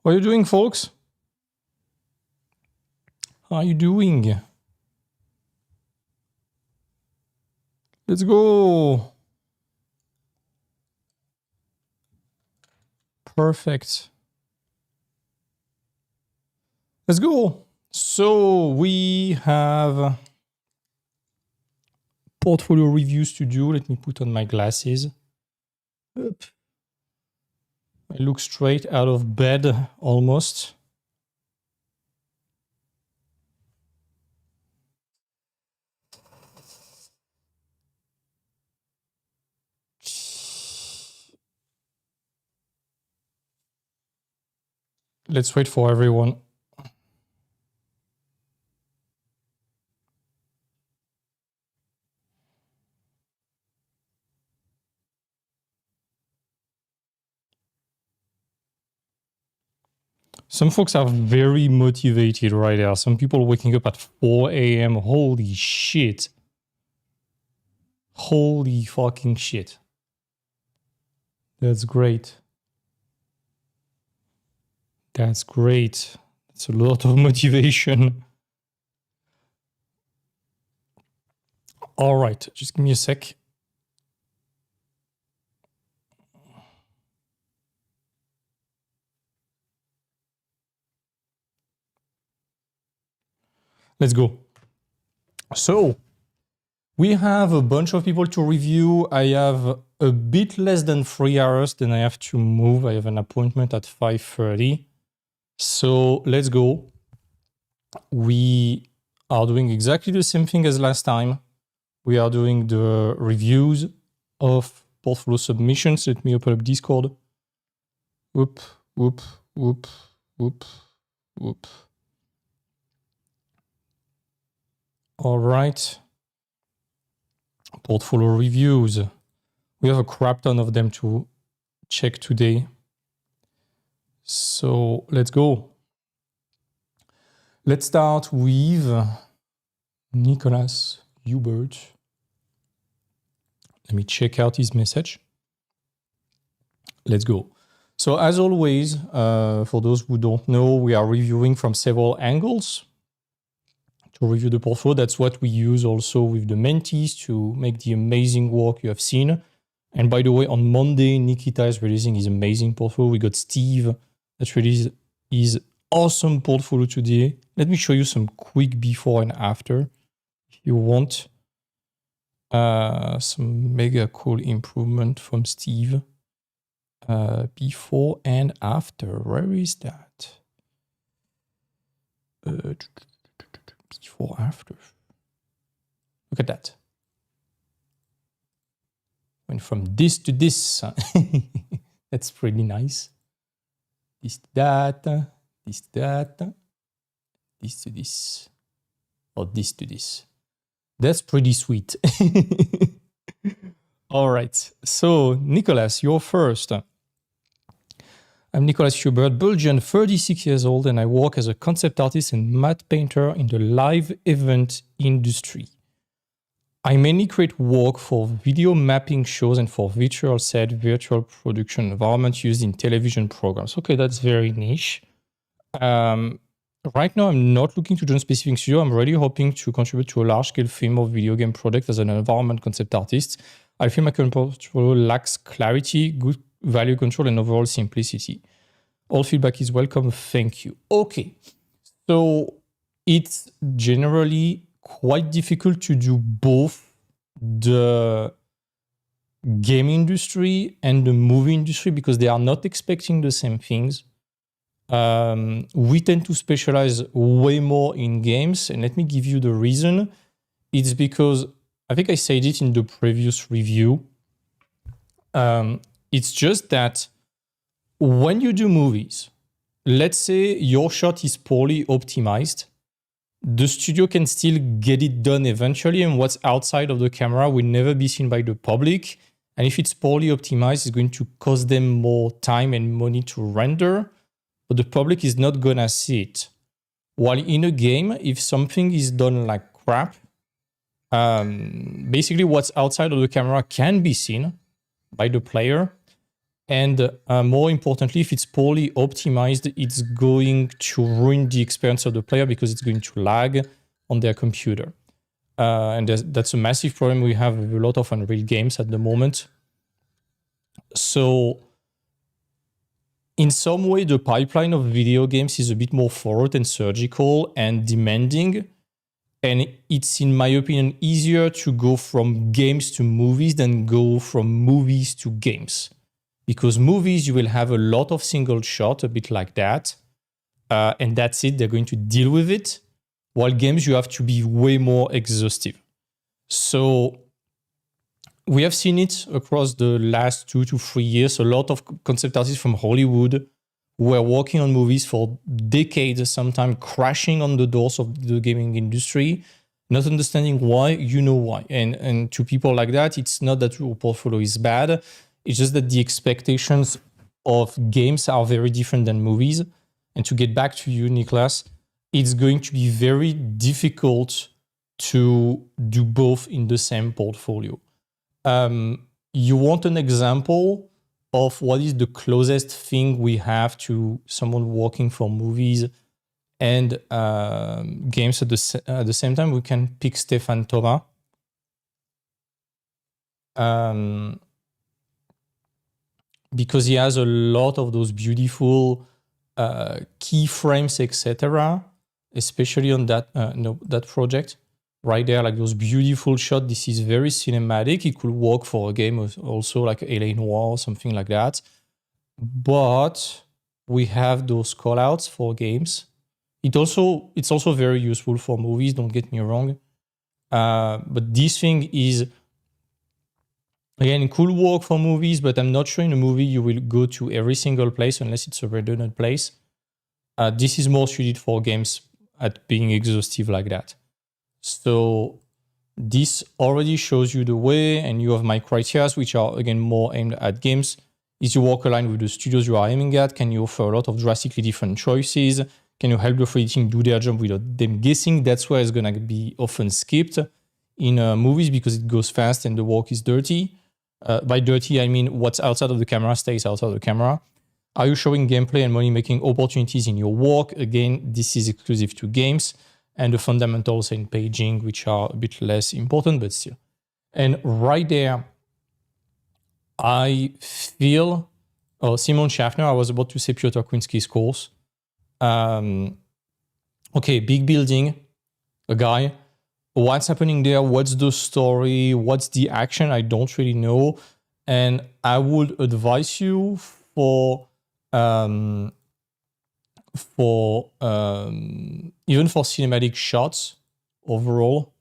What are you doing, folks? How are you doing? Let's go. Perfect. Let's go. So we have portfolio reviews to do. Let me put on my glasses. Up. I look straight out of bed almost. Let's wait for everyone. Some folks are very motivated right now. Some people waking up at 4 a.m. Holy shit. Holy fucking shit. That's great. That's great. It's a lot of motivation. All right, just give me a sec. Let's go. So, we have a bunch of people to review. I have a bit less than 3 hours, then I have to move. I have an appointment at 5:30. So, let's go. We are doing exactly the same thing as last time. We are doing the reviews of portfolio submissions. Let me open up Discord. Whoop, whoop, whoop, whoop, whoop. All right. Portfolio reviews. We have a crap ton of them to check today. So let's go. Let's start with Nicolas Yubert. Let me check out his message. Let's go. So as always, for those who don't know, we are reviewing from several angles to review the portfolio. That's what we use also with the mentees to make the amazing work you have seen. And by the way, on Monday, Nikita is releasing his amazing portfolio. We got Steve that released his awesome portfolio today. Let me show you some quick before and after if you want. Some mega cool improvement from Steve. Before and after. Where is that? Before, after. Look at that. Went from this to this. That's pretty nice. This to that. This to that. This to this. Or this to this. That's pretty sweet. All right. So, Nicolas, you're first. I'm Nicolas Yubert, Belgian, 36 years old, and I work as a concept artist and matte painter in the live event industry. I mainly create work for video mapping shows and for virtual set, virtual production environments used in television programs. Okay, that's very niche. Right now, I'm not looking to join a specific studio. I'm really hoping to contribute to a large-scale film or video game project as an environment concept artist. I feel my current portfolio lacks clarity, good value control, and overall simplicity. All feedback is welcome. Thank you. Okay. So it's generally quite difficult to do both the game industry and the movie industry because they are not expecting the same things. We tend to specialize way more in games. And let me give you the reason. It's because I think I said it in the previous review. It's just that when you do movies, let's say your shot is poorly optimized, the studio can still get it done eventually, and what's outside of the camera will never be seen by the public. And if it's poorly optimized, it's going to cost them more time and money to render, but the public is not gonna see it. While in a game, if something is done like crap, basically what's outside of the camera can be seen by the player. And more importantly, if it's poorly optimized, it's going to ruin the experience of the player because it's going to lag on their computer. And that's a massive problem we have with a lot of Unreal games at the moment. So in some way, the pipeline of video games is a bit more thorough and surgical and demanding. And it's, in my opinion, easier to go from games to movies than go from movies to games. Because movies, you will have a lot of single shot, a bit like that. And that's it. They're going to deal with it. While games, you have to be way more exhaustive. So we have seen it across the last 2 to 3 years. A lot of concept artists from Hollywood who were working on movies for decades, sometimes crashing on the doors of the gaming industry, not understanding why, you know why. And to people like that, it's not that your portfolio is bad. It's just that the expectations of games are very different than movies. And to get back to you, Niklas, it's going to be very difficult to do both in the same portfolio. You want an example of what is the closest thing we have to someone working for movies and games at the same time? We can pick Stefan Thomas. Because he has a lot of those beautiful keyframes, etc., especially on that project right there, like those beautiful shots. This is very cinematic. It could work for a game also, like LA Noire or something like that. But we have those callouts for games. It's also very useful for movies, don't get me wrong. But this thing is, again, it could work for movies, but I'm not sure in a movie you will go to every single place unless it's a redundant place. This is more suited for games at being exhaustive like that. So this already shows you the way, and you have my criteria, which are, again, more aimed at games. Is your work aligned with the studios you are aiming at? Can you offer a lot of drastically different choices? Can you help the 3D team do their job without them guessing? That's why it's going to be often skipped in movies, because it goes fast and the work is dirty. By dirty, I mean what's outside of the camera stays outside of the camera. Are you showing gameplay and money-making opportunities in your work? Again, this is exclusive to games. And the fundamentals and paging, which are a bit less important, but still. And right there, I feel, Simon Schaffner, I was about to say Piotr Kwiński's course. Okay, big building, a guy. What's happening there? What's the story? What's the action? I don't really know. And I would advise you even for cinematic shots overall,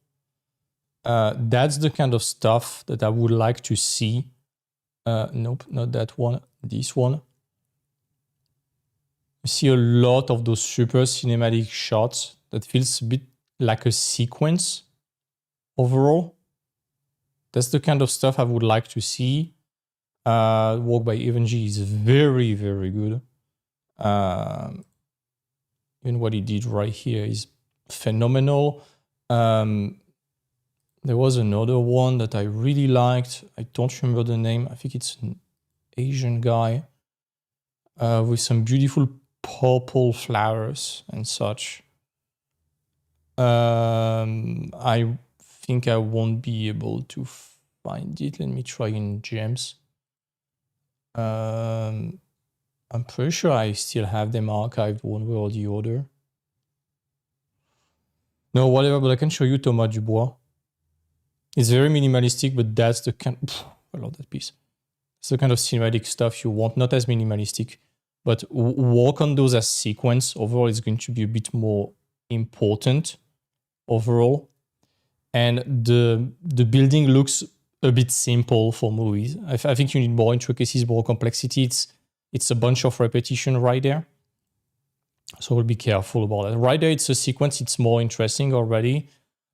that's the kind of stuff that I would like to see. Nope, not that one, this one. You see a lot of those super cinematic shots that feels a bit like a sequence overall. That's the kind of stuff I would like to see. Work by Evan G is very, very good. Even what he did right here is phenomenal. There was another one that I really liked. I don't remember the name. I think it's an Asian guy with some beautiful purple flowers and such. I think I won't be able to find it. Let me try in gems. I'm pretty sure I still have them archived one way or the other. No, whatever, but I can show you Thomas Dubois. It's very minimalistic, but that's the kind... I love that piece. It's the kind of cinematic stuff you want, not as minimalistic, but work on those as sequence. Overall, it's going to be a bit more important overall. And the building looks a bit simple for movies. I think you need more intricacies, more complexity. It's a bunch of repetition right there. So we'll be careful about that. Right there, it's a sequence. It's more interesting already.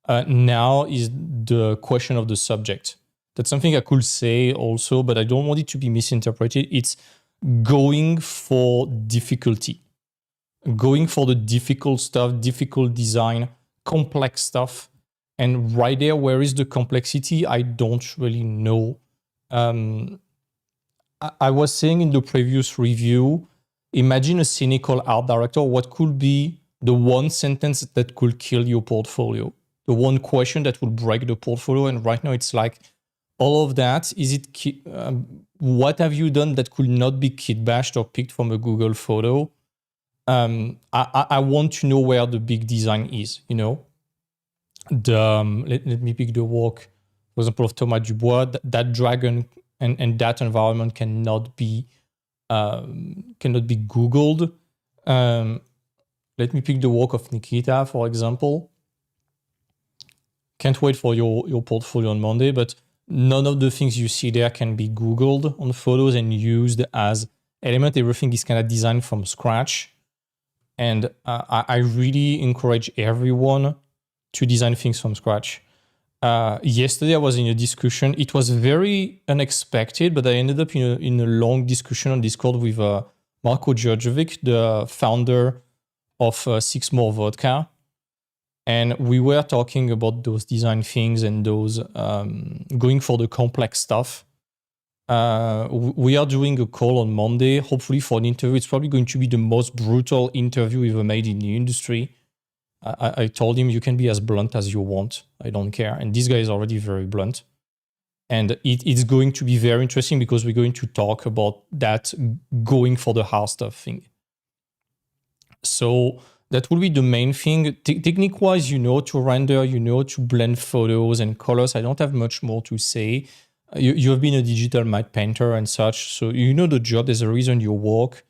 Now is the question of the subject. That's something I could say also, but I don't want it to be misinterpreted. It's going for difficulty. Going for the difficult stuff, difficult design, complex stuff. And right there, where is the complexity? I don't really know. I was saying in the previous review, imagine a cynical art director. What could be the one sentence that could kill your portfolio? The one question that will break the portfolio? And right now it's like, all of that, is it, what have you done that could not be kit bashed or picked from a Google photo? I want to know where the big design is, you know? Let me pick the work, for example, of Thomas Dubois. That dragon and that environment cannot be Googled. Let me pick the work of Nikita, for example. Can't wait for your portfolio on Monday, but none of the things you see there can be Googled on photos and used as element. Everything is kind of designed from scratch. And I really encourage everyone to design things from scratch. Yesterday I was in a discussion. It was very unexpected, but I ended up in a long discussion on Discord with Marko Djordjevic, the founder of Six More Vodka. And we were talking about those design things and those going for the complex stuff. We are doing a call on Monday, hopefully for an interview. It's probably going to be the most brutal interview ever made in the industry. I told him, you can be as blunt as you want. I don't care. And this guy is already very blunt. And it's going to be very interesting because we're going to talk about that going for the hard stuff thing. So that will be the main thing. Technique-wise, you know to render, you know to blend photos and colors. I don't have much more to say. You have been a digital matte painter and such, so you know the job. There's a reason you work,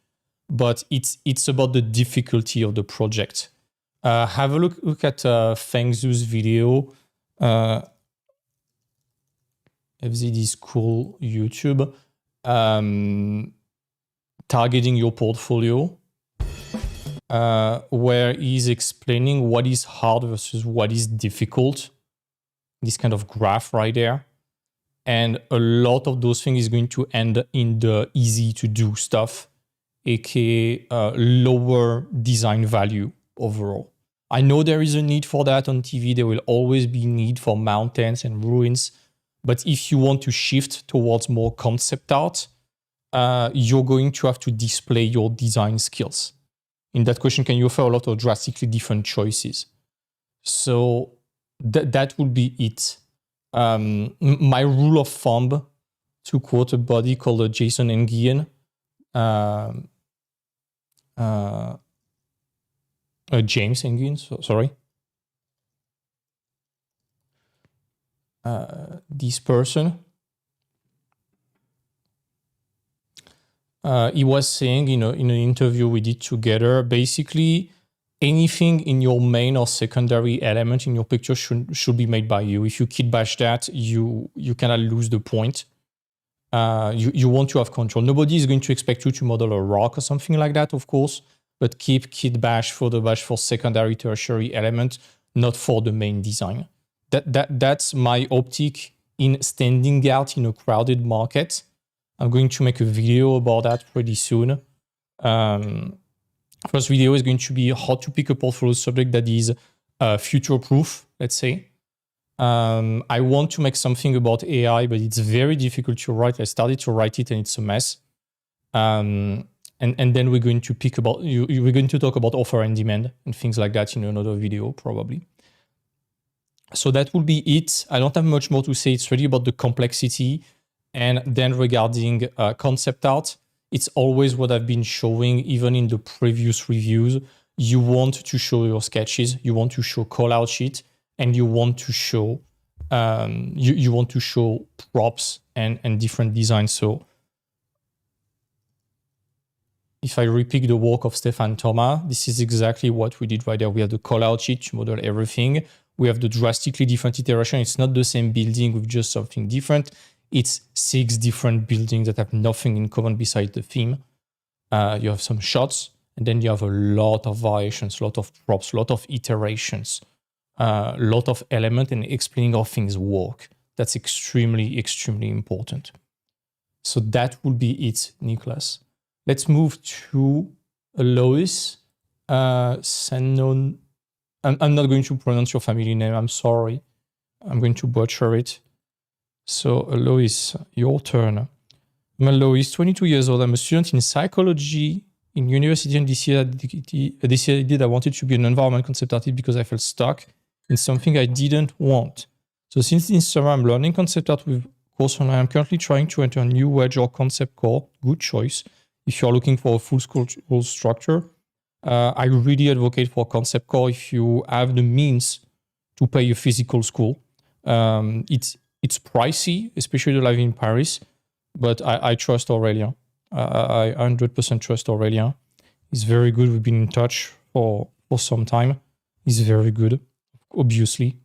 but it's about the difficulty of the project. Have a look at Feng Zhu's video. FZD's cool YouTube. Targeting your portfolio. Where he's explaining what is hard versus what is difficult. This kind of graph right there. And a lot of those things is going to end in the easy to do stuff, aka lower design value overall. I know there is a need for that on TV. There will always be need for mountains and ruins. But if you want to shift towards more concept art, you're going to have to display your design skills. In that question, can you offer a lot of drastically different choices? So that would be it. My rule of thumb, to quote a buddy called Jason Nguyen, James Nguyen, sorry. This person, he was saying, in an interview we did together, basically anything in your main or secondary element in your picture should be made by you. If you kit bash that, you cannot lose the point. You want to have control. Nobody is going to expect you to model a rock or something like that, of course, but keep kit bash, photo bash for secondary, tertiary element, not for the main design. That's my optic in standing out in a crowded market. I'm going to make a video about that pretty soon. First video is going to be how to pick a portfolio subject that is future-proof, let's say. I want to make something about AI, but it's very difficult to write. I started to write it and it's a mess. And then we're going to we're going to talk about offer and demand and things like that in another video, probably. So that will be it. I don't have much more to say. It's really about the complexity. And then regarding concept art, it's always what I've been showing, even in the previous reviews. You want to show your sketches, you want to show call-out sheet, and you want to show you want to show props and different designs. So if I repick the work of Stefan Thomas, this is exactly what we did right there. We have the call-out sheet to model everything. We have the drastically different iteration. It's not the same building with just something different. It's 6 different buildings that have nothing in common besides the theme. You have some shots, and then you have a lot of variations, a lot of props, a lot of iterations, a lot of elements, and explaining how things work. That's extremely, extremely important. So that would be it, Nicholas. Let's move to Aloïs. I'm not going to pronounce your family name. I'm sorry. I'm going to butcher it. So, Aloïs, your turn. I'm Aloïs, 22 years old. I'm a student in psychology in university, and this year I decided I wanted to be an environment concept artist because I felt stuck in something I didn't want. So since this summer, I'm learning concept art with course online. I'm currently trying to enter a new wedge or concept core. Good choice if you're looking for a full school structure. I really advocate for concept core if you have the means to pay a physical school. It's pricey, especially live in Paris, but I trust Aurélien. I 100% trust Aurélien. He's very good. We've been in touch for some time. He's very good, obviously.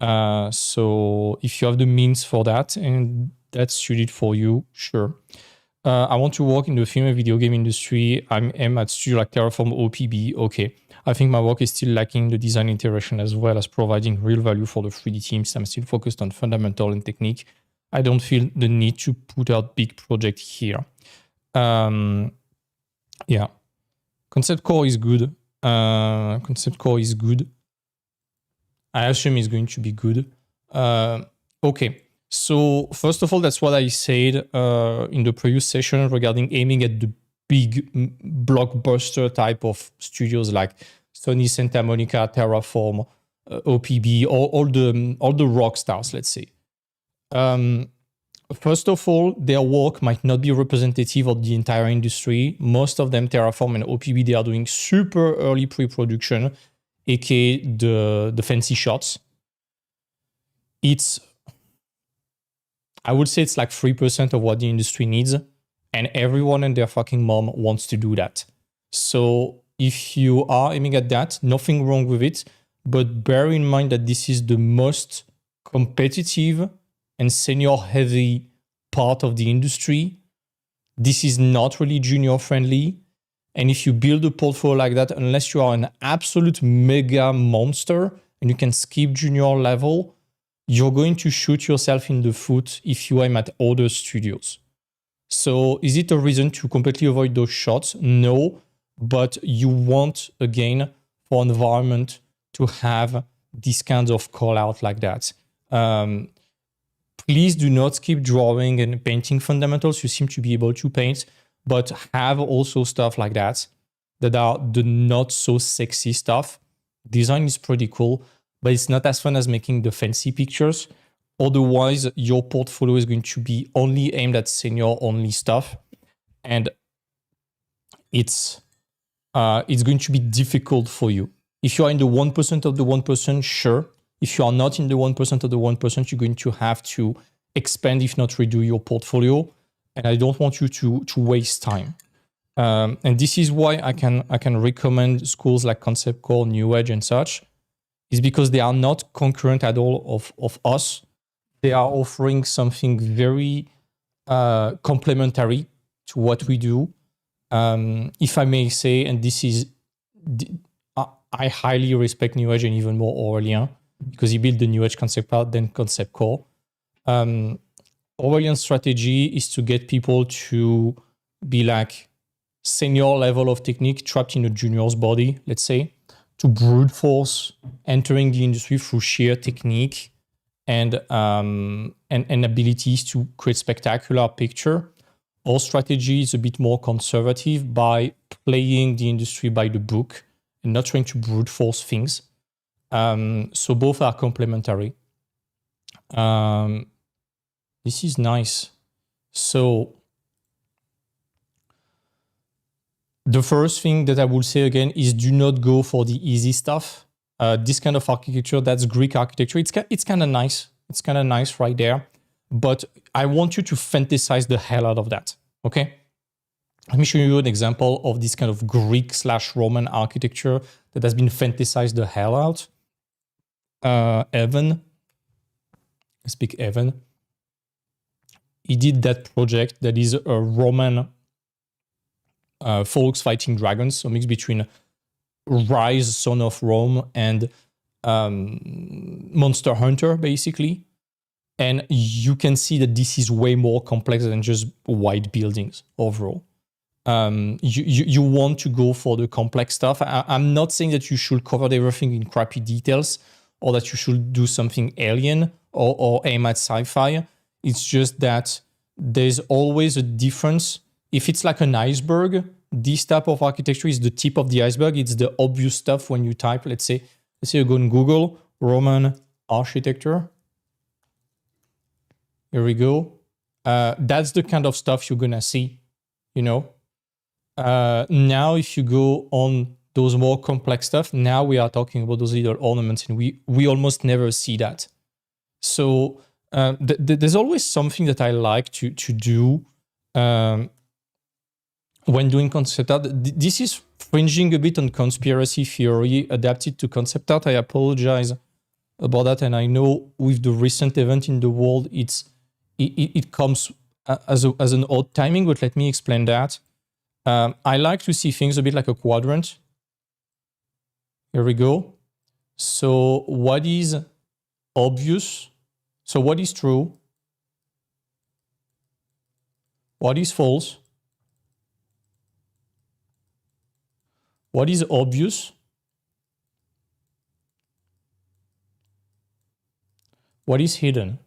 So if you have the means for that and that's suited for you, sure. I want to work in the film and video game industry. I'm at studio like Terraform OPB. Okay. I think my work is still lacking the design interaction as well as providing real value for the 3D teams. I'm still focused on fundamental and technique. I don't feel the need to put out big project here. Yeah. Concept core is good. Concept core is good. I assume it's going to be good. Okay. So first of all, that's what I said in the previous session regarding aiming at the big blockbuster type of studios like Sony, Santa Monica, Terraform, OPB, all the rock stars, let's say. First of all, their work might not be representative of the entire industry. Most of them, Terraform and OPB, they are doing super early pre-production, aka the fancy shots. I would say it's like 3% of what the industry needs, and everyone and their fucking mom wants to do that. So if you are aiming at that, nothing wrong with it, but bear in mind that this is the most competitive and senior heavy part of the industry. This is not really junior friendly. And if you build a portfolio like that, unless you are an absolute mega monster and you can skip junior level, you're going to shoot yourself in the foot if you aim at other studios. So is it a reason to completely avoid those shots? No, but you want, again, for environment to have these kinds of call out like that. Please do not skip drawing and painting fundamentals. You seem to be able to paint, but have also stuff like that are the not so sexy stuff. Design is pretty cool, but it's not as fun as making the fancy pictures. Otherwise, your portfolio is going to be only aimed at senior-only stuff, and it's going to be difficult for you. If you are in the 1% of the 1%, sure. If you are not in the 1% of the 1%, you're going to have to expand, if not redo your portfolio. And I don't want you to waste time. And this is why I can recommend schools like Concept Core, New Edge, and such, is because they are not concurrent at all of us. They are offering something very complementary to what we do. If I may say, and this is, I highly respect New Edge and even more Aurélien, because he built the New Edge concept art, then Concept Core. Aurelian's strategy is to get people to be like senior level of technique trapped in a junior's body, let's say, to brute force entering the industry through sheer technique and abilities to create spectacular picture. Our strategy is a bit more conservative by playing the industry by the book and not trying to brute force things. So both are complementary. This is nice. So the first thing that I will say again is do not go for the easy stuff. This kind of architecture, that's Greek architecture. It's kind of nice. It's kind of nice right there. But I want you to fantasize the hell out of that. Okay? Let me show you an example of this kind of Greek/Roman architecture that has been fantasized the hell out. Evan. Let's pick Evan. He did that project that is a Roman folks fighting dragons, so mix between Rise, Son of Rome, and Monster Hunter, basically. And you can see that this is way more complex than just white buildings overall. You want to go for the complex stuff. I'm not saying that you should cover everything in crappy details or that you should do something alien or aim at sci-fi. It's just that there's always a difference. If it's like an iceberg, this type of architecture is the tip of the iceberg. It's the obvious stuff when you type, let's say you go on Google, Roman architecture. Here we go. That's the kind of stuff you're gonna see, you know. Now, if you go on those more complex stuff, now we are talking about those little ornaments, and we almost never see that. So there's always something that I like to do when doing concept art. This is fringing a bit on conspiracy theory adapted to concept art. I apologize about that, and I know with the recent event in the world, it comes as an odd timing, but let me explain that. I like to see things a bit like a quadrant. Here we go. So what is obvious? So what is true? What is false? What is obvious? What is hidden?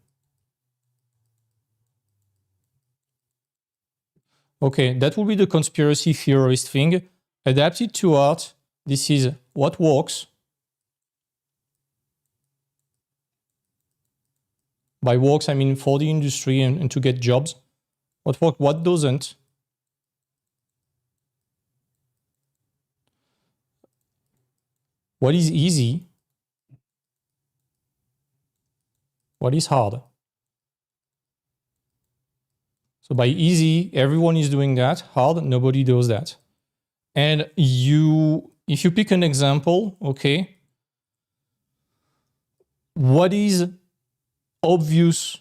Okay, that will be the conspiracy theorist thing. Adapted to art, this is what works. By works, I mean for the industry and to get jobs. What works, what doesn't. What is easy? What is hard? So by easy, everyone is doing that. Hard, nobody does that. And if you pick an example, okay, what is obvious,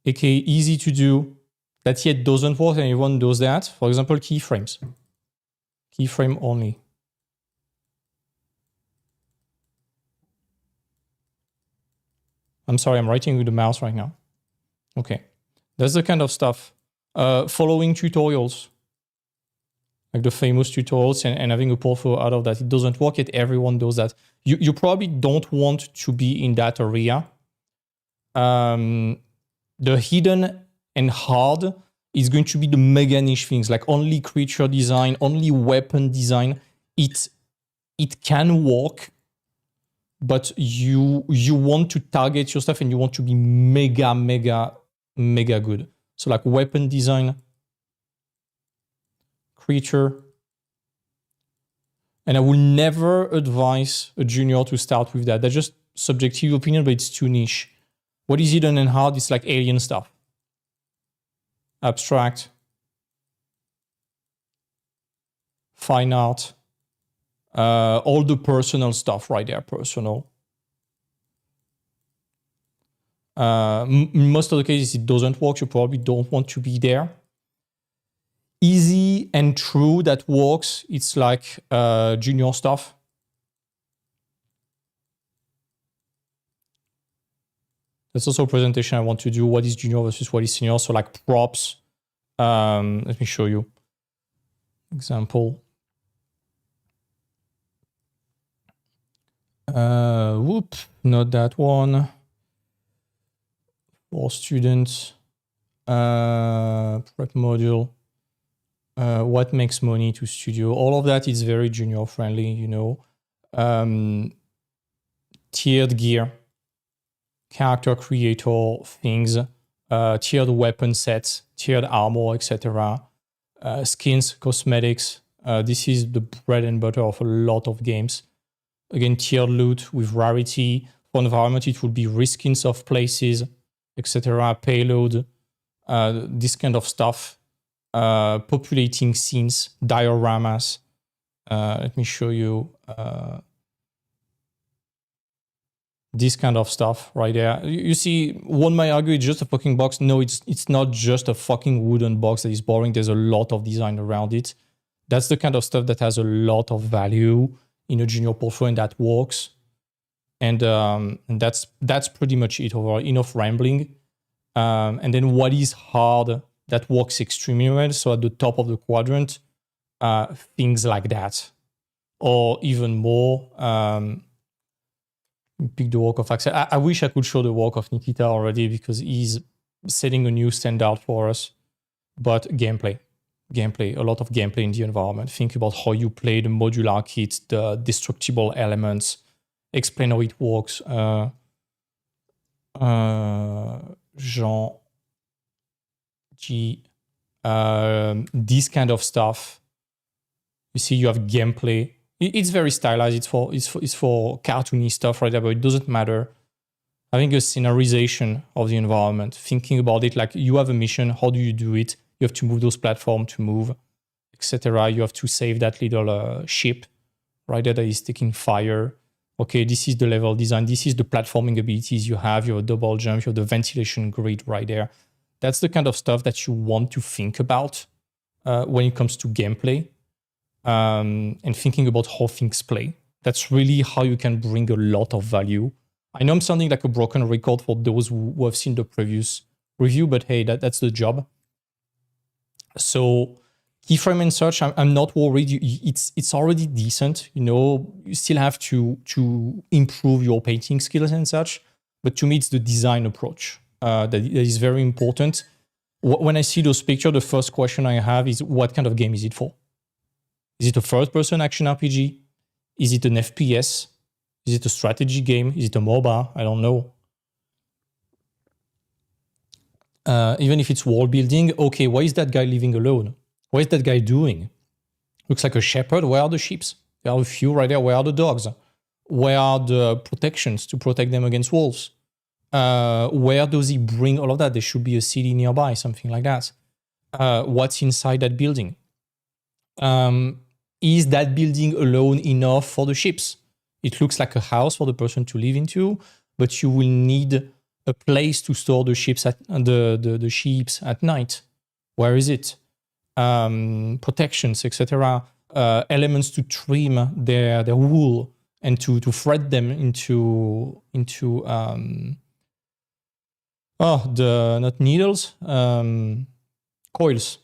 aka easy to do, that yet doesn't work and everyone does that? For example, keyframes. Keyframe only. I'm sorry, I'm writing with the mouse right now. Okay. That's the kind of stuff. Following tutorials, like the famous tutorials, and having a portfolio out of that. It doesn't work yet. Everyone does that. You probably don't want to be in that area. The hidden and hard is going to be the mega niche things, like only creature design, only weapon design. It can work, but you want to target your stuff and you want to be mega good. So like weapon design, creature. And I will never advise a junior to start with that. That's just subjective opinion, but it's too niche. What is hidden and hard? It's like alien stuff. Abstract. Fine art. All the personal stuff right there, personal. Most of the cases, it doesn't work. You probably don't want to be there. Easy and true, that works. It's like junior stuff. That's also a presentation I want to do. What is junior versus what is senior? So like props. Let me show you. Example. Not that one. For students, prep module, what makes money to studio, all of that is very junior friendly, you know. Tiered gear, character creator things, tiered weapon sets, tiered armor, etc. Skins, cosmetics. This is the bread and butter of a lot of games. Again, tiered loot with rarity. For environment, it would be reskins of places, etc. Payload, this kind of stuff. Populating scenes, dioramas. Let me show you this kind of stuff right there. You see, one might argue it's just a fucking box. No, it's not just a fucking wooden box that is boring. There's a lot of design around it. That's the kind of stuff that has a lot of value in a junior portfolio and that works. And that's pretty much it overall. Enough rambling. And then what is hard, that works extremely well. So at the top of the quadrant, things like that. Or even more, pick the work of Arsen. I wish I could show the work of Nikita already because he's setting a new standard for us. But gameplay, a lot of gameplay in the environment. Think about how you play the modular kit, the destructible elements, explain how it works. Jean G, this kind of stuff. You see, you have gameplay. It's very stylized. It's for cartoony stuff right there, but it doesn't matter. Having a scenarization of the environment, thinking about it like you have a mission. How do you do it? You have to move those platforms to move, etc. You have to save that little ship right there that is taking fire. Okay, this is the level design. This is the platforming abilities you have. You have a double jump. You have the ventilation grid right there. That's the kind of stuff that you want to think about when it comes to gameplay and thinking about how things play. That's really how you can bring a lot of value. I know I'm sounding like a broken record for those who have seen the previous review, but hey, that's the job. So keyframe and such, I'm not worried. It's already decent. You know, you still have to improve your painting skills and such. But to me, it's the design approach that is very important. When I see those pictures, the first question I have is, what kind of game is it for? Is it a first-person action RPG? Is it an FPS? Is it a strategy game? Is it a MOBA? I don't know. Even if it's world building, okay, why is that guy living alone? What is that guy doing? Looks like a shepherd. Where are the sheep? There are a few right there. Where are the dogs? Where are the protections to protect them against wolves? Where does he bring all of that? There should be a city nearby, something like that. What's inside that building? Is that building alone enough for the ships? It looks like a house for the person to live into, but you will need a place to store the ships at the sheeps at night. Where is it? Protections, etc. Elements to trim their wool and to thread them into not needles, coils.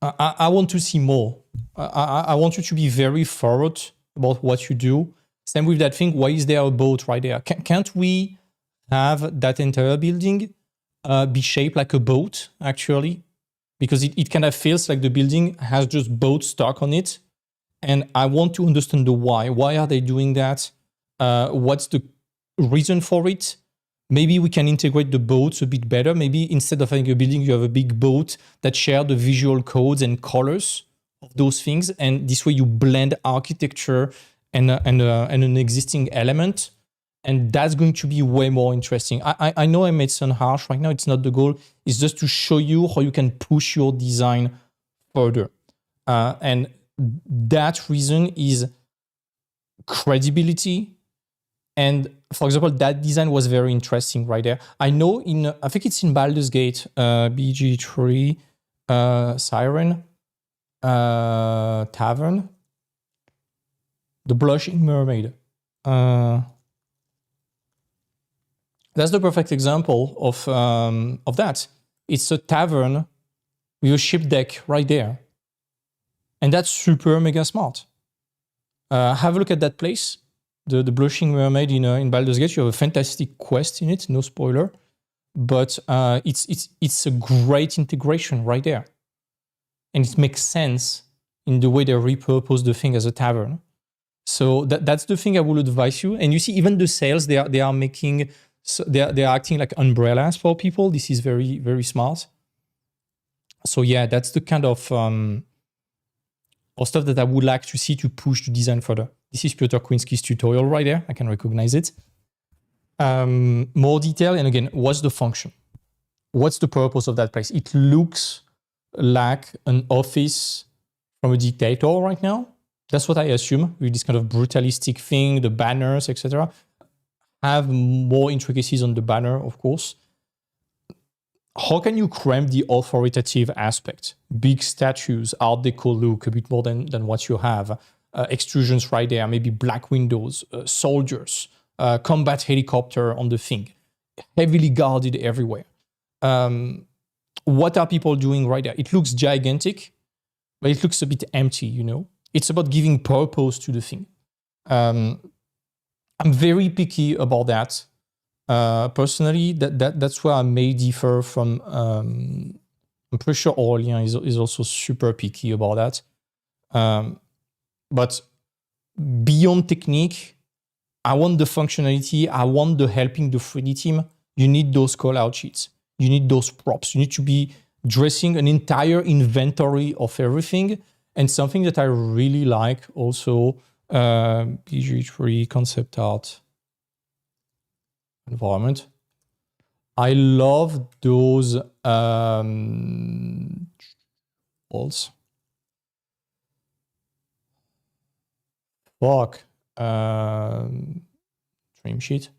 I want to see more. I want you to be very thorough about what you do. Same with that thing. Why is there a boat right there? Can't we have that entire building be shaped like a boat, actually? Because it kind of feels like the building has just boats stuck on it. And I want to understand the why. Why are they doing that? What's the reason for it? Maybe we can integrate the boats a bit better. Maybe instead of having a building, you have a big boat that share the visual codes and colors of those things. And this way you blend architecture and an existing element. And that's going to be way more interesting. I know I made some harsh right now. It's not the goal. It's just to show you how you can push your design further. And that reason is credibility. And for example, that design was very interesting right there. I know I think it's in Baldur's Gate, BG3, Siren, Tavern, the Blushing Mermaid. That's the perfect example of that. It's a tavern with a ship deck right there. And that's super mega smart. Have a look at that place. The Blushing Mermaid in Baldur's Gate. You have a fantastic quest in it, no spoiler. But it's a great integration right there. And it makes sense in the way they repurpose the thing as a tavern. So that's the thing I would advise you. And you see, even the sales, they are making... So they're acting like umbrellas for people. This is very, very smart. So yeah, that's the kind of stuff that I would like to see to push the design further. This is Piotr Kwiński's tutorial right there. I can recognize it. More detail. And again, what's the function? What's the purpose of that place? It looks like an office from a dictator right now. That's what I assume with this kind of brutalistic thing, the banners, etc. Have more intricacies on the banner, of course. How can you cram the authoritative aspect? Big statues, Art Deco look, a bit more than what you have. Extrusions right there, maybe black windows, soldiers, combat helicopter on the thing. Heavily guarded everywhere. What are people doing right there? It looks gigantic, but it looks a bit empty, you know? It's about giving purpose to the thing. I'm very picky about that. Personally, that's where I may differ from. I'm pretty sure Aurélien is also super picky about that. But beyond technique, I want the functionality. I want the helping the 3D team. You need those call-out sheets. You need those props. You need to be dressing an entire inventory of everything. And something that I really like also, PG3 concept art environment. I love those walls. Fuck. Dream sheet.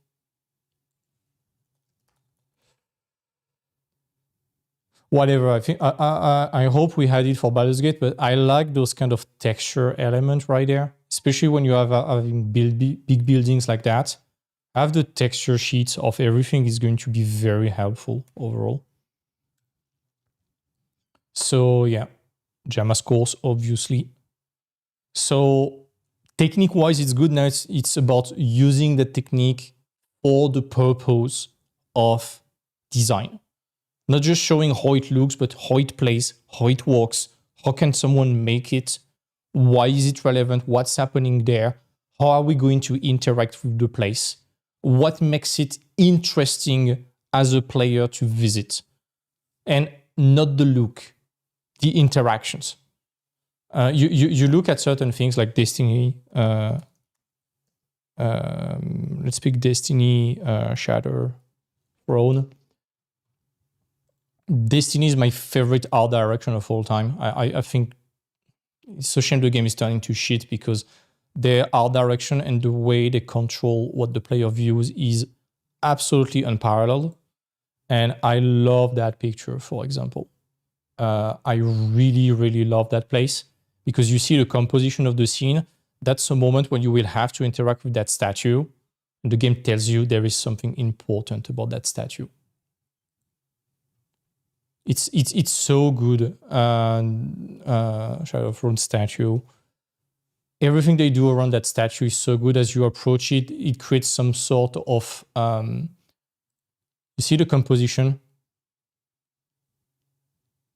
Whatever, I think I hope we had it for Baldur's Gate, but I like those kind of texture elements right there, especially when you have having big buildings like that. Have the texture sheets of everything is going to be very helpful overall. So yeah, Jama's course, obviously. So technique-wise, it's good. Now it's about using the technique for the purpose of design. Not just showing how it looks, but how it plays, how it works. How can someone make it? Why is it relevant? What's happening there? How are we going to interact with the place? What makes it interesting as a player to visit? And not the look, the interactions. You look at certain things like Destiny. Let's pick Destiny, Shatter, Throne. Destiny is my favorite art direction of all time. I think it's a shame the game is turning to shit because their art direction and the way they control what the player views is absolutely unparalleled. And I love that picture, for example. I really, really love that place because you see the composition of the scene. That's a moment when you will have to interact with that statue. And the game tells you there is something important about that statue. It's so good. Shadow Throne statue. Everything they do around that statue is so good. As you approach it, it creates some sort of... you see the composition?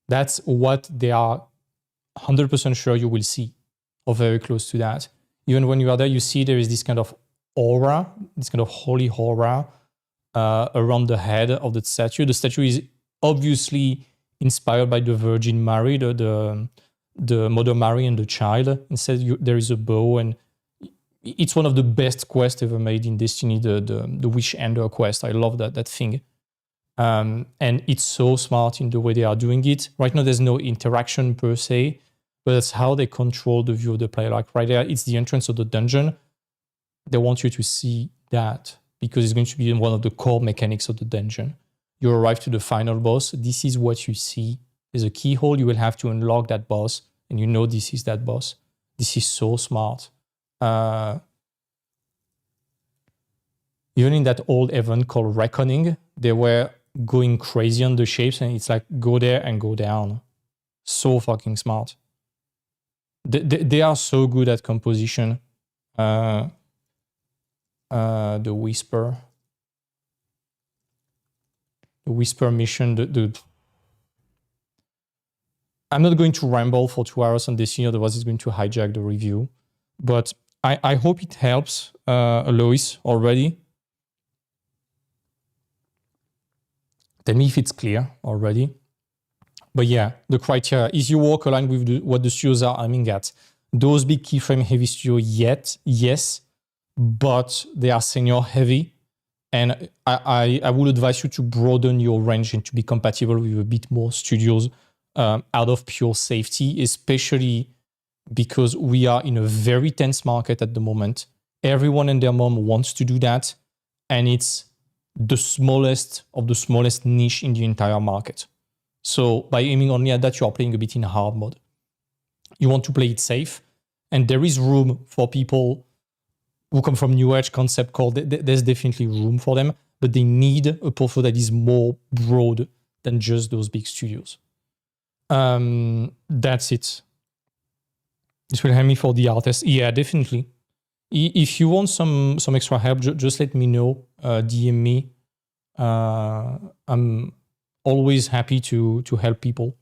That's what they are 100% sure you will see, or very close to that. Even when you are there, you see there is this kind of aura, this kind of holy aura around the head of the statue. The statue is obviously inspired by the Virgin Mary, the Mother Mary and the child. Instead, there is a bow, and it's one of the best quests ever made in Destiny, the Wish Ender quest. I love that thing. And it's so smart in the way they are doing it. Right now, there's no interaction per se, but that's how they control the view of the player. Like right there, it's the entrance of the dungeon. They want you to see that because it's going to be one of the core mechanics of the dungeon. You arrive to the final boss. This is what you see. There's a keyhole. You will have to unlock that boss, and you know this is that boss. This is so smart. Even in that old event called Reckoning, they were going crazy on the shapes, and it's like go there and go down. So fucking smart. They are so good at composition. The Whisper. The Whisper mission. I'm not going to ramble for 2 hours on this, otherwise it's going to hijack the review. But I hope it helps Aloïs already. Tell me if it's clear already. But yeah, the criteria is your work aligned with what the studios are aiming at. Those big keyframe heavy studios, yes, but they are senior heavy. And I would advise you to broaden your range and to be compatible with a bit more studios out of pure safety, especially because we are in a very tense market at the moment. Everyone and their mom wants to do that. And it's the smallest of the smallest niche in the entire market. So by aiming only at that, you are playing a bit in hard mode. You want to play it safe. And there is room for people who come from New Age concept core. There's definitely room for them, but they need a portfolio that is more broad than just those big studios. That's it. This will help me for the artist. Yeah, definitely. If you want some extra help, just let me know. DM me. I'm always happy to help people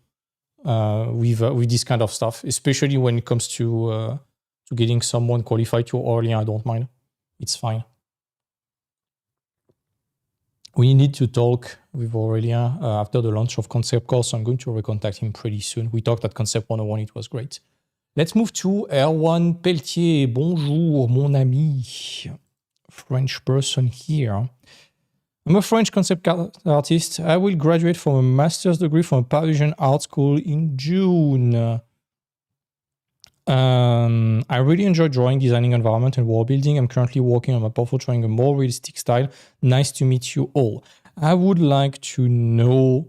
with this kind of stuff, especially when it comes to getting someone qualified to Aurélien. I don't mind. It's fine. We need to talk with Aurélien after the launch of Concept Course. I'm going to recontact him pretty soon. We talked at Concept 101. It was great. Let's move to Erwan Peltier. Bonjour, mon ami. French person here. I'm a French concept artist. I will graduate from a master's degree from a Parisian art school in June. I really enjoy drawing, designing environment, and world building. I'm currently working on my portfolio, trying a more realistic style. Nice to meet you all. I would like to know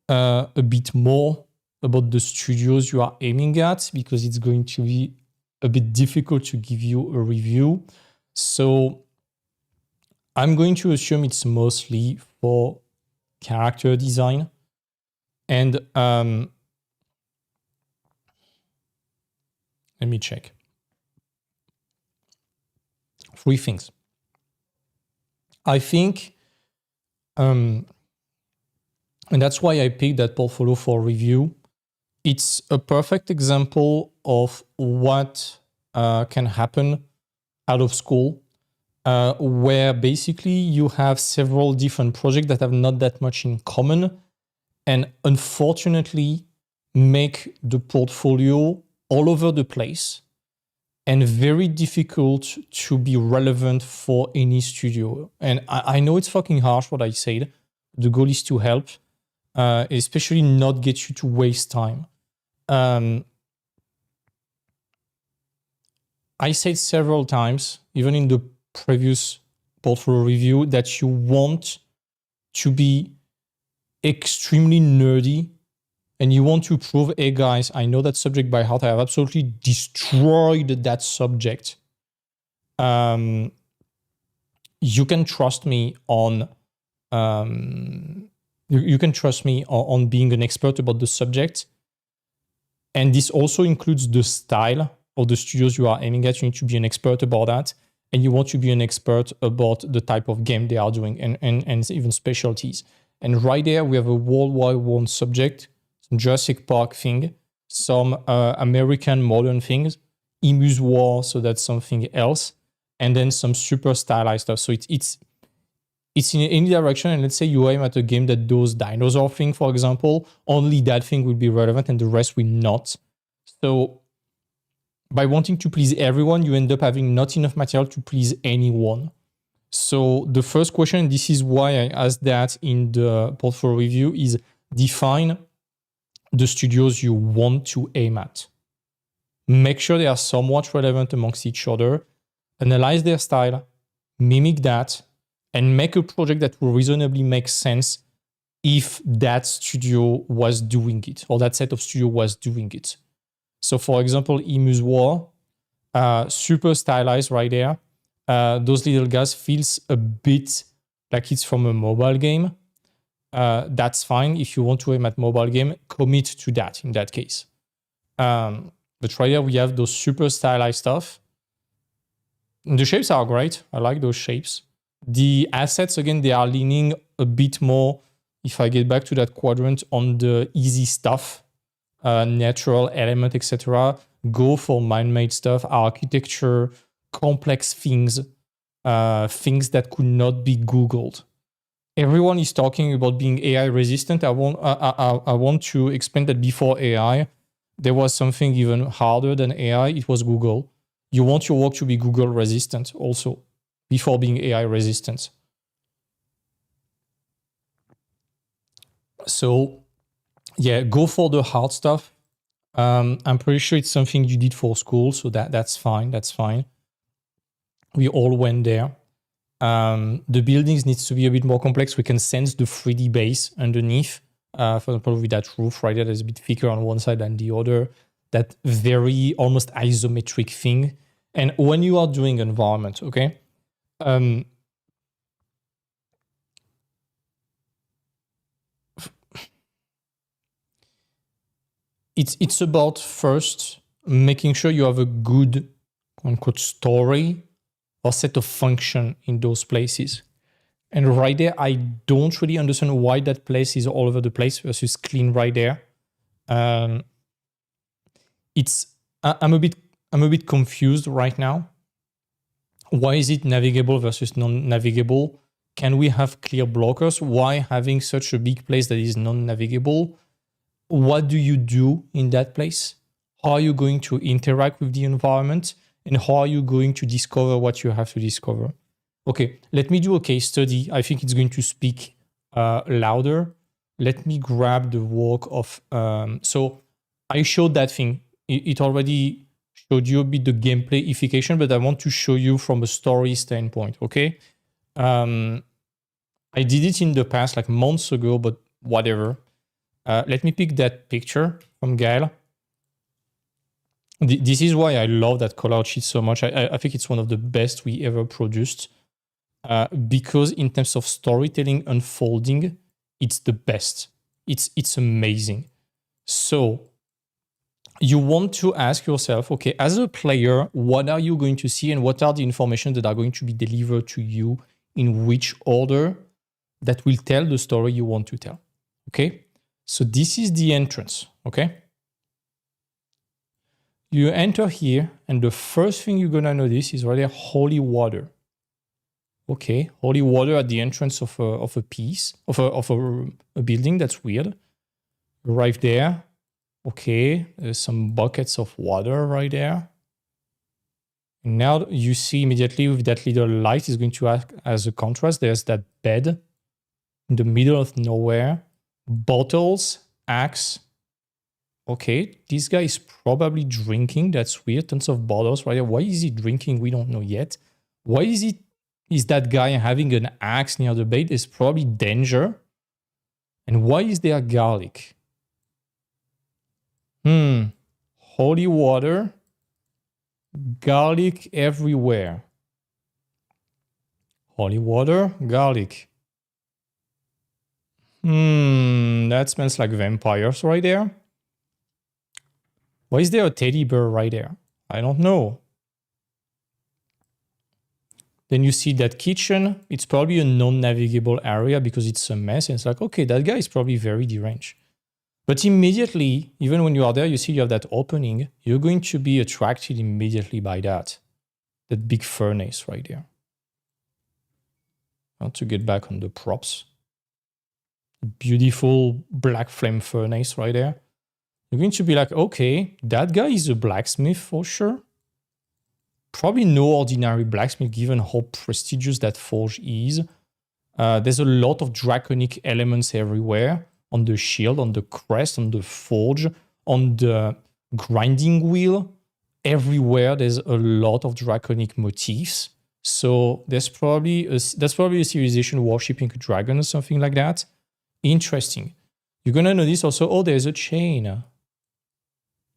a bit more about the studios you are aiming at, because it's going to be a bit difficult to give you a review. So I'm going to assume it's mostly for character design. And let me check. 3 things. I think, and that's why I picked that portfolio for review. It's a perfect example of what can happen out of school, where basically you have several different projects that have not that much in common, and unfortunately make the portfolio all over the place and very difficult to be relevant for any studio. And I know it's fucking harsh what I said. The goal is to help, especially not get you to waste time. I said several times, even in the previous portfolio review, that you want to be extremely nerdy and you want to prove, hey guys, I know that subject by heart. I have absolutely destroyed that subject. You can trust me on you can trust me on being an expert about the subject. And this also includes the style of the studios you are aiming at. You need to be an expert about that. And you want to be an expert about the type of game they are doing and even specialties. And right there, we have a worldwide one subject, some Jurassic Park thing, some American modern things, Emu's War, so that's something else, and then some super stylized stuff. So it's in any direction. And let's say you aim at a game that does dinosaur thing, for example, only that thing will be relevant and the rest will not. So by wanting to please everyone, you end up having not enough material to please anyone. So the first question, this is why I asked that in the portfolio review, is define the studios you want to aim at. Make sure they are somewhat relevant amongst each other, analyze their style, mimic that, and make a project that will reasonably make sense if that studio was doing it, or that set of studio was doing it. So for example, Emu's War, super stylized right there. Those little guys feels a bit like it's from a mobile game. That's fine. If you want to aim at mobile game, commit to that in that case. But right here, we have those super stylized stuff. And the shapes are great. I like those shapes. The assets, again, they are leaning a bit more, if I get back to that quadrant, on the easy stuff, natural element, etc. Go for man-made stuff, architecture, complex things, things that could not be Googled. Everyone is talking about being AI resistant. I want to explain that before AI, there was something even harder than AI. It was Google. You want your work to be Google resistant also, before being AI resistant. So yeah, go for the hard stuff. I'm pretty sure it's something you did for school, so that's fine. That's fine. We all went there. The buildings needs to be a bit more complex. We can sense the 3D base underneath. For example, with that roof right there, that's a bit thicker on one side than the other. That very almost isometric thing. And when you are doing environment, okay, it's about first making sure you have a good, quote unquote, story or set of function in those places. And right there, I don't really understand why that place is all over the place versus clean right there. I'm a bit confused right now. Why is it navigable versus non-navigable? Can we have clear blockers? Why having such a big place that is non-navigable? What do you do in that place? How are you going to interact with the environment? And how are you going to discover what you have to discover? Okay, let me do a case study. I think it's going to speak louder. Let me grab the work of... so I showed that thing. It already showed you a bit the gameplayification, but I want to show you from a story standpoint, okay? I did it in the past, like months ago, but whatever. Let me pick that picture from Gael. This is why I love that color sheet so much. I think it's one of the best we ever produced. Because in terms of storytelling unfolding, it's the best. It's amazing. So you want to ask yourself, okay, as a player, what are you going to see and what are the information that are going to be delivered to you in which order that will tell the story you want to tell, okay? So this is the entrance, okay? You enter here and the first thing you're gonna notice is really holy water. Okay, holy water at the entrance of a piece, of a building. That's weird. Arrive there. Okay, there's some buckets of water right there. And now you see immediately with that little light is going to act as a contrast. There's that bed in the middle of nowhere. Bottles, axe. Okay, this guy is probably drinking. That's weird. Tons of bottles right there. Why is he drinking? We don't know yet. Why is that guy having an axe near the bait? There's probably danger. And why is there garlic? Holy water. Garlic everywhere. Holy water, garlic. That smells like vampires right there. Why is there a teddy bear right there? I don't know. Then you see that kitchen. It's probably a non-navigable area because it's a mess. And it's like, okay, that guy is probably very deranged. But immediately, even when you are there, you see you have that opening. You're going to be attracted immediately by that. That big furnace right there. I want to get back on the props. Beautiful black flame furnace right there. You're going to be like, okay, that guy is a blacksmith for sure. Probably no ordinary blacksmith given how prestigious that forge is. There's a lot of draconic elements everywhere. On the shield, on the crest, on the forge, on the grinding wheel. Everywhere there's a lot of draconic motifs. So that's probably a civilization worshipping a dragon or something like that. Interesting. You're going to notice also, oh, there's a chain.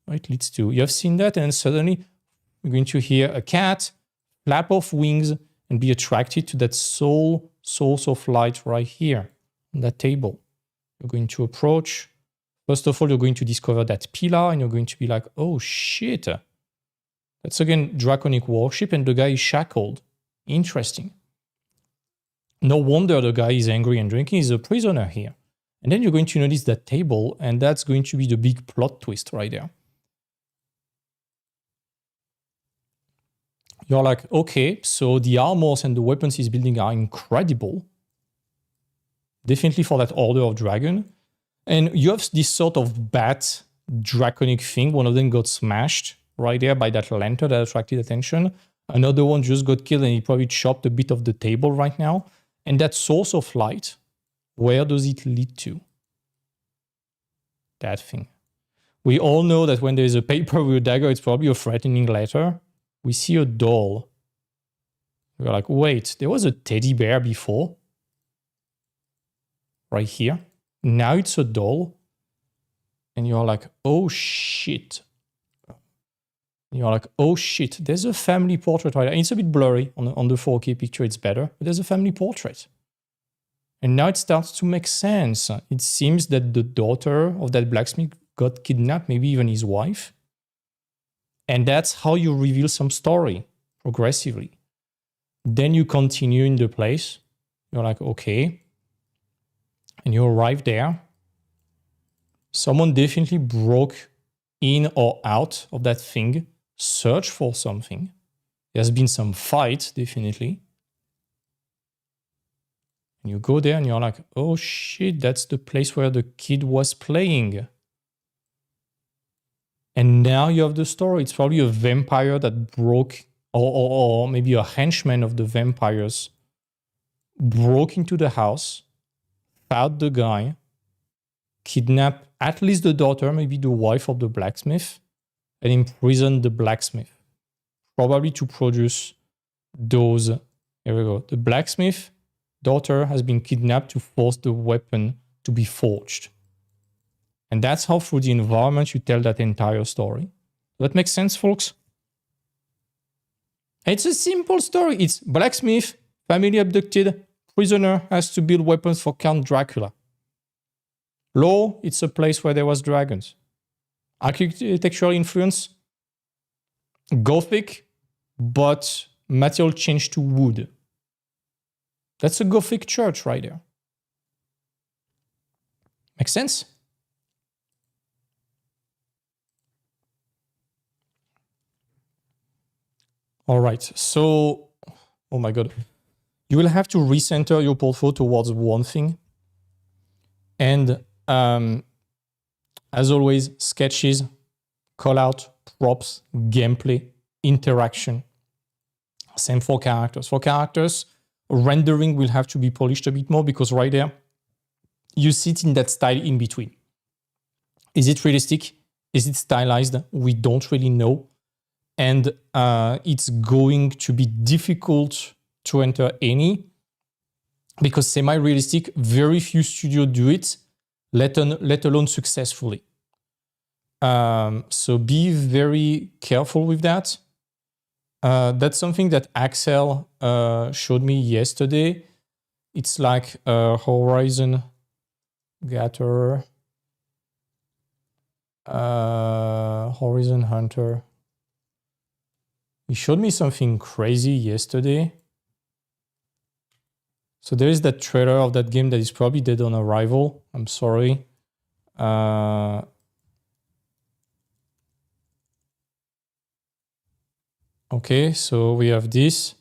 It leads to, you have seen that, and suddenly you're going to hear a cat flap off wings and be attracted to that source of light right here on that table. You're going to approach. First of all, you're going to discover that pillar and you're going to be like, oh shit. That's again draconic worship and the guy is shackled. Interesting. No wonder the guy is angry and drinking. He's a prisoner here. And then you're going to notice that table and that's going to be the big plot twist right there. You're like, okay, so the armors and the weapons he's building are incredible. Definitely for that Order of Dragon. And you have this sort of bat draconic thing. One of them got smashed right there by that lantern that attracted attention. Another one just got killed and he probably chopped a bit of the table right now. And that source of light, where does it lead to? That thing. We all know that when there is a paper with a dagger, it's probably a threatening letter. We see a doll. We're like, wait, there was a teddy bear before. Right here. Now it's a doll. And you're like, oh shit. You're like, oh shit. There's a family portrait right there. It's a bit blurry on the 4K picture. It's better. But there's a family portrait. And now it starts to make sense. It seems that the daughter of that blacksmith got kidnapped, maybe even his wife. And that's how you reveal some story progressively. Then you continue in the place. You're like, okay. And you arrive there. Someone definitely broke in or out of that thing, search for something. There's been some fight, definitely. And you go there and you're like, oh shit, that's the place where the kid was playing. And now you have the story. It's probably a vampire that broke, or maybe a henchman of the vampires, broke into the house, found the guy, kidnapped at least the daughter, maybe the wife of the blacksmith, and imprisoned the blacksmith. Probably to produce those. Here we go. The blacksmith daughter has been kidnapped to force the weapon to be forged. And that's how through the environment you tell that entire story. That makes sense, folks? It's a simple story. It's blacksmith, family abducted, prisoner has to build weapons for Count Dracula. Law, it's a place where there was dragons. Architectural influence, Gothic, but material changed to wood. That's a Gothic church right there. Make sense? All right, so, oh my God. You will have to recenter your portfolio towards one thing. And as always, sketches, call out, props, gameplay, interaction. Same for characters. For characters, rendering will have to be polished a bit more because right there, you sit in that style in between. Is it realistic? Is it stylized? We don't really know. And it's going to be difficult to enter any because semi-realistic, very few studios do it, let alone successfully. So be very careful with that. That's something that Axel showed me yesterday. It's like Horizon Gatherer, Horizon Hunter. He showed me something crazy yesterday. So there is that trailer of that game that is probably dead on arrival. I'm sorry. Okay, so we have this.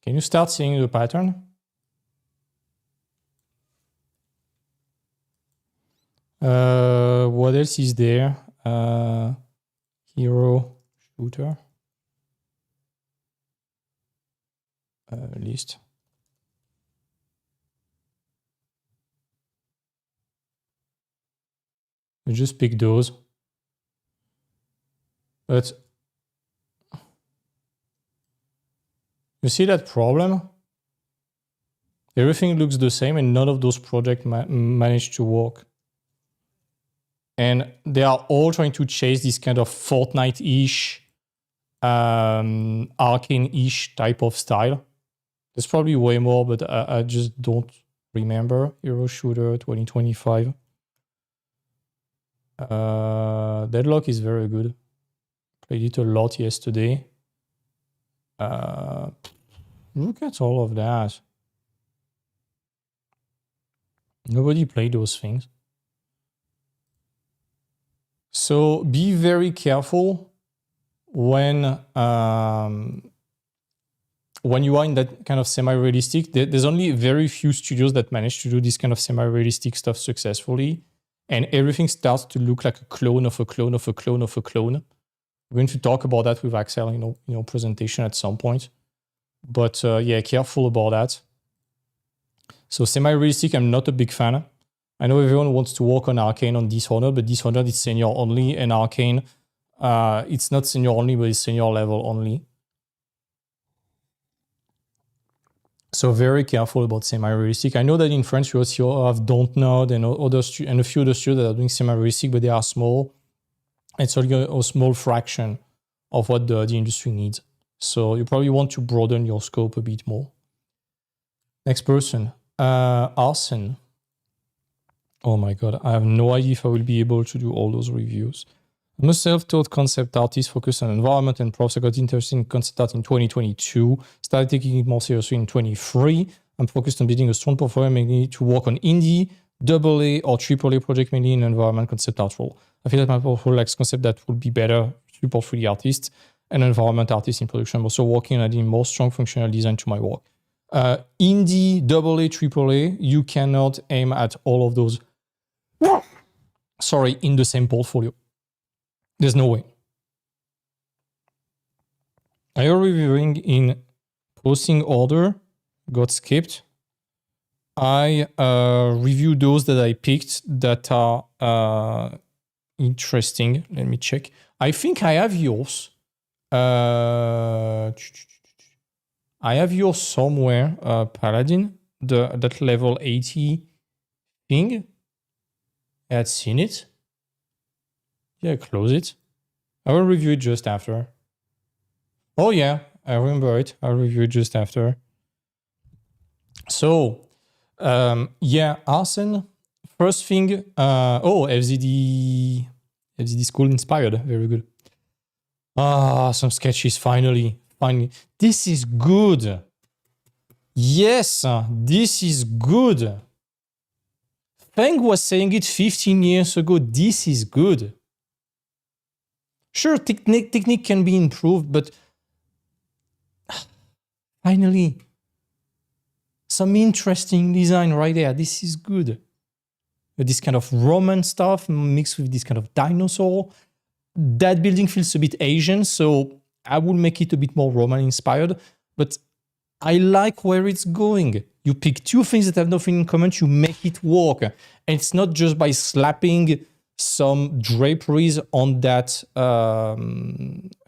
Can you start seeing the pattern? What else is there? Hero, shooter, list. You just pick those. But you see that problem? Everything looks the same and none of those projects manage to work. And they are all trying to chase this kind of Fortnite-ish, arcane-ish type of style. There's probably way more, but I just don't remember. Hero Shooter 2025. Deadlock is very good. Played it a lot yesterday. Look at all of that. Nobody played those things. So be very careful when you are in that kind of semi-realistic. There's only very few studios that manage to do this kind of semi-realistic stuff successfully. And everything starts to look like a clone of a clone of a clone of a clone. We're going to talk about that with Axel in your presentation at some point. But yeah, careful about that. So semi-realistic, I'm not a big fan. I know everyone wants to work on Arcane on Dishonored, but Dishonored is senior only, and Arcane, it's not senior only, but it's senior level only. So very careful about semi-realistic. I know that in France you also have Dontnod and a few other studios that are doing semi-realistic, but they are small. It's only a small fraction of what the industry needs. So you probably want to broaden your scope a bit more. Next person, Arsen. Oh my God, I have no idea if I will be able to do all those reviews. I'm a self-taught concept artist focused on environment and props. I got interested in concept art in 2022, started taking it more seriously in 23. I'm focused on building a strong portfolio, mainly to work on indie, AA or AAA project, mainly in environment concept art role. I feel that my portfolio lacks concept that would be better support 3D artists and environment artists in production. I'm also working on adding more strong functional design to my work. Indie, AA, AAA, you cannot aim at all of those, in the same portfolio. There's no way. I am reviewing in posting order, got skipped. I review those that I picked that are interesting. Let me check. I think I have yours. I have yours somewhere, Paladin, that level 80 thing. I had seen it. Yeah, close it. I will review it just after. Oh yeah, I remember it. I'll review it just after. So, yeah, Arsen. First thing, FZD school inspired. Very good. Some sketches, finally. This is good. Yes, this is good. Feng was saying it 15 years ago. This is good. Sure, technique can be improved, but finally, some interesting design right there. This is good. This kind of Roman stuff mixed with this kind of dinosaur. That building feels a bit Asian, so I will make it a bit more Roman inspired, but I like where it's going. You pick two things that have nothing in common, you make it work. And it's not just by slapping some draperies on that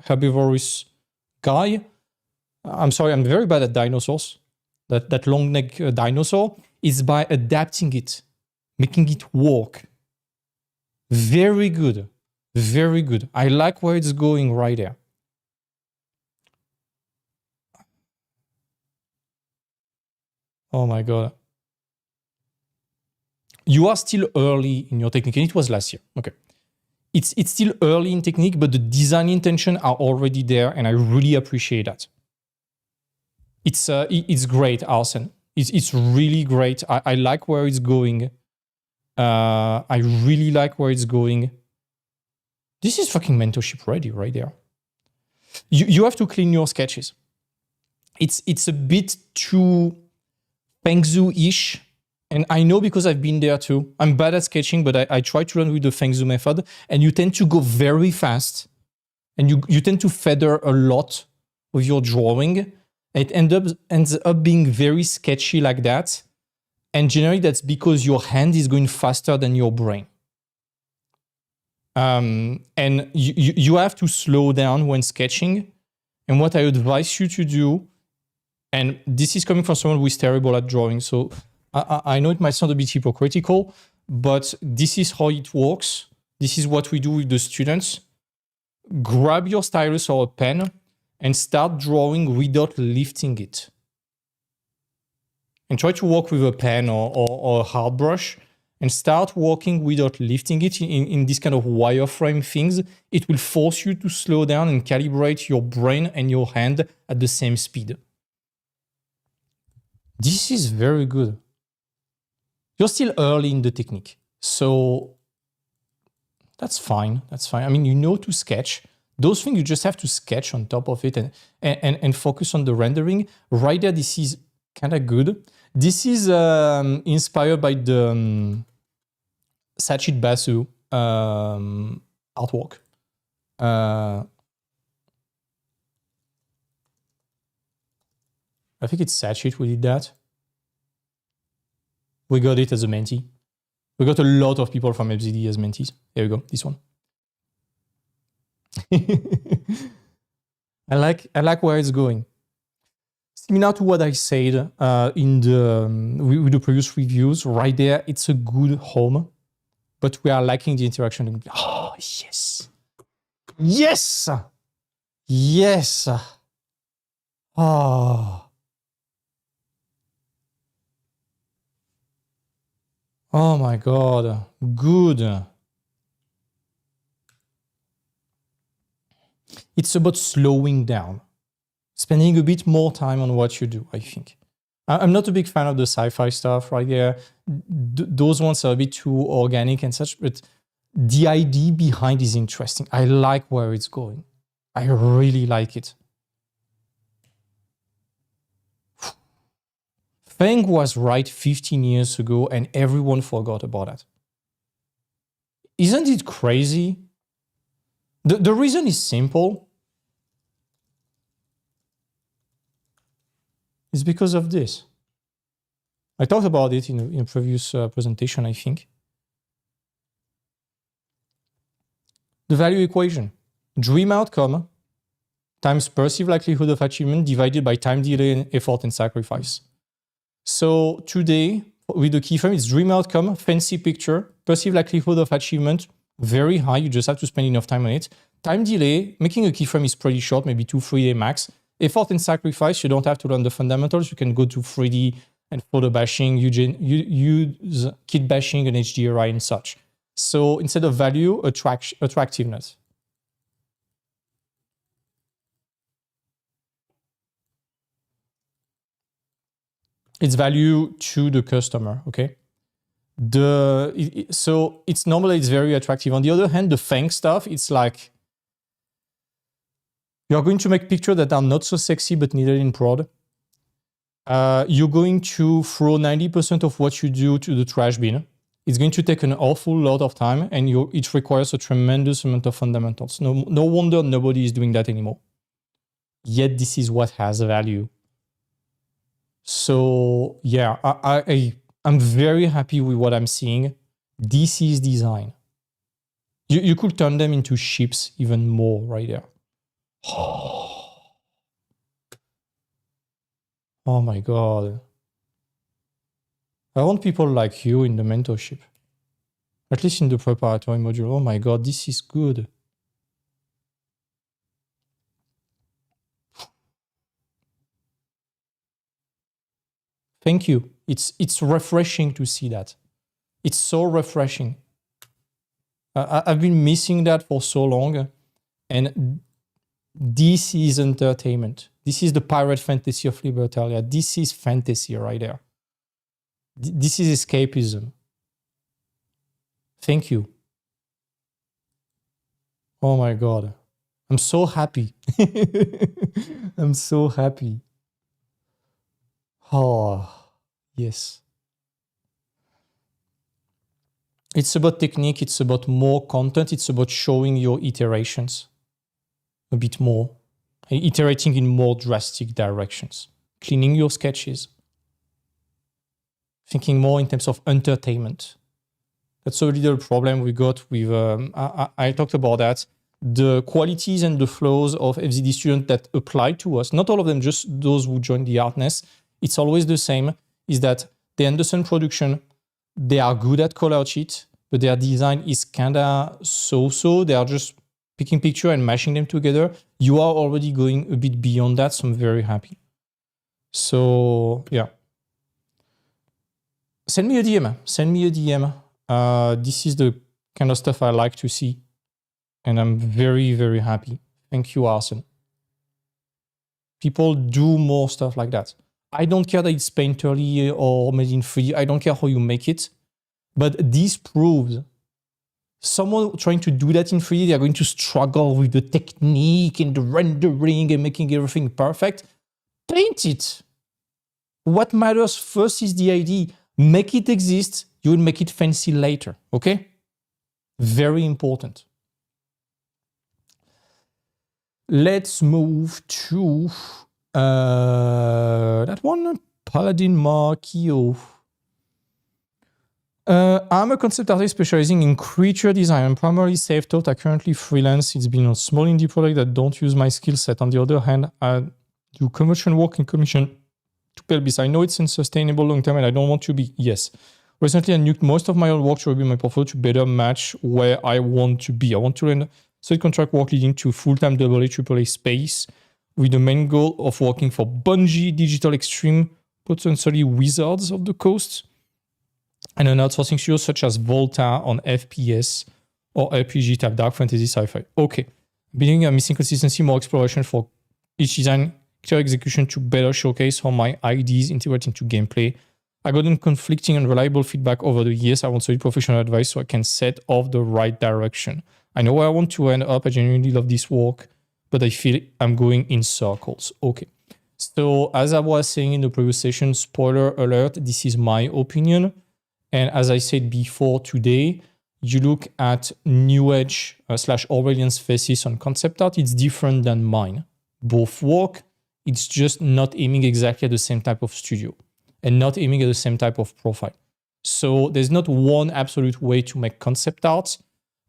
herbivorous guy. I'm sorry, I'm very bad at dinosaurs. That long neck dinosaur is by adapting it, making it work. Very good. Very good. I like where it's going right there. Oh my God. You are still early in your technique, and it was last year. Okay. It's still early in technique, but the design intention are already there, and I really appreciate that. It's great, Arsen. It's really great. I like where it's going. I really like where it's going. This is fucking mentorship ready right there. You have to clean your sketches. It's a bit too Fengzu-ish. And I know because I've been there too. I'm bad at sketching, but I try to learn with the Fengzu method. And you tend to go very fast. And you tend to feather a lot with your drawing. It ends up being very sketchy like that. And generally that's because your hand is going faster than your brain. And you have to slow down when sketching. And what I advise you to do, and this is coming from someone who is terrible at drawing, so I know it might sound a bit hypocritical, but this is how it works. This is what we do with the students. Grab your stylus or a pen and start drawing without lifting it. And try to work with a pen or a hard brush and start working without lifting it in this kind of wireframe things. It will force you to slow down and calibrate your brain and your hand at the same speed. This is very good. You're still early in the technique, so that's fine. That's fine. I mean, you know to sketch. Those things you just have to sketch on top of it and focus on the rendering. Right there, this is kind of good. This is inspired by the Sachit Basu artwork. I think it's Sachit who did that. We got it as a mentee. We got a lot of people from FZD as mentees. Here we go, this one. I like where it's going. Similar to what I said with the previous reviews, right there, it's a good home, but we are lacking the interaction. Oh, yes. Yes! Yes! Oh. Oh my God. Good. It's about slowing down. Spending a bit more time on what you do, I think. I'm not a big fan of the sci-fi stuff right there. Those ones are a bit too organic and such, but the idea behind is interesting. I like where it's going. I really like it. Feng was right 15 years ago and everyone forgot about that. Isn't it crazy? The reason is simple. It's because of this. I talked about it in a previous presentation, I think. The value equation. Dream outcome times perceived likelihood of achievement divided by time delay and effort and sacrifice. So today, with the keyframe, it's dream outcome, fancy picture, perceived likelihood of achievement, very high. You just have to spend enough time on it. Time delay, making a keyframe is pretty short, maybe 2-3 days max. Effort and sacrifice, you don't have to learn the fundamentals. You can go to 3D and photo bashing, use kit bashing and HDRI and such. So instead of value, attractiveness. It's value to the customer, okay? So it's normally it's very attractive. On the other hand, the Feng stuff, it's like you're going to make pictures that are not so sexy but needed in prod. You're going to throw 90% of what you do to the trash bin. It's going to take an awful lot of time and it requires a tremendous amount of fundamentals. No wonder nobody is doing that anymore. Yet this is what has value. So yeah, I'm very happy with what I'm seeing. This is design. You could turn them into ships even more right there. Oh my God. I want people like you in the mentorship. At least in the preparatory module. Oh my God, this is good. Thank you. It's refreshing to see that. It's so refreshing. I've been missing that for so long. And this is entertainment. This is the pirate fantasy of Libertalia. This is fantasy right there. This is escapism. Thank you. Oh my God. I'm so happy. I'm so happy. Oh, yes. It's about technique. It's about more content. It's about showing your iterations a bit more. And iterating in more drastic directions. Cleaning your sketches. Thinking more in terms of entertainment. That's a little problem we got with, I talked about that. The qualities and the flows of FZD students that apply to us, not all of them, just those who join the Artness, it's always the same, is that they understand production, they are good at color sheet, but their design is kinda so-so. They are just picking picture and mashing them together. You are already going a bit beyond that, so I'm very happy. So, yeah. Send me a DM. Send me a DM. This is the kind of stuff I like to see. And I'm very, very happy. Thank you, Arsen. People do more stuff like that. I don't care that it's painterly or made in 3D. I don't care how you make it. But this proves someone trying to do that in 3D, they are going to struggle with the technique and the rendering and making everything perfect. Paint it. What matters first is the idea. Make it exist. You will make it fancy later. Okay? Very important. Let's move to that one, Paladin Markio. I'm a concept artist specializing in creature design. I'm primarily self-taught. I currently freelance. It's been a small indie project that don't use my skill set. On the other hand, I do commercial work and commission to Pelbis. I know it's unsustainable long term and I don't want to be. Yes. Recently, I nuked most of my old work to review my portfolio to better match where I want to be. I want to learn solid contract work leading to full-time AA, AAA space, with the main goal of working for Bungie, Digital Extreme, potentially Wizards of the Coast, and an outsourcing studio such as Volta on FPS or RPG type dark fantasy sci-fi. Okay. Building a missing consistency, more exploration for each design, clear execution to better showcase how my ideas integrate into gameplay. I gotten conflicting and reliable feedback over the years. I want solid professional advice so I can set off the right direction. I know where I want to end up. I genuinely love this work, but I feel I'm going in circles. Okay. So as I was saying in the previous session, spoiler alert, this is my opinion. And as I said before today, you look at New Age / Orwellian's thesis on concept art, it's different than mine. Both work, it's just not aiming exactly at the same type of studio and not aiming at the same type of profile. So there's not one absolute way to make concept art.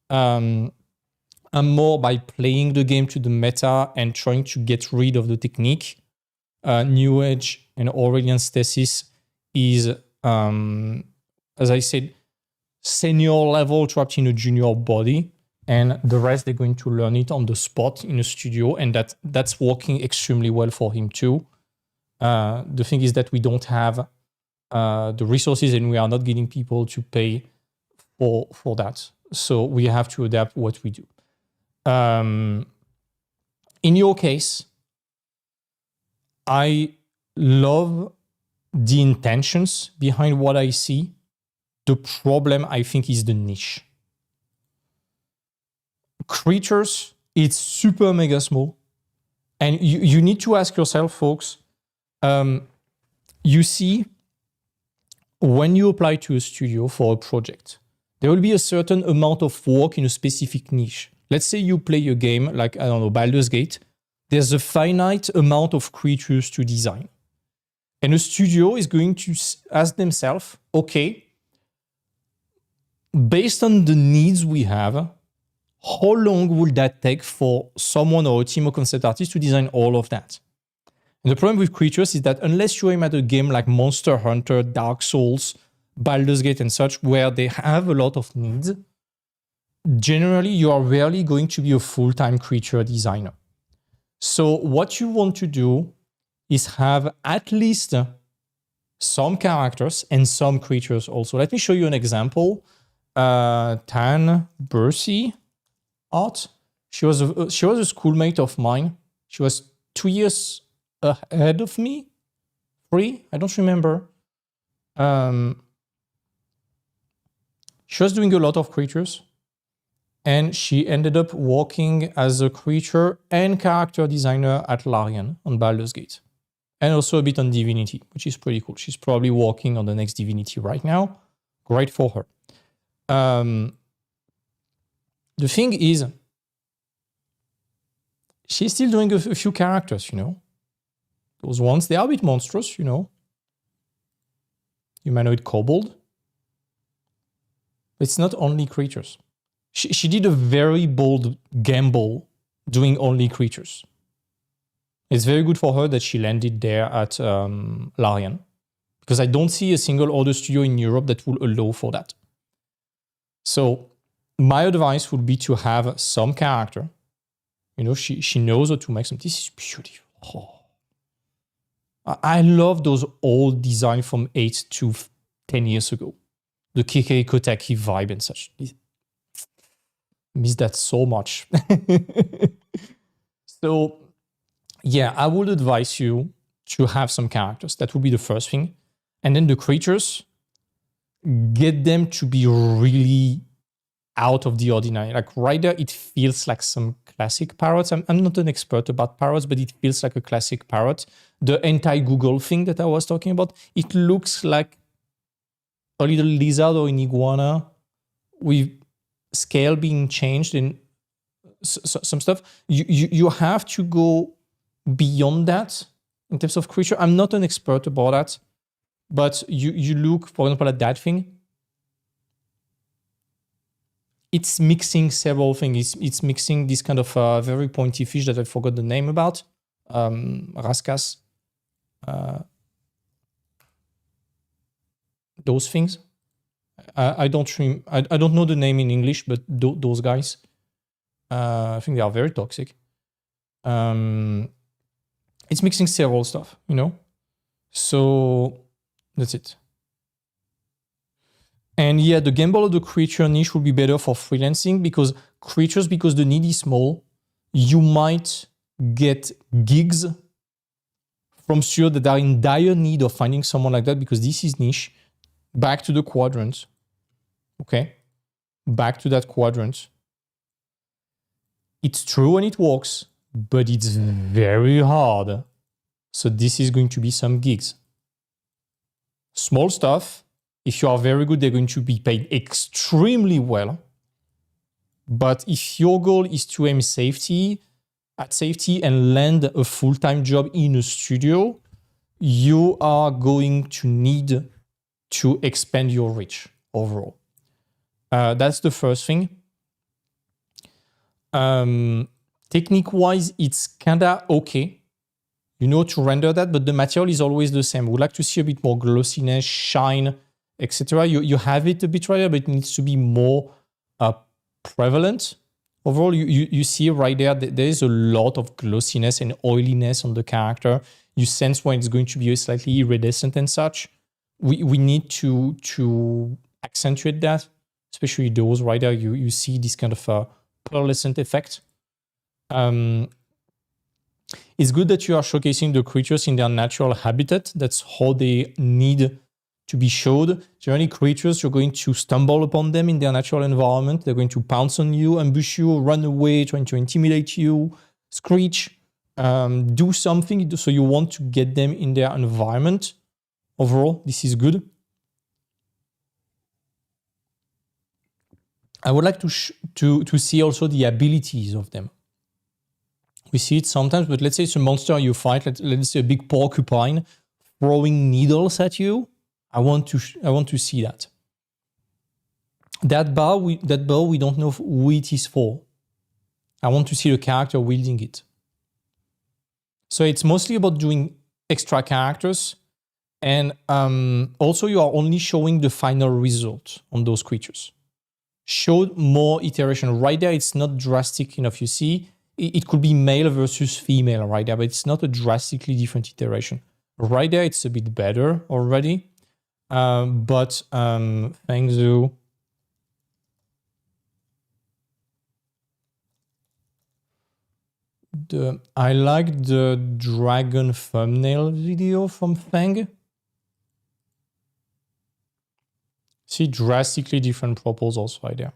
I'm more by playing the game to the meta and trying to get rid of the technique. New Age and Orwellian's thesis is, as I said, senior level trapped in a junior body, and the rest they're going to learn it on the spot in a studio, and that's working extremely well for him too. The thing is that we don't have the resources, and we are not getting people to pay for that. So we have to adapt what we do. In your case, I love the intentions behind what I see. The problem, I think, is the niche. Creatures, it's super mega small. And you need to ask yourself, folks, you see, when you apply to a studio for a project, there will be a certain amount of work in a specific niche. Let's say you play a game like, I don't know, Baldur's Gate. There's a finite amount of creatures to design. And a studio is going to ask themselves, okay, based on the needs we have, how long will that take for someone or a team of concept artists to design all of that? And the problem with creatures is that unless you aim at a game like Monster Hunter, Dark Souls, Baldur's Gate and such, where they have a lot of needs, generally you are rarely going to be a full-time creature designer. So what you want to do is have at least some characters and some creatures also. Let me show you an example. Tan Bercy art. She was a schoolmate of mine. She was 2 years ahead of me. 3, I don't remember. She was doing a lot of creatures, and she ended up working as a creature and character designer at Larian on Baldur's Gate, and also a bit on Divinity, which is pretty cool. She's probably working on the next Divinity right now. Great for her. The thing is, she's still doing a few characters, you know. Those ones, they are a bit monstrous, you know. Humanoid kobold. It's not only creatures. She did a very bold gamble doing only creatures. It's very good for her that she landed there at Larian, because I don't see a single other studio in Europe that will allow for that. So my advice would be to have some character. You know, she knows how to make some. This is beautiful. Oh. I love those old designs from 8 to 10 years ago. The Kikei Kotaki vibe and such. Miss that so much. So, yeah, I would advise you to have some characters. That would be the first thing. And then the creatures, get them to be really out of the ordinary. Like right there, it feels like some classic parrots. I'm not an expert about parrots, but it feels like a classic parrot. The anti-Google thing that I was talking about, it looks like a little lizard or an iguana with scale being changed and some stuff. You have to go beyond that in terms of creature. I'm not an expert about that, but you look, for example, at that thing. It's mixing several things. It's mixing this kind of very pointy fish that I forgot the name about. Raskas. Those things. I don't know the name in English, but those guys. I think they are very toxic. It's mixing several stuff, you know? So that's it. And yeah, the gamble of the creature niche would be better for freelancing because creatures, because the need is small, you might get gigs from studios that are in dire need of finding someone like that because this is niche. Back to the quadrant. Okay? Back to that quadrant. It's true and it works, but it's very hard. So this is going to be some gigs. Small stuff, if you are very good, they're going to be paid extremely well. But if your goal is to aim at safety and land a full-time job in a studio, you are going to need to expand your reach overall. That's the first thing. Technique-wise, it's kinda okay. You know to render that, but the material is always the same. We'd like to see a bit more glossiness, shine, etc. You have it a bit right there, but it needs to be more prevalent. Overall, you see right there that there is a lot of glossiness and oiliness on the character. You sense when it's going to be slightly iridescent and such. We need to accentuate that, especially those right there. You see this kind of pearlescent effect. It's good that you are showcasing the creatures in their natural habitat. That's how they need to be showed. Generally, creatures, you're going to stumble upon them in their natural environment. They're going to pounce on you, ambush you, run away, trying to intimidate you, screech, do something. So you want to get them in their environment. Overall, this is good. I would like to see also the abilities of them. We see it sometimes, but let's say it's a monster you fight. Let's say a big porcupine throwing needles at you. I want to see that. That bow, we don't know who it is for. I want to see the character wielding it. So it's mostly about doing extra characters. And also you are only showing the final result on those creatures. Show more iteration. Right there, it's not drastic enough. You see, it could be male versus female right there, but it's not a drastically different iteration. Right there, it's a bit better already. But thanks you. I like the dragon thumbnail video from Fang. See, drastically different proposals right there.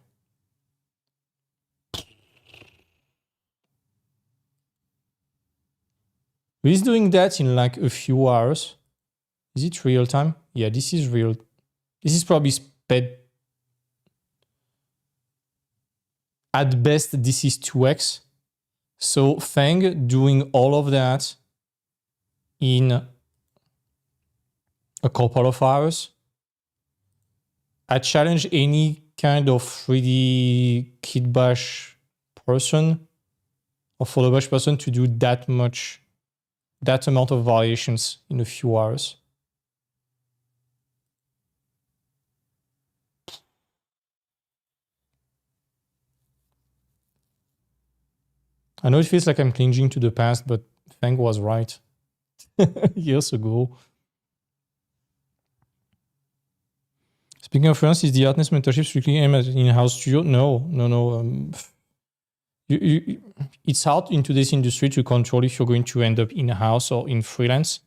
He's doing that in like a few hours. Is it real time? Yeah, this is real. This is probably sped. At best, this is 2x. So Fang doing all of that in a couple of hours. I challenge any kind of 3D Kid Bash person or Photo Bash person to do that amount of variations in a few hours. I know it feels like I'm clinging to the past, but Fang was right years ago. Speaking of freelance, is the Artness mentorship strictly aimed at in-house studio? No. It's hard in today's industry to control if you're going to end up in-house or in freelance,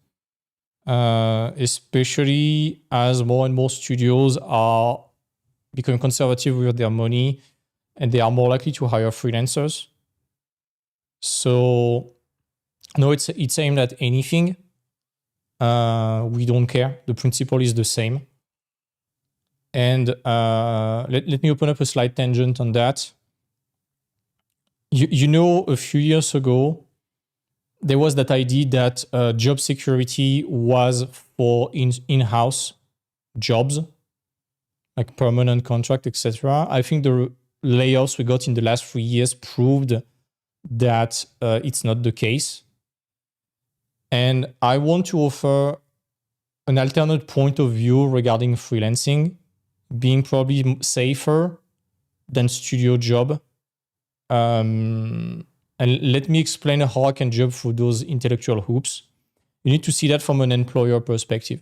especially as more and more studios are becoming conservative with their money and they are more likely to hire freelancers. So no, it's aimed at anything. We don't care. The principle is the same. And let me open up a slight tangent on that. You know, a few years ago, there was that idea that job security was for in-house jobs, like permanent contract, etc. I think the layoffs we got in the last 3 years proved that it's not the case. And I want to offer an alternate point of view regarding freelancing being probably safer than studio job. And let me explain how I can jump through those intellectual hoops. You need to see that from an employer perspective.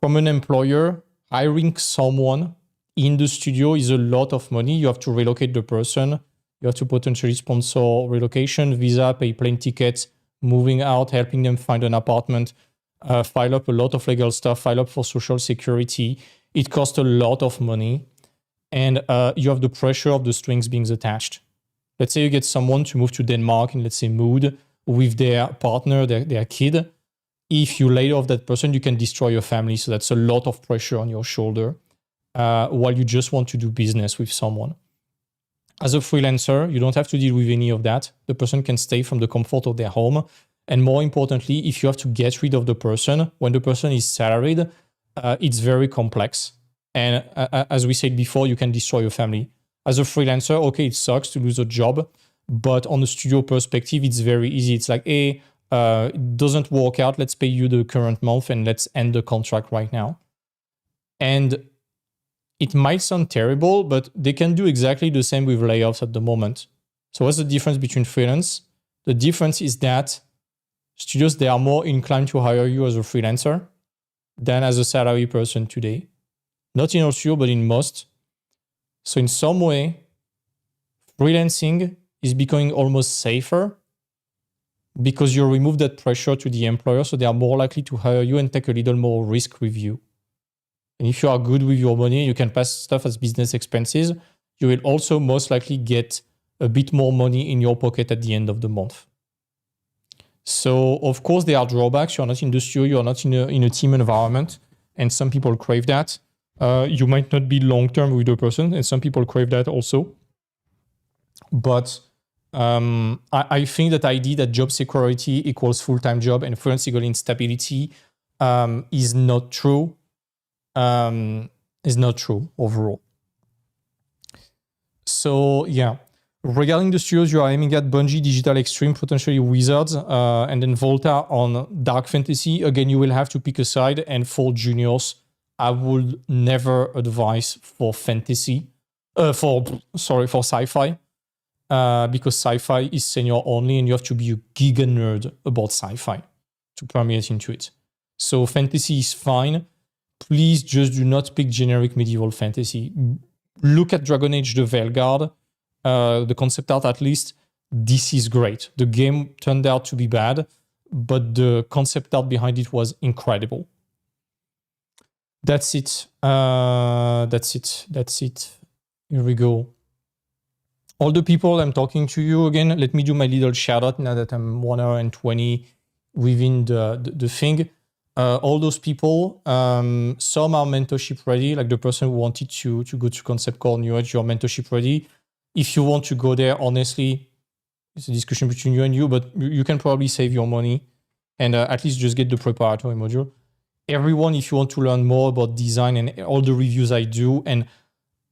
From an employer, hiring someone in the studio is a lot of money. You have to relocate the person. You have to potentially sponsor relocation, visa, pay plane tickets, moving out, helping them find an apartment, file up a lot of legal stuff, file up for social security. It costs a lot of money. And you have the pressure of the strings being attached. Let's say you get someone to move to Denmark in, let's say, mood with their partner, their kid. If you lay off that person, you can destroy your family. So that's a lot of pressure on your shoulder while you just want to do business with someone. As a freelancer, you don't have to deal with any of that. The person can stay from the comfort of their home. And more importantly, if you have to get rid of the person, when the person is salaried, it's very complex. And as we said before, you can destroy your family. As a freelancer, okay, it sucks to lose a job, but on the studio perspective, it's very easy. It's like, hey, it doesn't work out. Let's pay you the current month and let's end the contract right now. And it might sound terrible, but they can do exactly the same with layoffs at the moment. So what's the difference between freelance? The difference is that studios, they are more inclined to hire you as a freelancer than as a salary person today. Not in all studio, but in most. So in some way, freelancing is becoming almost safer because you remove that pressure to the employer, so they are more likely to hire you and take a little more risk with you. And if you are good with your money, you can pass stuff as business expenses. You will also most likely get a bit more money in your pocket at the end of the month. So of course there are drawbacks. You're not in the studio, you're not in a team environment, and some people crave that. You might not be long-term with the person, and some people crave that also. But I think that idea that job security equals full-time job and freelance equals instability is not true. Is not true overall. So yeah, regarding the studios you are aiming at, Bungie, Digital Extreme, potentially Wizards, and then Volta on Dark Fantasy. Again, you will have to pick a side, and for juniors, I would never advise for fantasy, for sci-fi, because sci-fi is senior only, and you have to be a giga nerd about sci-fi to permeate into it. So fantasy is fine. Please just do not pick generic medieval fantasy. Look at Dragon Age the Veilguard, the concept art at least. This is great. The game turned out to be bad, but the concept art behind it was incredible. That's it. That's it. Here we go. All the people I'm talking to you again, let me do my little shout out now that I'm 1 hour and 20 within the thing. All those people, some are mentorship ready, like the person who wanted to go to Concept Core New Age, you're mentorship ready. If you want to go there, honestly, it's a discussion between you and you, but you can probably save your money and at least just get the preparatory module. Everyone, if you want to learn more about design and all the reviews I do and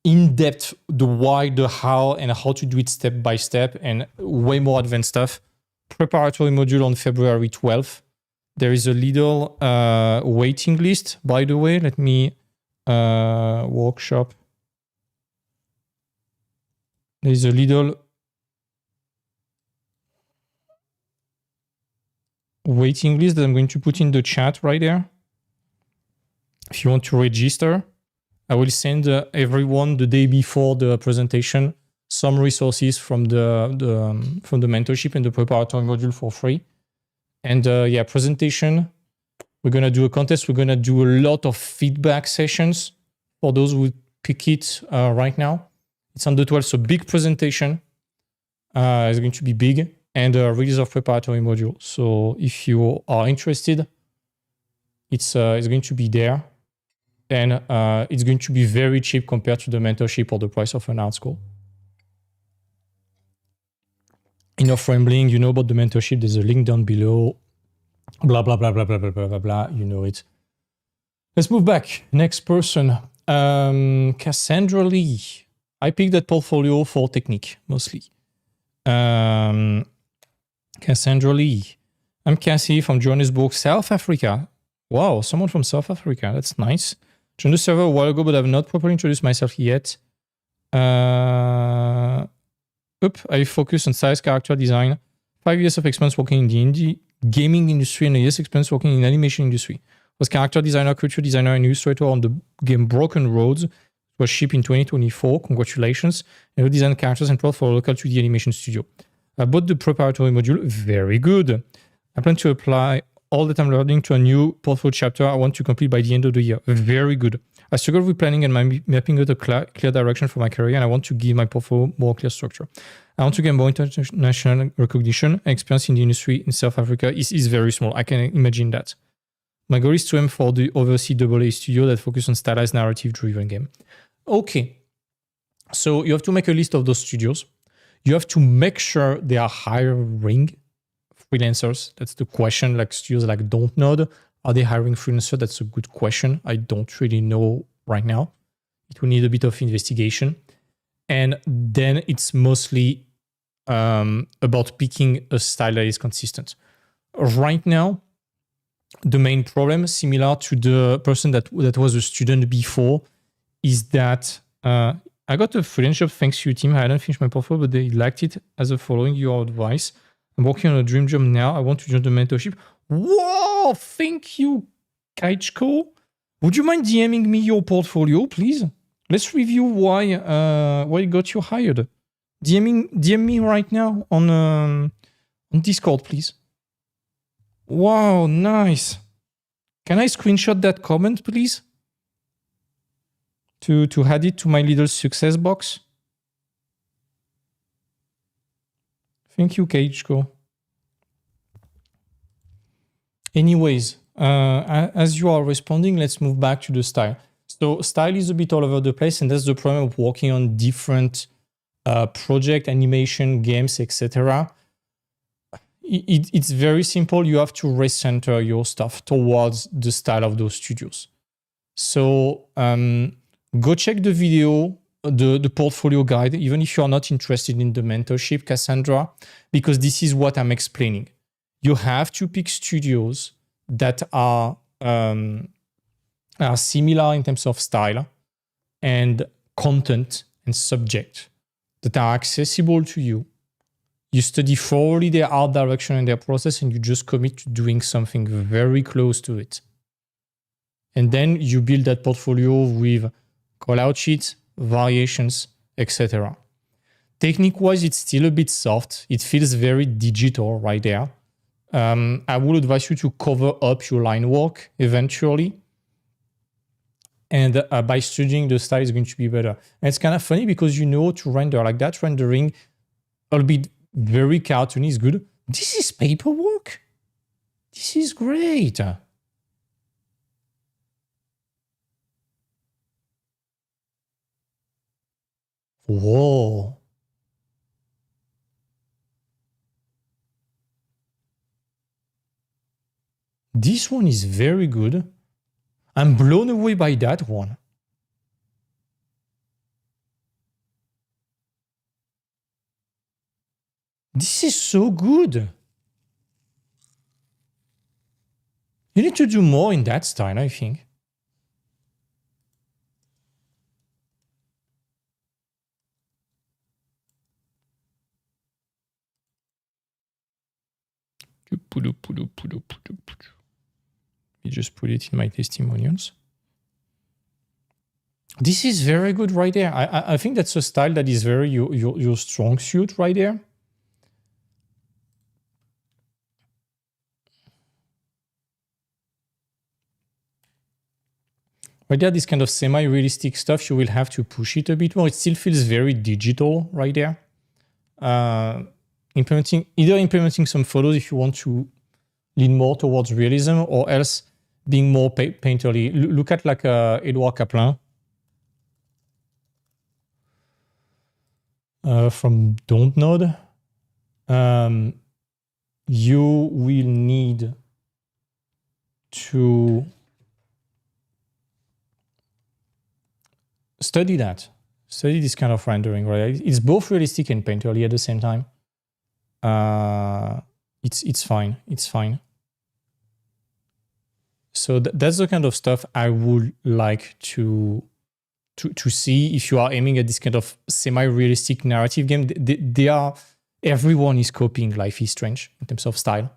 in-depth, the why, the how, and how to do it step by step and way more advanced stuff, preparatory module on February 12th. There is a little waiting list, by the way. Let me workshop. There is a little waiting list that I'm going to put in the chat right there. If you want to register, I will send everyone the day before the presentation some resources from the mentorship and the preparatory module for free. And yeah, presentation, we're going to do a contest. We're going to do a lot of feedback sessions for those who pick it right now. It's on the 12th, so big presentation. It's going to be big, and release of preparatory module. So if you are interested, it's going to be there. And it's going to be very cheap compared to the mentorship or the price of an art school. Enough rambling, you know about the mentorship. There's a link down below. Blah, blah, blah, blah, blah, blah, blah, blah, blah. You know it. Let's move back. Next person. Cassandra Lee. I picked that portfolio for technique, mostly. Cassandra Lee. I'm Cassie from Johannesburg, South Africa. Wow, someone from South Africa. That's nice. Joined the server a while ago, but I've not properly introduced myself yet. I focus on size, character design, 5 years of experience working in the indie gaming industry and a year's experience working in animation industry. Was character designer, creature designer, and illustrator on the game Broken Roads. It was shipped in 2024. Congratulations. And I designed characters and plot for a local 2D animation studio. I bought the preparatory module. Very good. I plan to apply all that I'm learning to a new portfolio chapter I want to complete by the end of the year. Very good. I struggle with planning and mapping out a clear direction for my career, and I want to give my portfolio more clear structure. I want to get more international recognition and experience in the industry in South Africa is very small. I can imagine that. My goal is to aim for the overseas AA studio that focus on stylized narrative-driven game. Okay. So you have to make a list of those studios. You have to make sure they are hiring freelancers. That's the question. Like studios like Dontnod, are they hiring freelancers? That's a good question. I don't really know right now. It will need a bit of investigation. And then it's mostly about picking a style that is consistent. Right now, the main problem, similar to the person that was a student before, is that I got a freelance job thanks to your team. I hadn't finished my portfolio, but they liked it as a following your advice. I'm working on a dream job now. I want to join the mentorship. Whoa! Thank you, Kaichko. Would you mind DMing me your portfolio, please? Let's review why it got you hired. DM me right now on Discord, please. Wow, nice. Can I screenshot that comment, please? To add it to my little success box. Thank you, Kaichko. Anyways, as you are responding, let's move back to the style. So style is a bit all over the place, and that's the problem of working on different project, animation, games, etc. It's very simple. You have to recenter your stuff towards the style of those studios. So go check the video, the portfolio guide, even if you're not interested in the mentorship, Cassandra, because this is what I'm explaining. You have to pick studios that are similar in terms of style and content and subject, that are accessible to you. You study thoroughly their art direction and their process, and you just commit to doing something very close to it. And then you build that portfolio with call-out sheets, variations, etc. Technique-wise, it's still a bit soft. It feels very digital right there. I would advise you to cover up your line work eventually. And by studying the style is going to be better. And it's kind of funny because you know to render like that. Rendering, albeit very cartoony, is good. This is paperwork. This is great. Whoa. This one is very good. I'm blown away by that one. This is so good. You need to do more in that style, I think. You just put it in my testimonials. This is very good right there. I think that's a style that is very your strong suit right there. Right there, this kind of semi-realistic stuff, you will have to push it a bit more. It still feels very digital right there. Implementing some photos if you want to lean more towards realism, or else being more painterly. Look at like Edouard Kaplan from Dontnod. You will need to study that. Study this kind of rendering, right? It's both realistic and painterly at the same time. It's fine. It's fine. So that's the kind of stuff I would like to to see if you are aiming at this kind of semi-realistic narrative game. Everyone is copying Life is Strange in terms of style.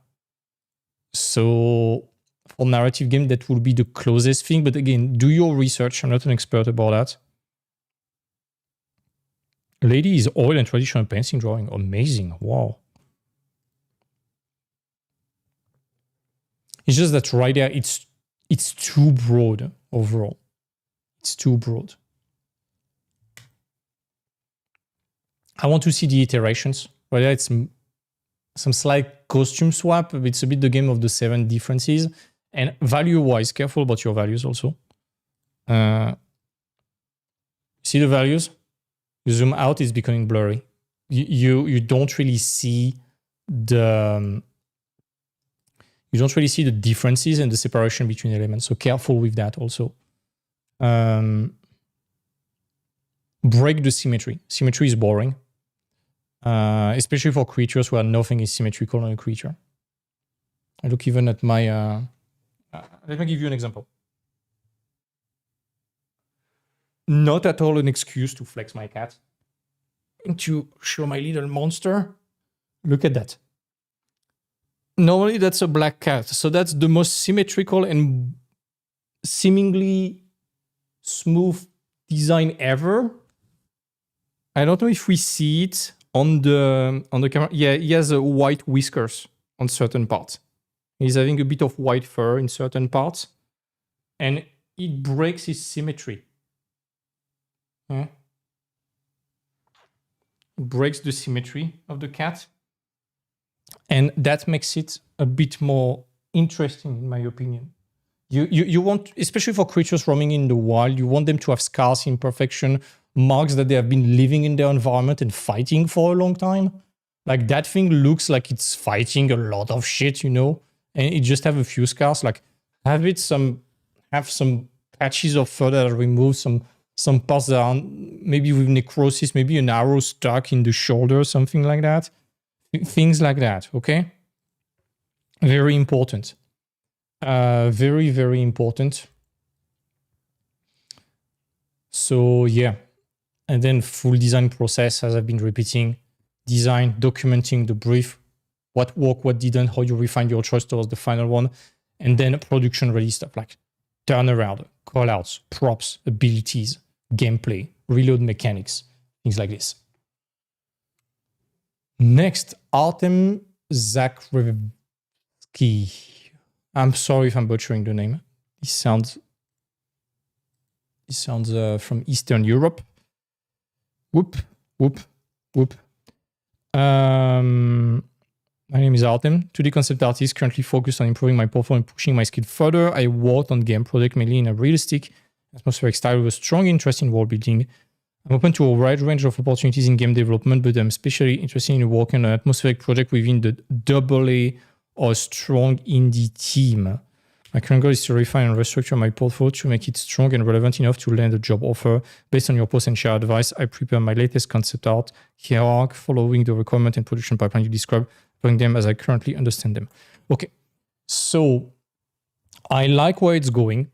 So for narrative game, that will be the closest thing. But again, do your research. I'm not an expert about that. Lady is oil and traditional pencil drawing. Amazing. Wow. It's just that right there, it's too broad overall. It's too broad. I want to see the iterations. Whether it's some slight costume swap, it's a bit the game of the 7 differences. And value-wise, careful about your values also. See the values? You zoom out, it's becoming blurry. You don't really see the differences and the separation between elements. So careful with that also. Break the symmetry. Symmetry is boring. Especially for creatures where nothing is symmetrical on a creature. I look even at my... let me give you an example. Not at all an excuse to flex my cat. And to show my little monster. Look at that. Normally that's a black cat. So that's the most symmetrical and seemingly smooth design ever. I don't know if we see it on the camera. Yeah, he has a white whiskers on certain parts. He's having a bit of white fur in certain parts. And it breaks his symmetry. Yeah. It breaks the symmetry of the cat. And that makes it a bit more interesting, in my opinion. You want, especially for creatures roaming in the wild, you want them to have scars, imperfection, marks that they have been living in their environment and fighting for a long time. Like that thing looks like it's fighting a lot of shit, you know, and it just have a few scars. Like have some patches of fur that are removed, some parts that are maybe with necrosis, maybe an arrow stuck in the shoulder, something like that. Things like that, okay? Very important. Very, very important. So yeah. And then full design process, as I've been repeating. Design, documenting the brief. What worked, what didn't, how you refine your choice towards the final one. And then production ready stuff like turnaround, callouts, props, abilities, gameplay, reload mechanics, things like this. Next, Artem Zakrevsky. I'm sorry if I'm butchering the name. He sounds from Eastern Europe. Whoop. My name is Artem, 2D concept artist, currently focused on improving my portfolio and pushing my skill further. I worked on game project mainly in a realistic, atmospheric style with a strong interest in world building. I'm open to a wide range of opportunities in game development, but I'm especially interested in working on an atmospheric project within the AA or strong indie team. My current goal is to refine and restructure my portfolio to make it strong and relevant enough to land a job offer. Based on your post and share advice, I prepare my latest concept art, Karach, following the requirement and production pipeline you described, following them as I currently understand them. Okay, so I like where it's going.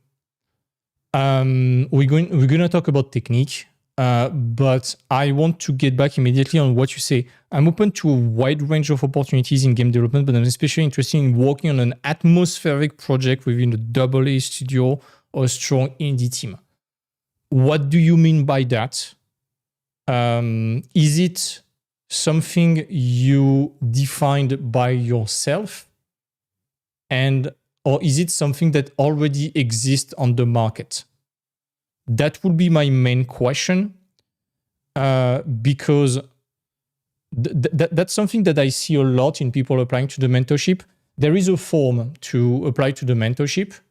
We're gonna talk about technique. But I want to get back immediately on what you say. I'm open to a wide range of opportunities in game development, but I'm especially interested in working on an atmospheric project within a AA studio or a strong indie team. What do you mean by that? Is it something you defined by yourself? Or is it something that already exists on the market? That would be my main question, because that's something that I see a lot in people applying to the mentorship. There is a form to apply to the mentorship.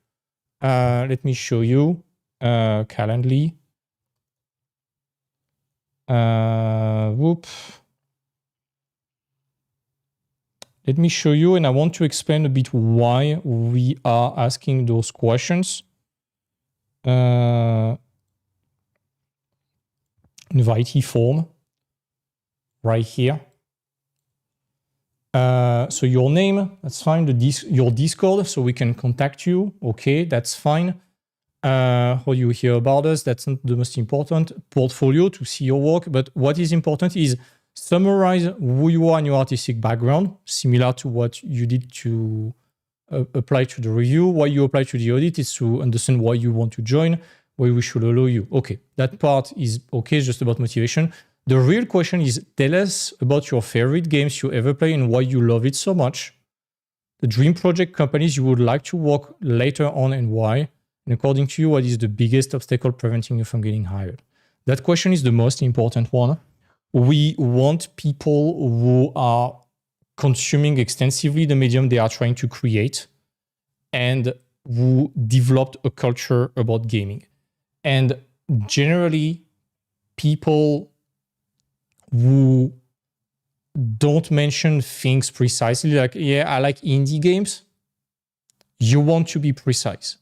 Let me show you Calendly. Let me show you, and I want to explain a bit why we are asking those questions. Invitee form right here. So your name, that's fine. Your Discord, so we can contact you. Okay, that's fine. How you hear about us, that's not the most important. Portfolio to see your work, but what is important is summarize who you are and your artistic background, similar to what you did to apply to the review. Why you apply to the audit is to understand why you want to join, why we should allow you. Okay, that part is okay, it's just about motivation. The real question is, tell us about your favorite games you ever play and why you love it so much. The dream project companies you would like to work later on and why. And according to you, what is the biggest obstacle preventing you from getting hired? That question is the most important one. We want people who are consuming extensively the medium they are trying to create and who developed a culture about gaming. And generally, people who don't mention things precisely, like, yeah, I like indie games. You want to be precise.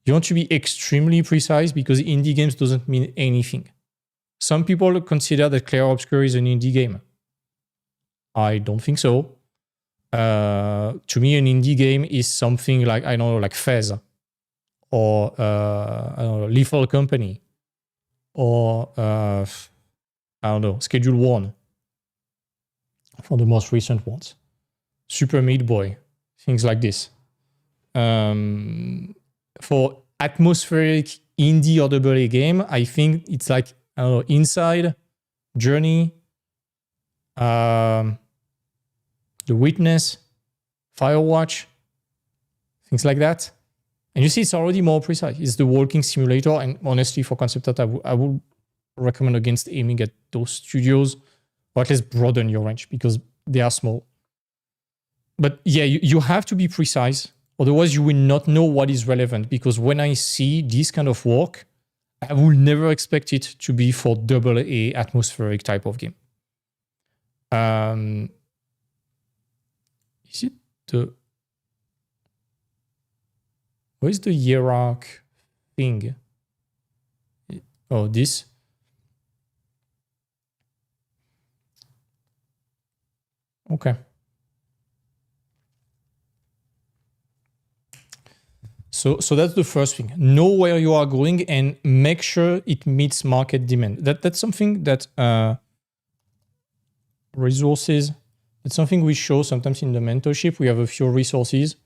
You want to be extremely precise because indie games doesn't mean anything. Some people consider that Clair Obscur is an indie game. I don't think so. To me, an indie game is something like, I don't know, like Fez or I don't know, Lethal Company or I don't know, Schedule 1 for the most recent ones. Super Meat Boy, things like this. For atmospheric indie or AA game, I think it's like, I don't know, Inside, Journey, The Witness, Firewatch, things like that. And you see, it's already more precise. It's the walking simulator. And honestly, for concept art, I would recommend against aiming at those studios, or at least broaden your range because they are small. But yeah, you have to be precise. Otherwise, you will not know what is relevant. Because when I see this kind of work, I will never expect it to be for AA atmospheric type of game. Is it the... Where is the hierarchy thing? Oh, this? Okay. So that's the first thing. Know where you are going and make sure it meets market demand. That's something that resources, it's something we show sometimes in the mentorship. We have a few resources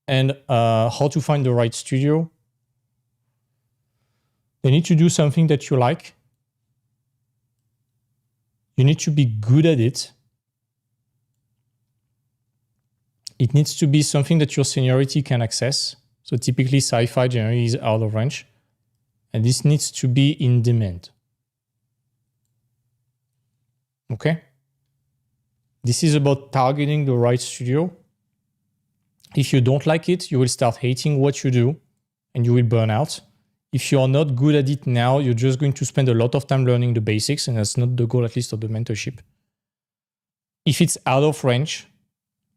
and how to find the right studio. They need to do something that you like. You need to be good at it. It needs to be something that your seniority can access. So typically sci-fi generally is out of range. And this needs to be in demand. Okay? This is about targeting the right studio. If you don't like it, you will start hating what you do and you will burn out. If you are not good at it now, you're just going to spend a lot of time learning the basics, and that's not the goal, at least, of the mentorship. If it's out of range,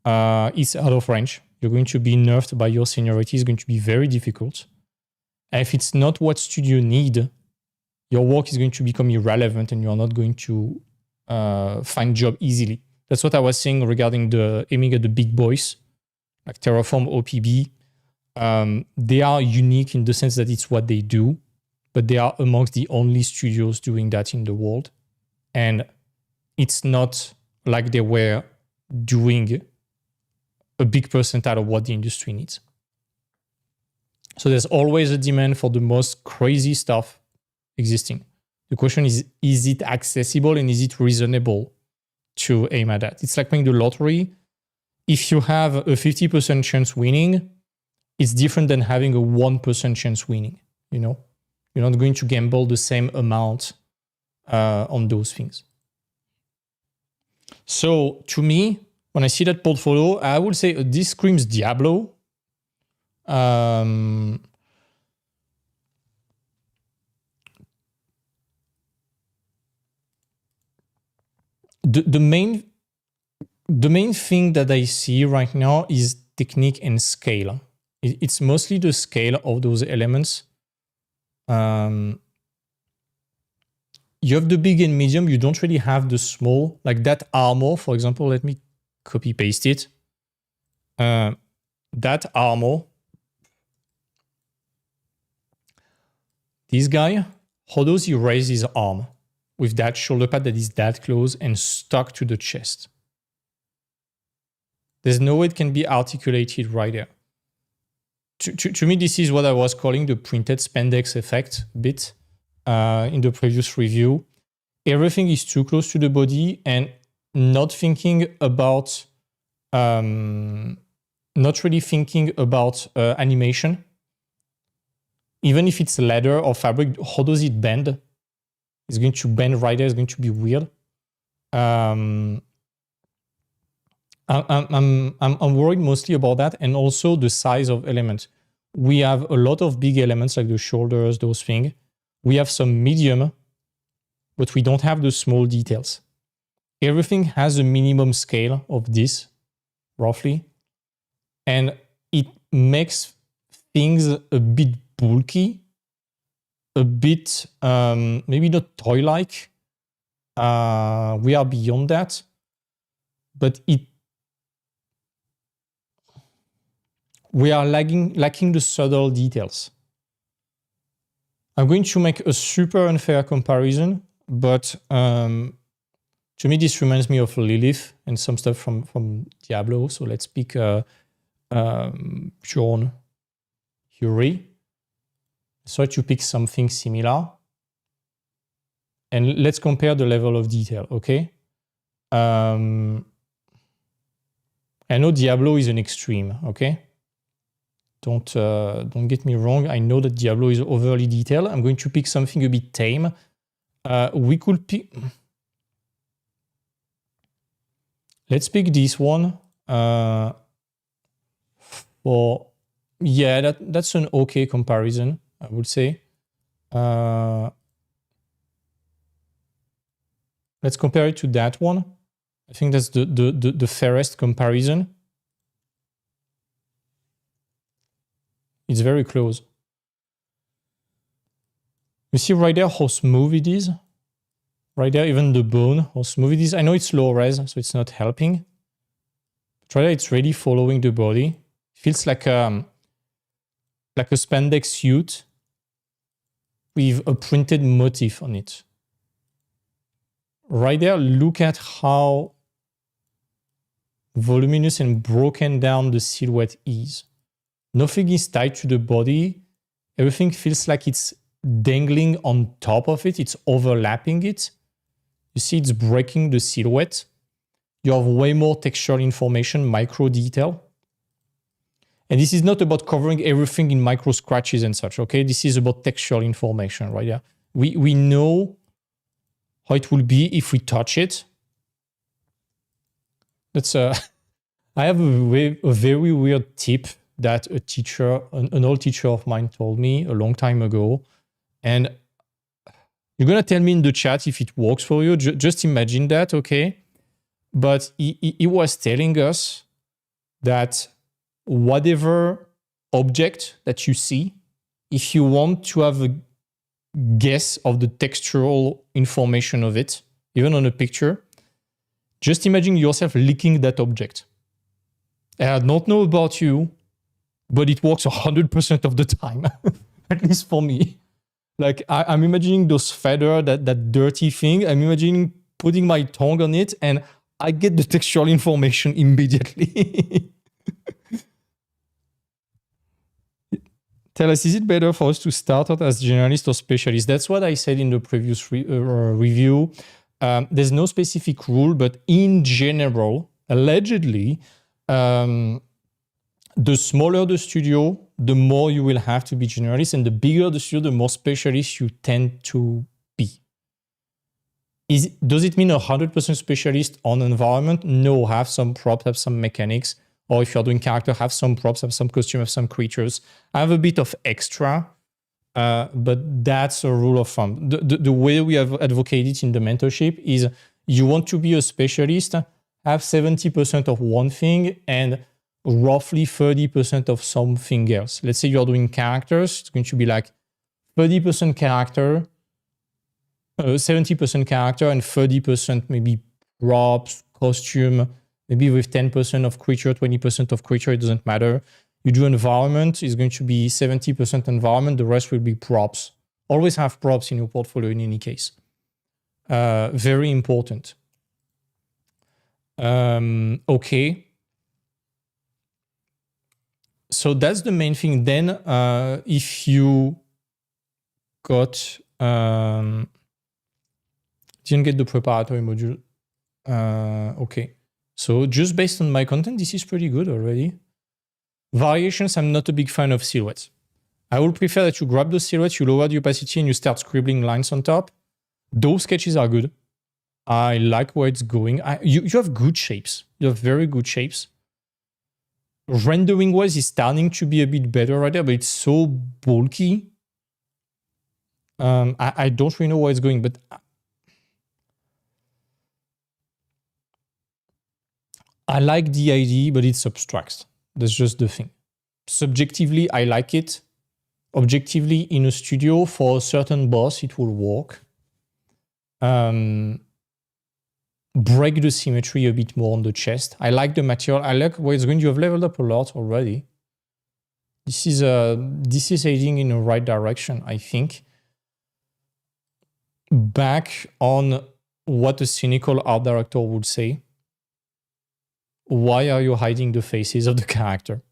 it's out of range. You're going to be nerfed by your seniority. It's going to be very difficult. And if it's not what studio need, your work is going to become irrelevant and you're not going to find job easily. That's what I was saying regarding the aiming at the big boys, like Terraform, OPB. They are unique in the sense that it's what they do, but they are amongst the only studios doing that in the world. And it's not like they were doing a big percentile of what the industry needs. So there's always a demand for the most crazy stuff existing. The question is it accessible and is it reasonable to aim at that? It's like playing the lottery. If you have a 50% chance winning, it's different than having a 1% chance winning. You know, you're not going to gamble the same amount on those things. So to me, when I see that portfolio, I would say this screams Diablo. The main thing that I see right now is technique and scale. It's mostly the scale of those elements. You have the big and medium. You don't really have the small. Like that armor, for example, let me copy paste it. That armor This guy, how does he raise his arm with that shoulder pad that is that close and stuck to the chest? There's no way it can be articulated right there. To me, this is what I was calling the printed spandex effect bit in the previous review. Everything is too close to the body and not thinking about, not really thinking about animation. Even if it's leather or fabric, how does it bend? It's going to bend right there. It's going to be weird. I'm worried mostly about that, and also the size of elements. We have a lot of big elements like the shoulders, those things. We have some medium, but we don't have the small details. Everything has a minimum scale of this, roughly, and it makes things a bit bulky, a bit maybe not toy-like. We are beyond that, but we are lacking the subtle details. I'm going to make a super unfair comparison, but to me this reminds me of Lilith and some stuff from Diablo. So let's pick John Fury. Try to pick something similar. And let's compare the level of detail, okay? I know Diablo is an extreme, okay? Don't get me wrong. I know that Diablo is overly detailed. I'm going to pick something a bit tame. We could pick... Let's pick this one. Yeah, that's an okay comparison, I would say. Let's compare it to that one. I think that's the fairest comparison. It's very close. You see right there how smooth it is? Right there, even the bone, how smooth it is. I know it's low res, so it's not helping. But right there, it's really following the body. It feels like a spandex suit with a printed motif on it. Right there, look at how voluminous and broken down the silhouette is. Nothing is tied to the body. Everything feels like it's dangling on top of it. It's overlapping it. You see it's breaking the silhouette. You have way more textural information, micro detail. And this is not about covering everything in micro scratches and such, okay? This is about textual information, right? Yeah. We know how it will be if we touch it. That's I have a very weird tip that a teacher, an old teacher of mine told me a long time ago. And you're going to tell me in the chat if it works for you. Just imagine that, okay? But he was telling us that whatever object that you see, if you want to have a guess of the textural information of it, even on a picture, just imagine yourself licking that object. And I don't know about you, but it works 100% of the time, at least for me. Like I'm imagining those feather, that dirty thing. I'm imagining putting my tongue on it and I get the textual information immediately. Tell us, is it better for us to start out as generalist or specialist? That's what I said in the previous review. There's no specific rule, but in general, allegedly, the smaller the studio, the more you will have to be generalist, and the bigger the studio, the more specialist you tend to be. Does it mean 100% specialist on environment? No, have some props, have some mechanics, or if you're doing character, have some props, have some costume, have some creatures. I have a bit of extra, but that's a rule of thumb. The way we have advocated in the mentorship is you want to be a specialist, have 70% of one thing and roughly 30% of something else. Let's say you're doing characters, it's going to be like 30% character, 70% character, and 30% maybe props, costume, maybe with 10% of creature, 20% of creature, it doesn't matter. You do environment, it's going to be 70% environment, the rest will be props Always have props in your portfolio in any case. Very important. Okay. So that's the main thing. Then if you got... didn't get the preparatory module. Okay. So just based on my content, this is pretty good already. Variations, I'm not a big fan of silhouettes. I would prefer that you grab the silhouettes, you lower the opacity, and you start scribbling lines on top. Those sketches are good. I like where it's going. You have good shapes. You have very good shapes. Rendering-wise, is starting to be a bit better right there, but it's so bulky. I don't really know where it's going, but I like the idea, but it's abstract. That's just the thing. Subjectively, I like it. Objectively, in a studio, for a certain boss, it will work. Break the symmetry a bit more on the chest. I like the material. I like where it's going. You have leveled up a lot already. This is heading in the right direction, I think. Back on what a cynical art director would say. Why are you hiding the faces of the character?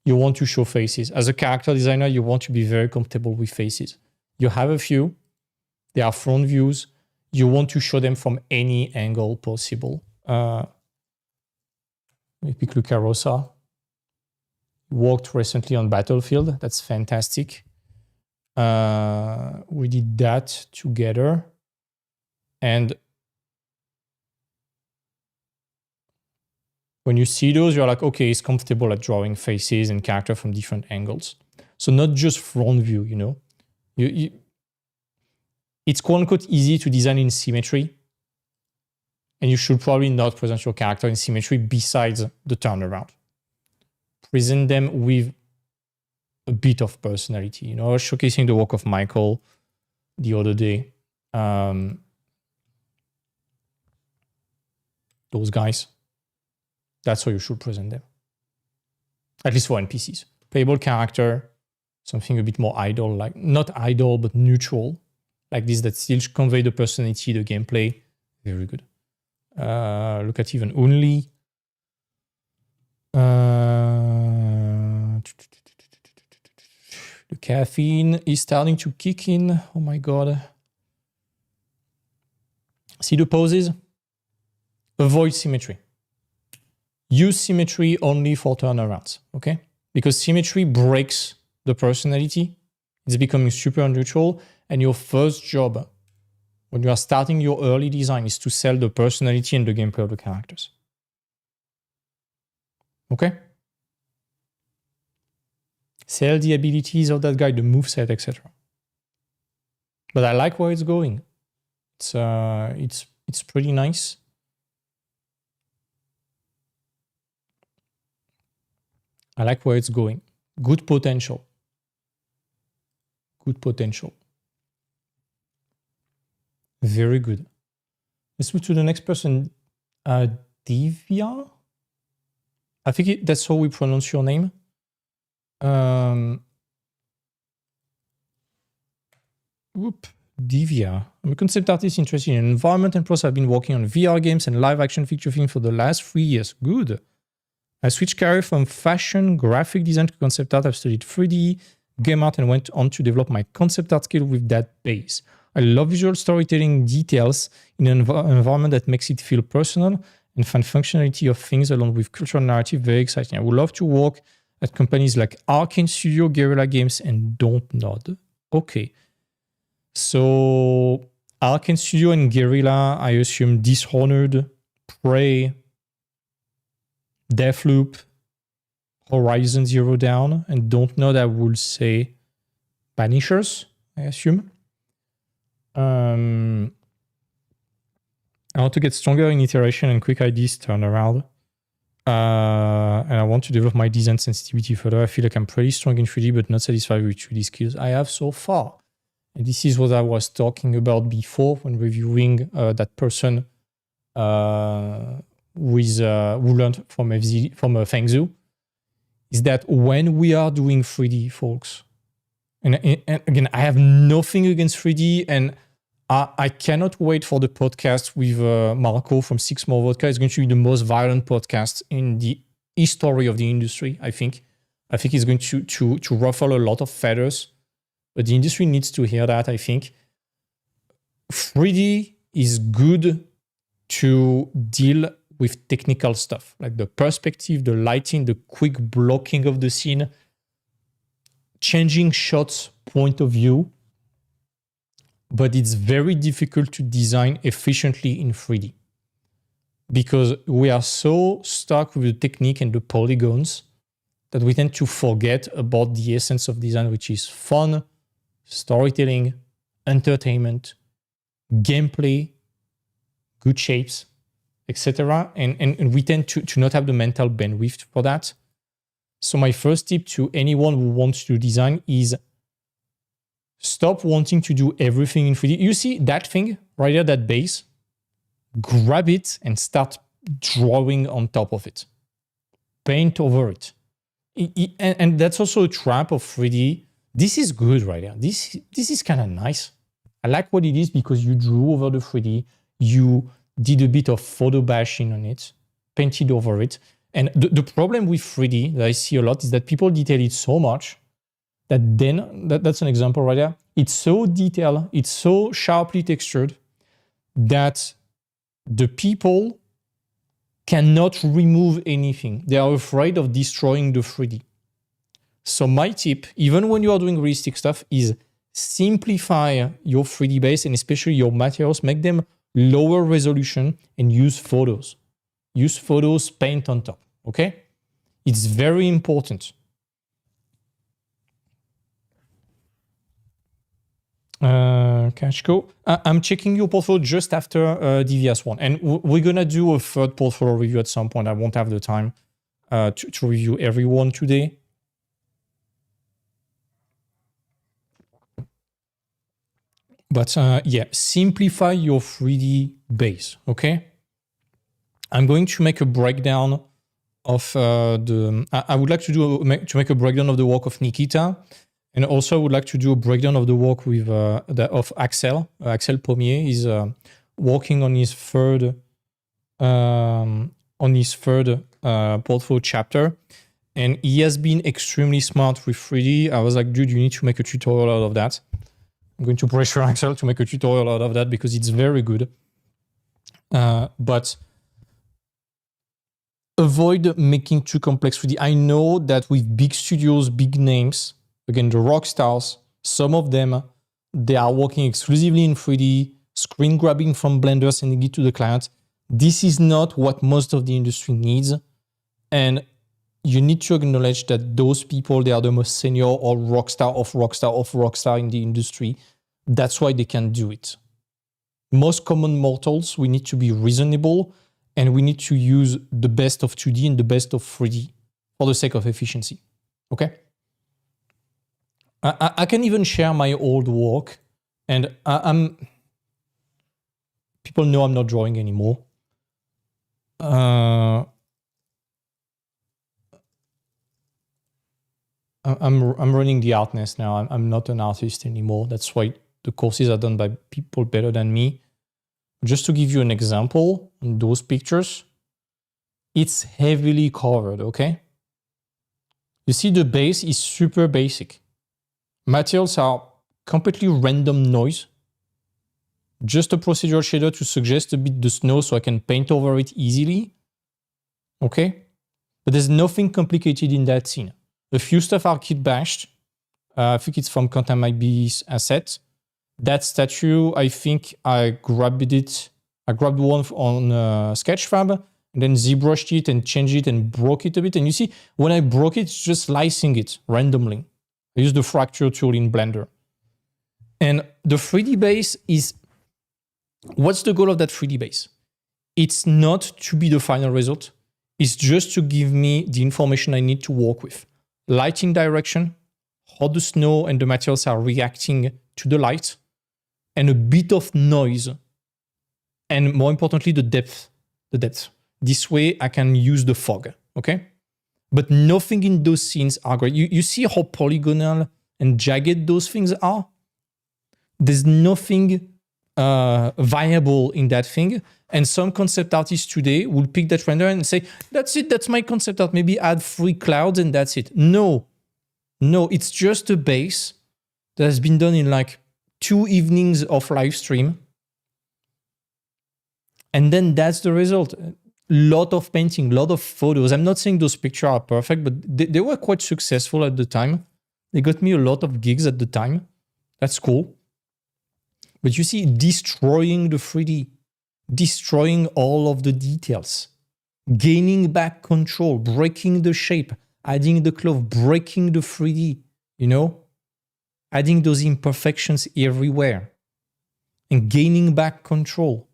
You want to show faces. As a character designer, you want to be very comfortable with faces. You have a few. They are front views. You want to show them from any angle possible. Let me pick Lucarosa. Worked recently on Battlefield. That's fantastic. We did that together. And when you see those, you're like, okay, it's comfortable at drawing faces and character from different angles. So not just front view, you know. It's quote-unquote easy to design in symmetry. And you should probably not present your character in symmetry besides the turnaround. Present them with a bit of personality. You know, I was showcasing the work of Michael the other day. Those guys. That's how you should present them. At least for NPCs. Playable character, something a bit more idle, like not idle, but neutral. Like this, that still convey the personality, the gameplay. Very good. Look at even Only. The caffeine is starting to kick in. Oh my god. See the poses? Avoid symmetry. Use symmetry only for turnarounds, okay? Because symmetry breaks the personality. It's becoming super neutral. And your first job, when you are starting your early design, is to sell the personality and the gameplay of the characters. Okay? Sell the abilities of that guy, the moveset, etc. But I like where it's going. It's pretty nice. I like where it's going. Good potential. Good potential. Very good. Let's move to the next person. Divya? I think that's how we pronounce your name. Divya. I'm a concept artist interested in environment and process. I've been working on VR games and live action feature film for the last 3 years. Good. I switched career from fashion, graphic design to concept art. I've studied 3D, game art, and went on to develop my concept art skill with that base. I love visual storytelling details in an environment that makes it feel personal and find functionality of things along with cultural narrative very exciting. I would love to work at companies like Arsen Studio, Guerrilla Games, and Don't Nod. Okay. So Arsen Studio and Guerrilla, I assume Dishonored, Prey, Deathloop, Horizon Zero Dawn, and Don't Nod, I would say Banishers, I assume. I want to get stronger in iteration and quick ideas turnaround. And I want to develop my design sensitivity further. I feel like I'm pretty strong in 3D, but not satisfied with 3D skills I have so far. And this is what I was talking about before when reviewing that person who learned from Fengzu, is that when we are doing 3D, folks, And again, I have nothing against 3D, and I cannot wait for the podcast with Marco from Six More Vodka. It's going to be the most violent podcast in the history of the industry, I think. I think it's going to ruffle a lot of feathers, but the industry needs to hear that, I think. 3D is good to deal with technical stuff, like the perspective, the lighting, the quick blocking of the scene, changing shots, point of view. But it's very difficult to design efficiently in 3D because we are so stuck with the technique and the polygons that we tend to forget about the essence of design, which is fun, storytelling, entertainment, gameplay, good shapes, etc. And we tend to not have the mental bandwidth for that. So my first tip to anyone who wants to design is stop wanting to do everything in 3D. You see that thing right there, that base? Grab it and start drawing on top of it. Paint over it. And that's also a trap of 3D. This is good right there. This is kind of nice. I like what it is because you drew over the 3D. You did a bit of photo bashing on it, painted over it. And the problem with 3D that I see a lot is that people detail it so much that then, that's an example right there. It's so detailed, it's so sharply textured that the people cannot remove anything. They are afraid of destroying the 3D. So my tip, even when you are doing realistic stuff, is simplify your 3D base and especially your materials, make them lower resolution and use photos. Use photos, paint on top, okay? It's very important. Kachko, I'm checking your portfolio just after DVS1, and we're gonna do a third portfolio review at some point. I won't have the time to review everyone today. But yeah, simplify your 3D base, okay? I'm going to make a breakdown of I would like to make a breakdown of the work of Nikita. And also, I would like to do a breakdown of the work with of Axel. Axel Pommier is working on his third portfolio chapter, and he has been extremely smart with 3D. I was like, dude, you need to make a tutorial out of that. I'm going to pressure Axel to make a tutorial out of that because it's very good. But avoid making too complex 3D. I know that with big studios, big names. Again, the rock stars, some of them, they are working exclusively in 3D, screen grabbing from Blender, sending it to the client. This is not what most of the industry needs. And you need to acknowledge that those people, they are the most senior or rock star of rock star in the industry. That's why they can do it. Most common mortals, we need to be reasonable and we need to use the best of 2D and the best of 3D for the sake of efficiency. Okay? I can even share my old work, and people know I'm not drawing anymore. I'm running the art nest now. I'm not an artist anymore. That's why the courses are done by people better than me. Just to give you an example, in those pictures, it's heavily covered, okay? You see the base is super basic. Materials are completely random noise. Just a procedural shader to suggest a bit the snow so I can paint over it easily. Okay? But there's nothing complicated in that scene. A few stuff are kit bashed. I think it's from Quentin Maybe's asset. That statue, I think I grabbed it. I grabbed one on Sketchfab and then ZBrushed it and changed it and broke it a bit. And you see, when I broke it, it's just slicing it randomly. I use the fracture tool in Blender. And the 3D base is, what's the goal of that 3D base? It's not to be the final result. It's just to give me the information I need to work with. Lighting direction, how the snow and the materials are reacting to the light, and a bit of noise. And more importantly, the depth. This way I can use the fog, okay? But nothing in those scenes are great. You see how polygonal and jagged those things are, there's nothing viable in that thing. And some concept artists today will pick that render and say, that's it, that's my concept art. Maybe add 3 clouds and that's it. No, it's just a base that has been done in like 2 evenings of live stream. And then that's the result. Lot of painting, lot of photos. I'm not saying those pictures are perfect, but they were quite successful at the time. They got me a lot of gigs at the time. That's cool. But you see, destroying the 3D, destroying all of the details, gaining back control, breaking the shape, adding the cloth, breaking the 3D, you know, adding those imperfections everywhere and gaining back control.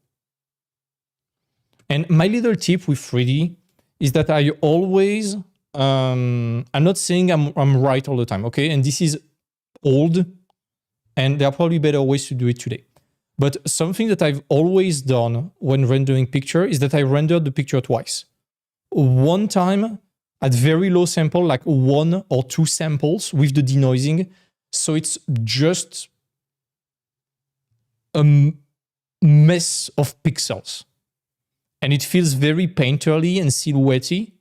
And my little tip with 3D is that I always, I'm not saying I'm right all the time, okay? And this is old, and there are probably better ways to do it today. But something that I've always done when rendering picture is that I rendered the picture twice. One time at very low sample, like 1 or 2 samples with the denoising. So it's just a mess of pixels. And it feels very painterly and silhouette-y.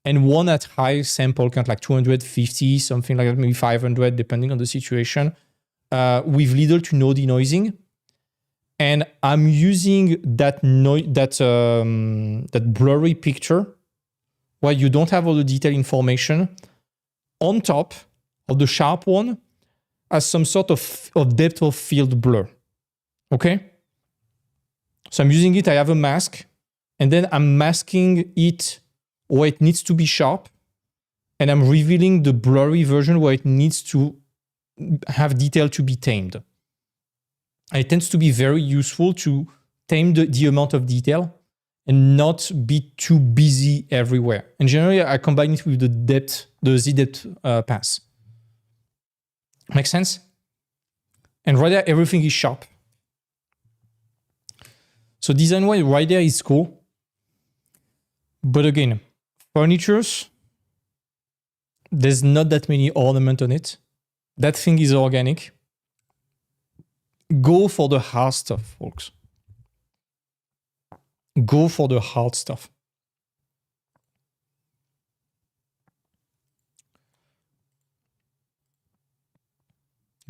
And one at high sample count, like 250, something like that, maybe 500, depending on the situation, with little to no denoising. And I'm using that blurry picture where you don't have all the detail information on top of the sharp one as some sort of depth of field blur. Okay? So I'm using it, I have a mask, and then I'm masking it where it needs to be sharp, and I'm revealing the blurry version where it needs to have detail to be tamed. And it tends to be very useful to tame the amount of detail and not be too busy everywhere. And generally, I combine it with the depth, the Z-depth pass. Makes sense? And right there, everything is sharp. So design-wise, right there is cool. But again, furnitures, there's not that many ornaments on it. That thing is organic. Go for the hard stuff, folks. Go for the hard stuff.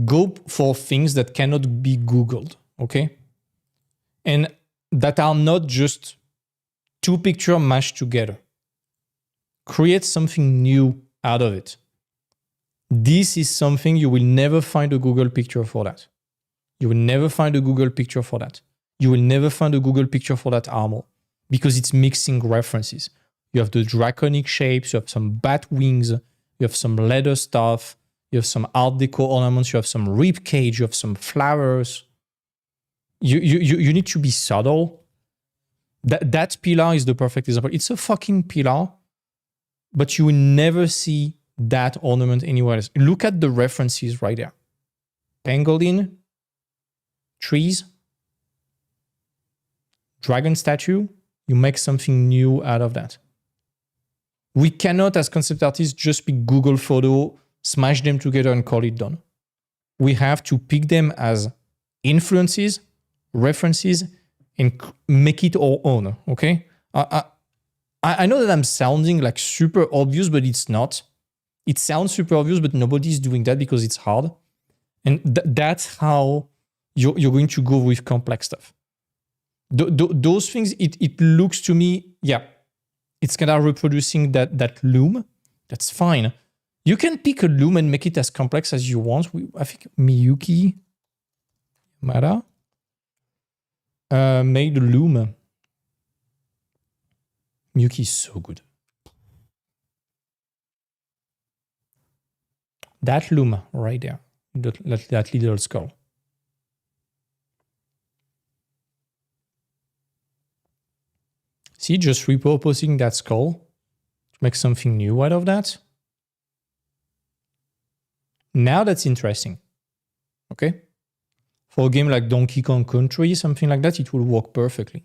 Go for things that cannot be Googled, okay? And that are not just 2 pictures mashed together. Create something new out of it. This is something you will never find a Google picture for that. You will never find a Google picture for that. You will never find a Google picture for that armor because it's mixing references. You have the draconic shapes, you have some bat wings, you have some leather stuff, you have some Art Deco ornaments, you have some rib cage, you have some flowers. You need to be subtle. That pillar is the perfect example. It's a fucking pillar, but you will never see that ornament anywhere else. Look at the references right there. Pangolin, trees, dragon statue. You make something new out of that. We cannot, as concept artists, just pick Google photo, smash them together and call it done. We have to pick them as influences, references, and make it our own, okay? I know that I'm sounding like super obvious, but it's not. It sounds super obvious, but nobody's doing that because it's hard. And that's how you're going to go with complex stuff. Those things, it looks to me, yeah, it's kind of reproducing that loom. That's fine. You can pick a loom and make it as complex as you want. I think Miyuki Mara made a loom. Miyuki is so good. That loom right there, that little skull. See, just repurposing that skull to make something new out of that. Now that's interesting. Okay? For a game like Donkey Kong Country, something like that, it will work perfectly.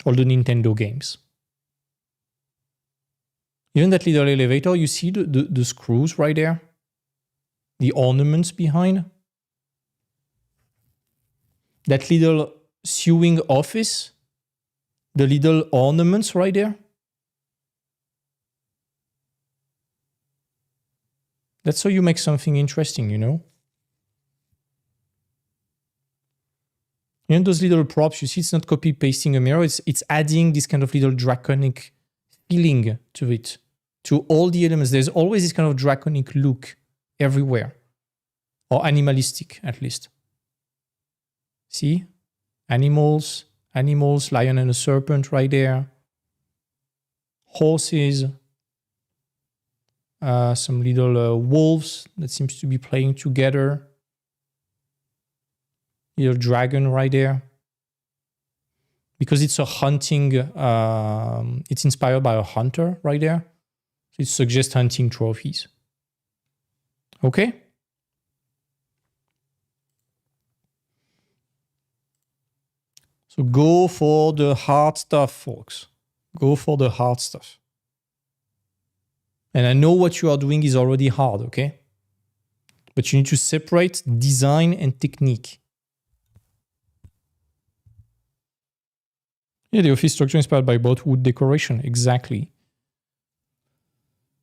All the Nintendo games. Even that little elevator, you see the screws right there? The ornaments behind? That little sewing office? The little ornaments right there? That's how you make something interesting, you know? And those little props, you see, it's not copy pasting a mirror, it's adding this kind of little draconic feeling to it, to all the elements. There's always this kind of draconic look everywhere, or animalistic at least. See? Animals, lion and a serpent right there. Horses. Some little wolves that seems to be playing together. Little dragon right there. Because it's a hunting, it's inspired by a hunter right there. So it suggests hunting trophies. Okay? So go for the hard stuff, folks. Go for the hard stuff. And I know what you are doing is already hard, okay? But you need to separate design and technique. Yeah, the office structure inspired by both wood decoration. Exactly.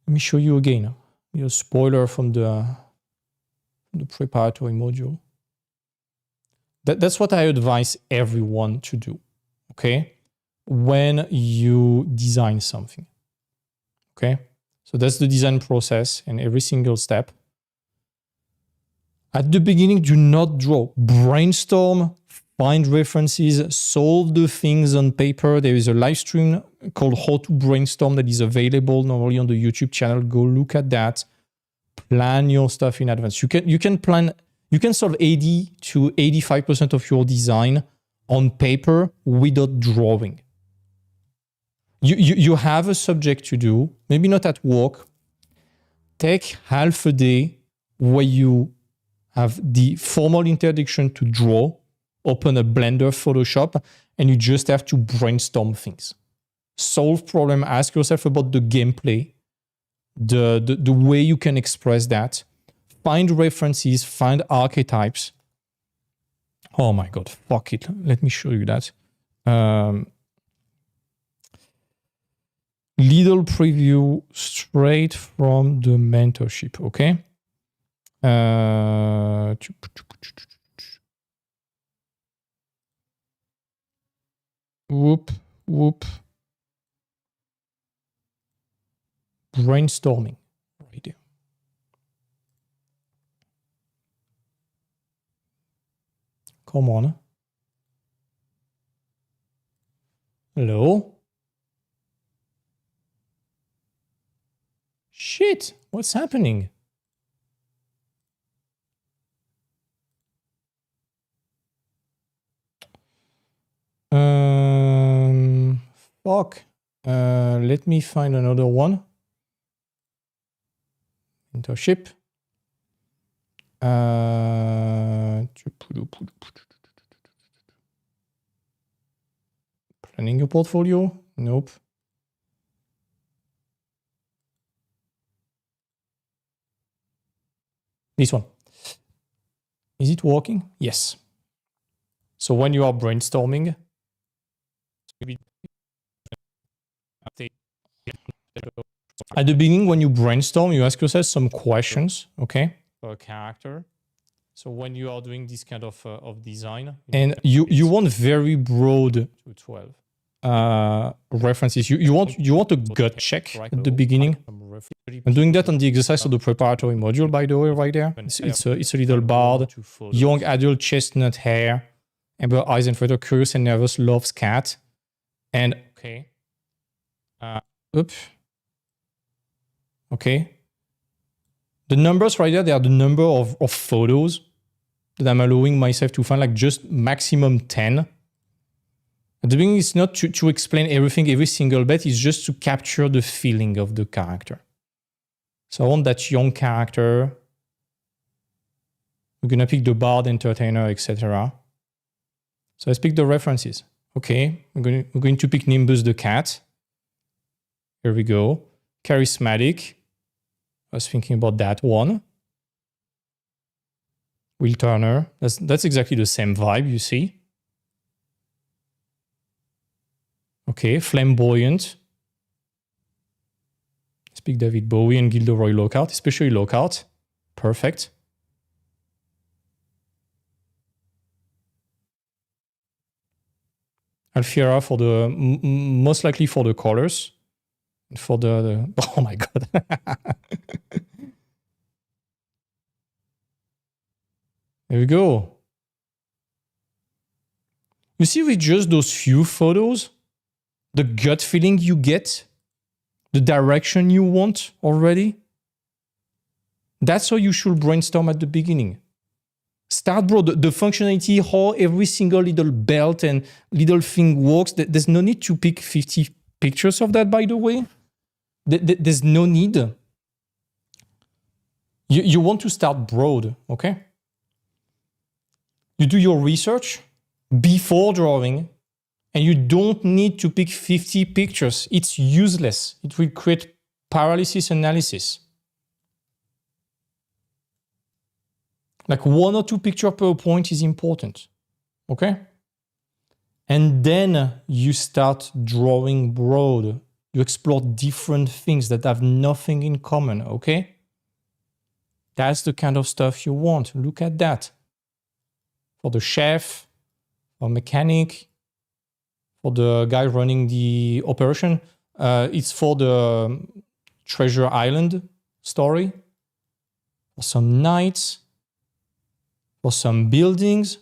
Let me show you again. A spoiler from the preparatory module. That's what I advise everyone to do, okay? When you design something, okay? So that's the design process and every single step. At the beginning, do not draw. Brainstorm, find references, solve the things on paper. There is a live stream called How to Brainstorm that is available normally on the YouTube channel. Go look at that. Plan your stuff in advance. You can solve 80 to 85% of your design on paper without drawing. You have a subject to do, maybe not at work. Take half a day where you have the formal introduction to draw, open a Blender, Photoshop, and you just have to brainstorm things. Solve problem, ask yourself about the gameplay, the way you can express that. Find references, find archetypes. Oh my God, fuck it. Let me show you that. Little preview straight from the mentorship, okay? Whoop. Brainstorming right there. Come on. Hello? Shit, what's happening? Fuck. Let me find another one. Internship. Planning your portfolio? Nope. This one. Is it working? Yes. So when you are brainstorming, at the beginning, when you brainstorm, you ask yourself some questions, okay? For a character. So when you are doing this kind of design, and you want very broad 12 references. You want a gut check at the beginning. I'm doing that on the exercise of the preparatory module, by the way, right there. It's a little bard, young adult, chestnut hair, amber eyes and further curious and nervous, loves cat, and okay. Okay. The numbers right there, they are the number of photos that I'm allowing myself to find, like just maximum 10. At the beginning, it's not to explain everything, every single bit, it's just to capture the feeling of the character. So I want that young character. We're going to pick the bard, entertainer, etc. So let's pick the references. Okay, we're going to pick Nimbus the cat. Here we go. charismatic. I was thinking about that one. Will Turner. That's exactly the same vibe, you see. Okay, flamboyant. Speak David Bowie and Gilderoy Lockhart, especially Lockhart. Perfect. Alfiera for the most likely for the colors. For the oh my god. There we go. You see with just those few photos, the gut feeling you get, the direction you want already. That's how you should brainstorm at the beginning. Start broad. The functionality, how every single little belt and little thing works. There's no need to pick 50 pictures of that, by the way. There's no need. You want to start broad, okay? You do your research before drawing, and you don't need to pick 50 pictures. It's useless. It will create paralysis analysis. Like 1 or 2 pictures per point is important, okay? And then you start drawing broad. You explore different things that have nothing in common, okay? That's the kind of stuff you want. Look at that. For the chef, for mechanic, for the guy running the operation. It's for the Treasure Island story. For some knights. For some buildings.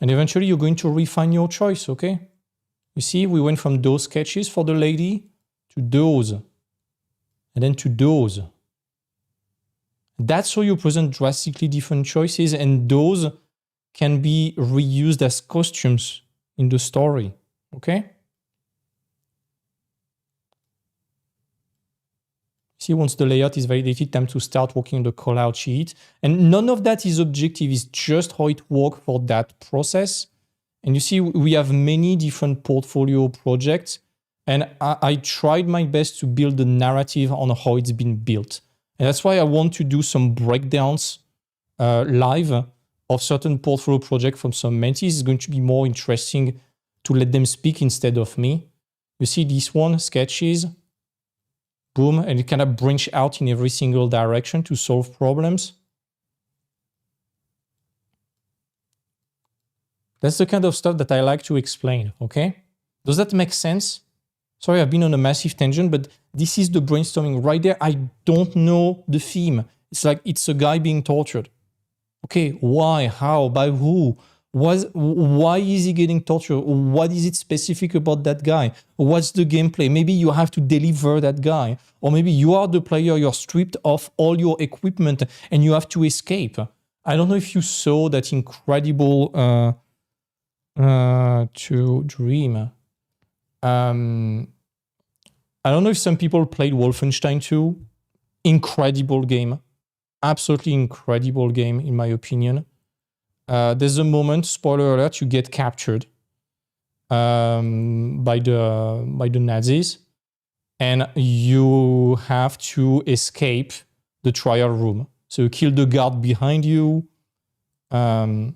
And eventually you're going to refine your choice, okay? You see, we went from those sketches for the lady to those. And then to those. That's how you present drastically different choices, and those can be reused as costumes in the story, okay? See, once the layout is validated, time to start working on the callout sheet. And none of that is objective, it's just how it works for that process. And you see, we have many different portfolio projects, and I tried my best to build the narrative on how it's been built. And that's why I want to do some breakdowns live of certain portfolio projects from some mentees. It's going to be more interesting to let them speak instead of me. You see this one, sketches, boom, and it kind of branch out in every single direction to solve problems. That's the kind of stuff that I like to explain, okay? Does that make sense? Sorry, I've been on a massive tangent, but this is the brainstorming right there. I don't know the theme. It's like it's a guy being tortured. Okay, why, how, by who? Why is he getting tortured? What is it specific about that guy? What's the gameplay? Maybe you have to deliver that guy. Or maybe you are the player, you're stripped of all your equipment and you have to escape. I don't know if you saw that incredible to Dream. I don't know if some people played Wolfenstein 2. Incredible game. Absolutely incredible game, in my opinion. There's a moment, spoiler alert, you get captured by the Nazis, and you have to escape the trial room. So you kill the guard behind you. Here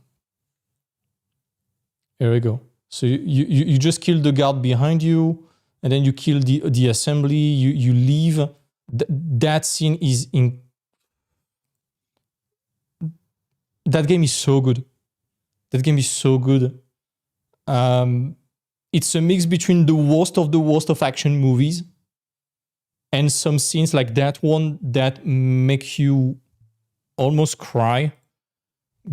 we go. So you just kill the guard behind you, and then you kill the assembly. You leave. That scene is in. That game is so good. That game is so good. It's a mix between the worst of action movies and some scenes like that one that make you almost cry,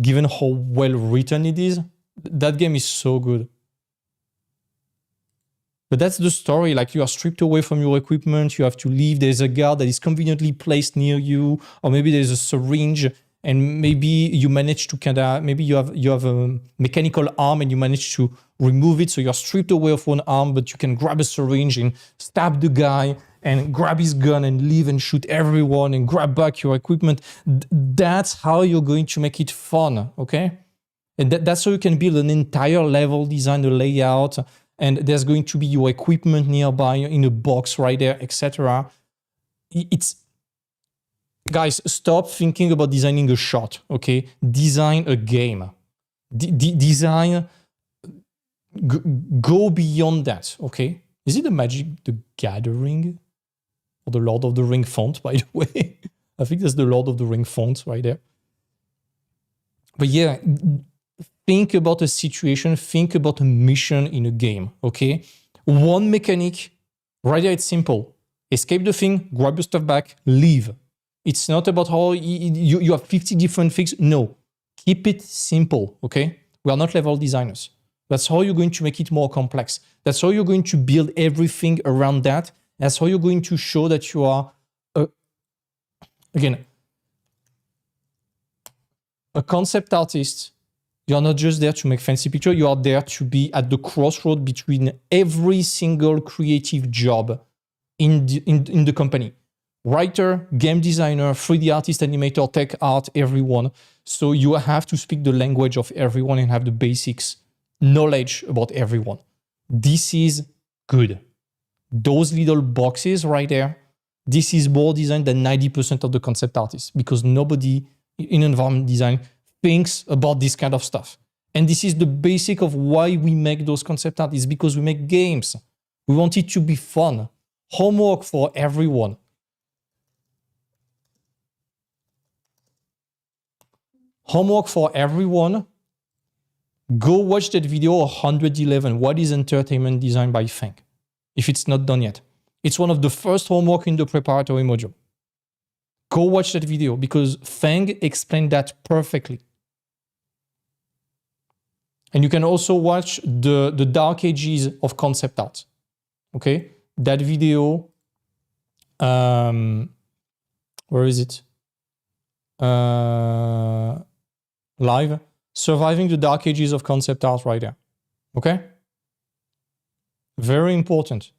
given how well written it is. That game is so good. But that's the story. Like, you are stripped away from your equipment. You have to leave. There's a guard that is conveniently placed near you, or maybe there's a syringe. And maybe you manage to maybe you have a mechanical arm and you manage to remove it. So you're stripped away of one arm, but you can grab a syringe and stab the guy and grab his gun and leave and shoot everyone and grab back your equipment. That's how you're going to make it fun, okay? And that's how you can build an entire level design, the layout. and there's going to be your equipment nearby in a box right there, etc. It's, guys, stop thinking about designing a shot, okay? Design a game. Design, go beyond that, okay? Is it the Magic the Gathering? Or the Lord of the Ring font, by the way? I think that's the Lord of the Ring font right there. But yeah, think about a situation, think about a mission in a game, okay? One mechanic, right there, it's simple. Escape the thing, grab your stuff back, leave. It's not about how you have 50 different things. No, keep it simple, okay? We are not level designers. That's how you're going to make it more complex. That's how you're going to build everything around that. That's how you're going to show that you are, again, a concept artist. You're not just there to make fancy pictures. You are there to be at the crossroad between every single creative job in the company. Writer, game designer, 3D artist, animator, tech art, everyone. So you have to speak the language of everyone and have the basics knowledge about everyone. This is good. Those little boxes right there, this is more design than 90% of the concept artists, because nobody in environment design thinks about this kind of stuff. And this is the basic of why we make those concept art, is because we make games. We want it to be fun. Homework for everyone. Homework for everyone. Go watch that video 111, What is Entertainment Design by Feng, if it's not done yet. It's one of the first homework in the preparatory module. Go watch that video because Feng explained that perfectly. And you can also watch the dark ages of concept art. Okay? That video, where is it? Live. Surviving the dark ages of concept art right there. Okay? Very important.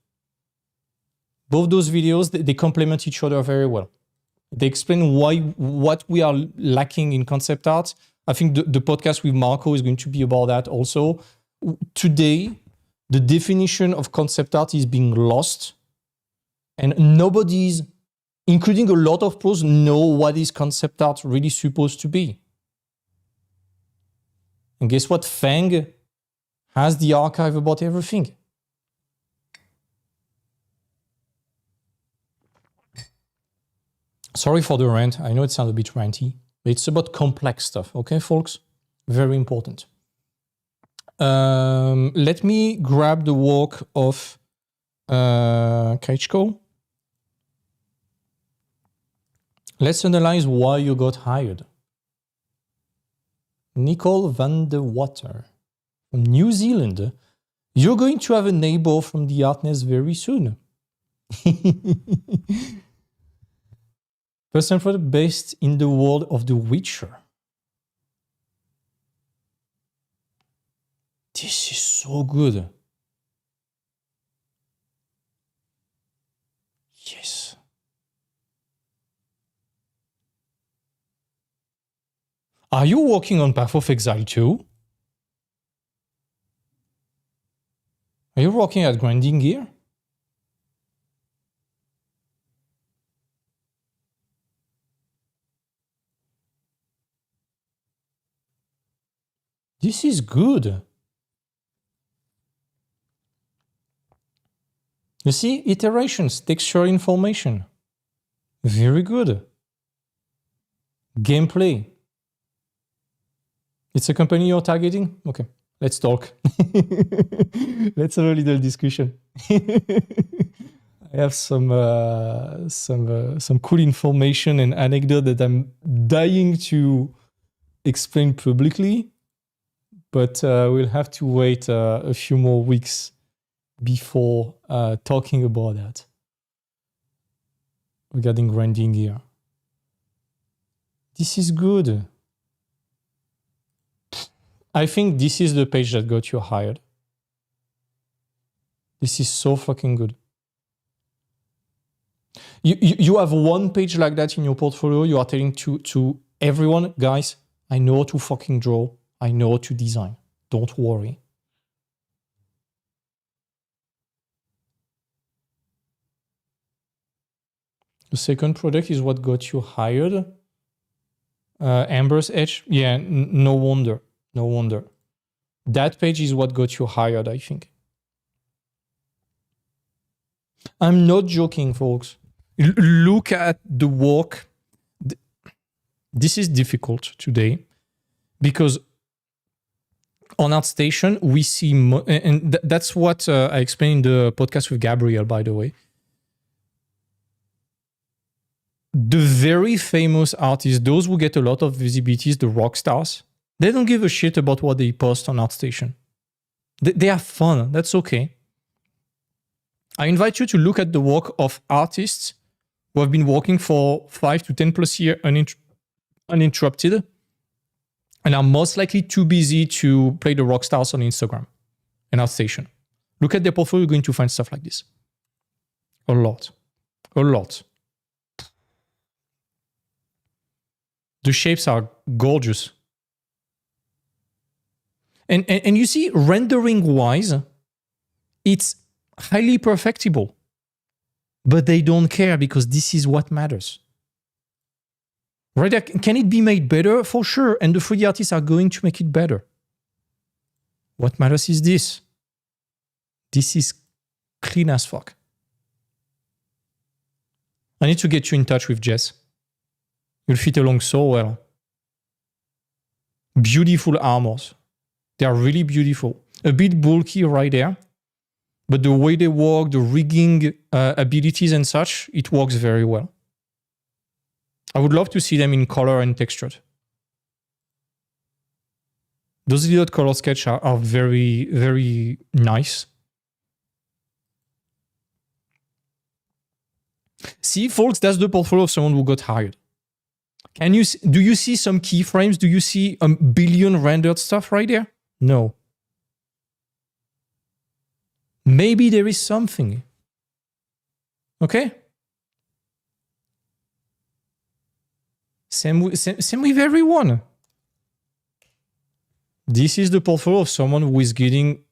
Both those videos, they complement each other very well. They explain what we are lacking in concept art. I think the podcast with Marco is going to be about that also. Today, the definition of concept art is being lost, and nobody's, including a lot of pros, know what is concept art really supposed to be. And guess what? Feng has the archive about everything. Sorry for the rant. I know it sounds a bit ranty, but it's about complex stuff. Okay, folks? Very important. Let me grab the work of Kaichko. Let's analyze why you got hired. Nicole van der Water from New Zealand. You're going to have a neighbor from the Artnest very soon. Person for the best in the world of The Witcher. This is so good. Yes. Are you working on Path of Exile too? Are you working at Grinding Gear? This is good. You see, iterations, texture information. Very good. Gameplay. It's a company you're targeting? Okay, let's talk. Let's have a little discussion. I have some cool information and anecdote that I'm dying to explain publicly, but we'll have to wait a few more weeks before talking about that regarding Grinding Gear. This is good. I think this is the page that got you hired. This is so fucking good. You have one page like that in your portfolio. You are telling to everyone, guys, I know how to fucking draw. I know how to design. Don't worry. The second product is what got you hired. Amber's Edge. Yeah, no wonder. No wonder. That page is what got you hired, I think. I'm not joking, folks. Look at the work. This is difficult today because on ArtStation, we see, and that's what I explained in the podcast with Gabriel, by the way. The very famous artists, those who get a lot of visibility, the rock stars, they don't give a shit about what they post on ArtStation. They have fun. That's okay. I invite you to look at the work of artists who have been working for 5 to 10 plus years uninterrupted and are most likely too busy to play the rock stars on Instagram and ArtStation. Look at their portfolio, you're going to find stuff like this. A lot. A lot. The shapes are gorgeous. And you see, rendering-wise, it's highly perfectible. But they don't care because this is what matters. Right? Can it be made better? For sure. And the 3D artists are going to make it better. What matters is this. This is clean as fuck. I need to get you in touch with Jess. You'll fit along so well. Beautiful armors. They are really beautiful. A bit bulky right there. But the way they work, the rigging abilities and such, it works very well. I would love to see them in color and textured. Those little color sketches are very, very nice. See, folks, that's the portfolio of someone who got hired. Do you see some keyframes? Do you see a billion rendered stuff right there? No. Maybe there is something. Okay? Same with everyone. This is the portfolio of someone who is getting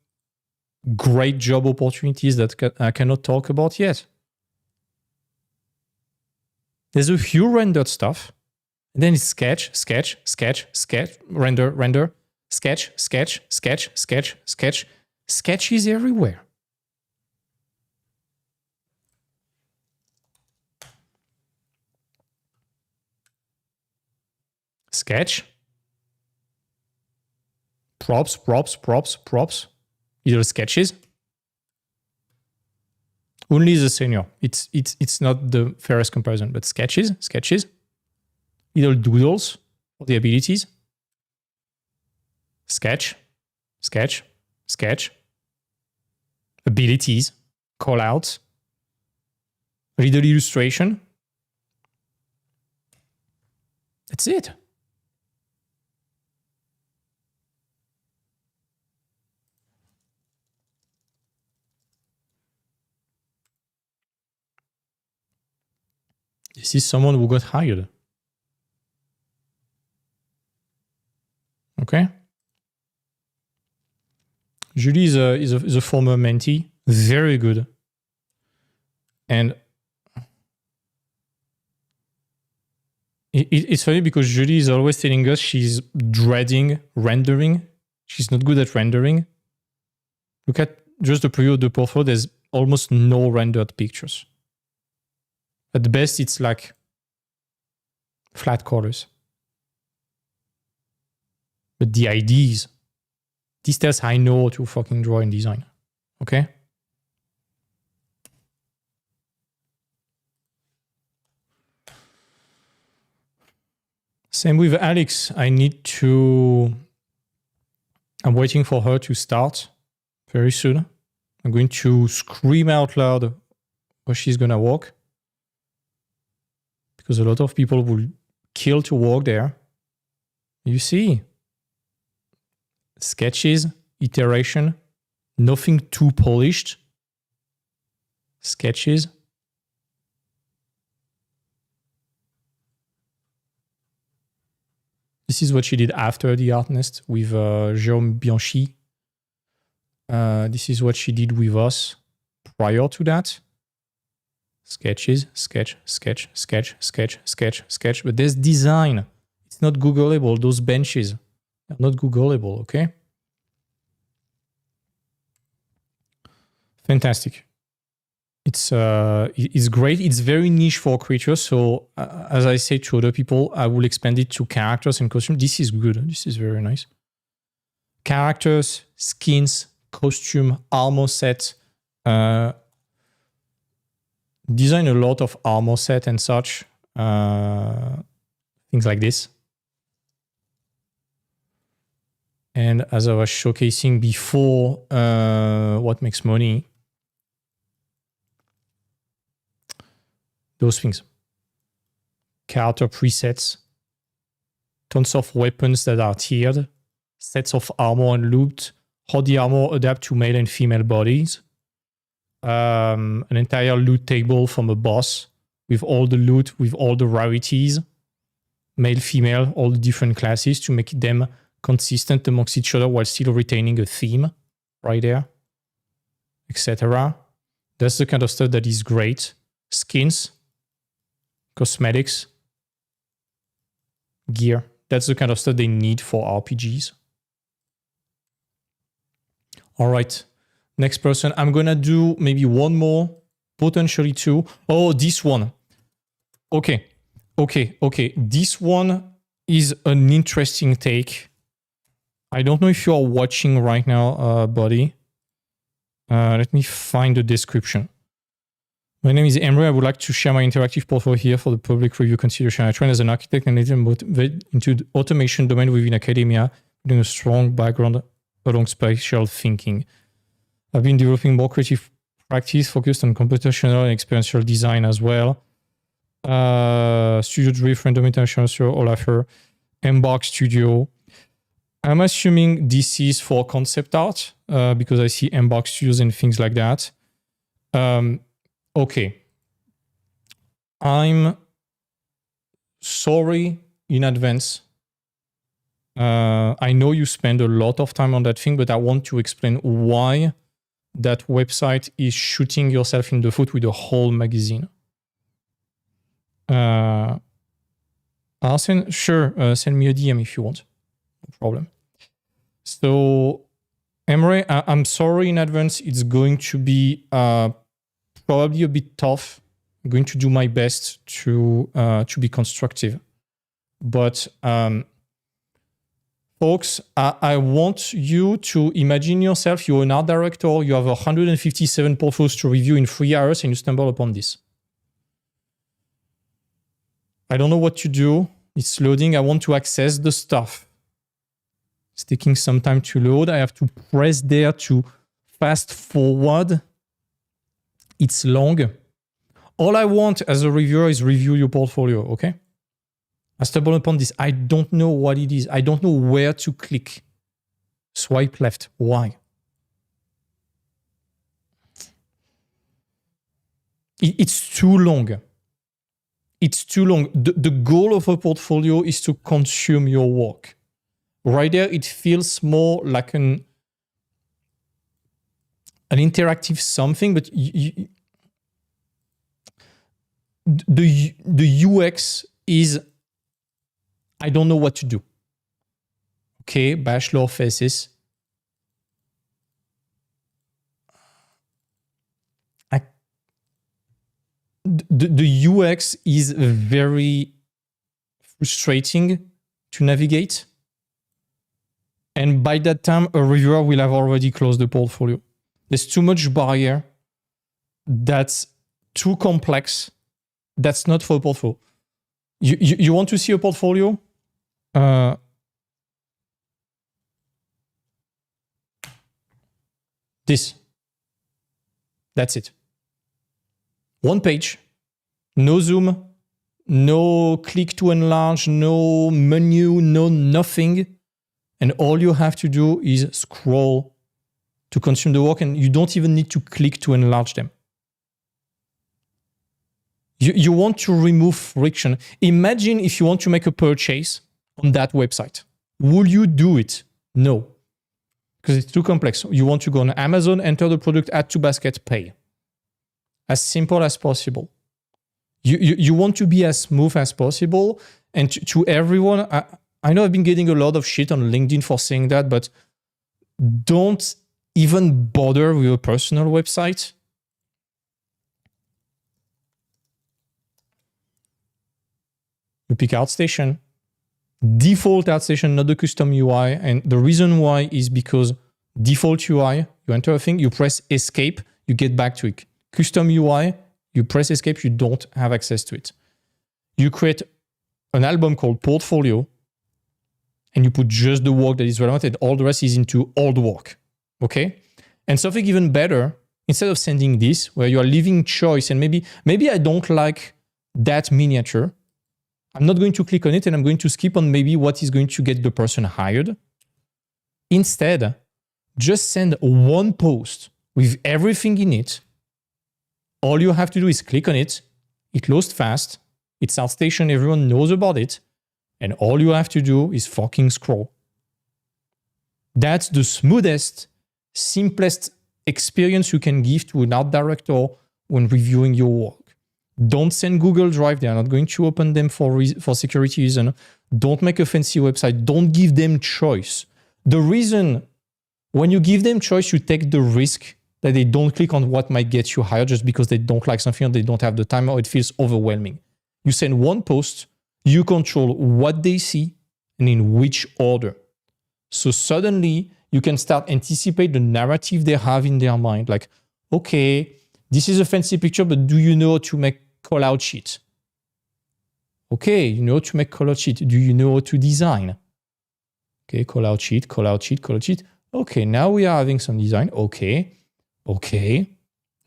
great job opportunities that I cannot talk about yet. There's a few rendered stuff. And then it's sketch, sketch, sketch, sketch, render, render, sketch, sketch, sketch, sketch, sketch. Sketch is everywhere. Sketch. Props, props, props, props. Either sketches. Only the senior. It's not the fairest comparison, but sketches, sketches. Little doodles for the abilities. Sketch, sketch, sketch. Abilities, callouts. Little illustration. That's it. This is someone who got hired. Okay. Julie is a former mentee, very good, and it's funny because Julie is always telling us she's dreading rendering. She's not good at rendering. Look at just the preview of the portfolio. There's almost no rendered pictures. At best, it's like flat colors. But the IDs, this tells I know to fucking draw and design. Okay? Same with Alex. I'm waiting for her to start very soon. I'm going to scream out loud where she's going to work. Because a lot of people will kill to work there. You see, sketches, iteration, nothing too polished. Sketches. This is what she did after the Art Nest with Jérôme Bianchi. This is what she did with us prior to that. sketches, sketch, sketch, sketch, sketch, sketch, sketch. But there's design. It's not Googleable. Those benches are not Googleable, okay? Fantastic. It's great. It's very niche for creatures. So as I say to other people, I will expand it to characters and costumes. This is good. This is very nice. Characters, skins, costume, armor set. Design a lot of armor set and such. Things like this. And as I was showcasing before, what makes money? Those things. Character presets. Tons of weapons that are tiered. Sets of armor and loot. How the armor adapt to male and female bodies. An entire loot table from a boss with all the loot, with all the rarities. Male, female, all the different classes to make them consistent amongst each other while still retaining a theme right there, etc. That's the kind of stuff that is great. Skins, cosmetics, gear. That's the kind of stuff they need for RPGs. All right, next person. I'm gonna do maybe one more, potentially two. Oh, this one. Okay. This one is an interesting take. I don't know if you are watching right now, buddy. Let me find the description. My name is Emry. I would like to share my interactive portfolio here for the public review consideration. I trained as an architect and later moved into the automation domain within academia, with a strong background along spatial thinking. I've been developing more creative practice focused on computational and experiential design as well. Studio Drift, Random International Studio, Aalert, Embark Studio. I'm assuming this is for concept art because I see Embark Studios and things like that. Okay. I'm sorry in advance. I know you spend a lot of time on that thing, but I want to explain why that website is shooting yourself in the foot with a whole magazine. Arsen, sure, send me a DM if you want. No problem. So, Emry, I'm sorry in advance. It's going to be probably a bit tough. I'm going to do my best to be constructive. But folks, I want you to imagine yourself, you're an art director, you have 157 portfolios to review in 3 hours and you stumble upon this. I don't know what to do. It's loading. I want to access the stuff. It's taking some time to load. I have to press there to fast forward. It's long. All I want as a reviewer is review your portfolio, okay? I stumbled upon this. I don't know what it is. I don't know where to click. Swipe left. Why? It's too long. It's too long. The goal of a portfolio is to consume your work. Right there, it feels more like an interactive something, but the UX is, I don't know what to do. Okay, bachelor thesis. The UX is very frustrating to navigate. And by that time, a reviewer will have already closed the portfolio. There's too much barrier. That's too complex. That's not for a portfolio. You want to see a portfolio? This. That's it. One page. No zoom. No click to enlarge. No menu. No nothing. And all you have to do is scroll to consume the work, and you don't even need to click to enlarge them. You want to remove friction. Imagine if you want to make a purchase on that website. Will you do it? No. Because it's too complex. You want to go on Amazon, enter the product, add to basket, pay. As simple as possible. You want to be as smooth as possible. And to everyone, I know I've been getting a lot of shit on LinkedIn for saying that, but don't even bother with a personal website. You pick ArtStation, default ArtStation, not the custom UI. And the reason why is because default UI, you enter a thing, you press escape, you get back to it. Custom UI, you press escape, you don't have access to it. You create an album called Portfolio, and you put just the work that is relevant, and all the rest is into old work. Okay? And something even better, instead of sending this, where you are leaving choice, and maybe I don't like that miniature, I'm not going to click on it, and I'm going to skip on maybe what is going to get the person hired. Instead, just send one post with everything in it. All you have to do is click on it. It loads fast. It's ArtStation. Everyone knows about it. And all you have to do is fucking scroll. That's the smoothest, simplest experience you can give to an art director when reviewing your work. Don't send Google Drive. They are not going to open them for security reasons. Don't make a fancy website. Don't give them choice. The reason when you give them choice, you take the risk that they don't click on what might get you hired just because they don't like something or they don't have the time or it feels overwhelming. You send one post, you control what they see and in which order. So suddenly you can start anticipate the narrative they have in their mind. Like, okay, this is a fancy picture, but do you know how to make call-out sheet? Okay, you know how to make call-out sheet. Do you know how to design? Okay, call-out sheet, call-out sheet, call-out sheet. Okay, now we are having some design. Okay,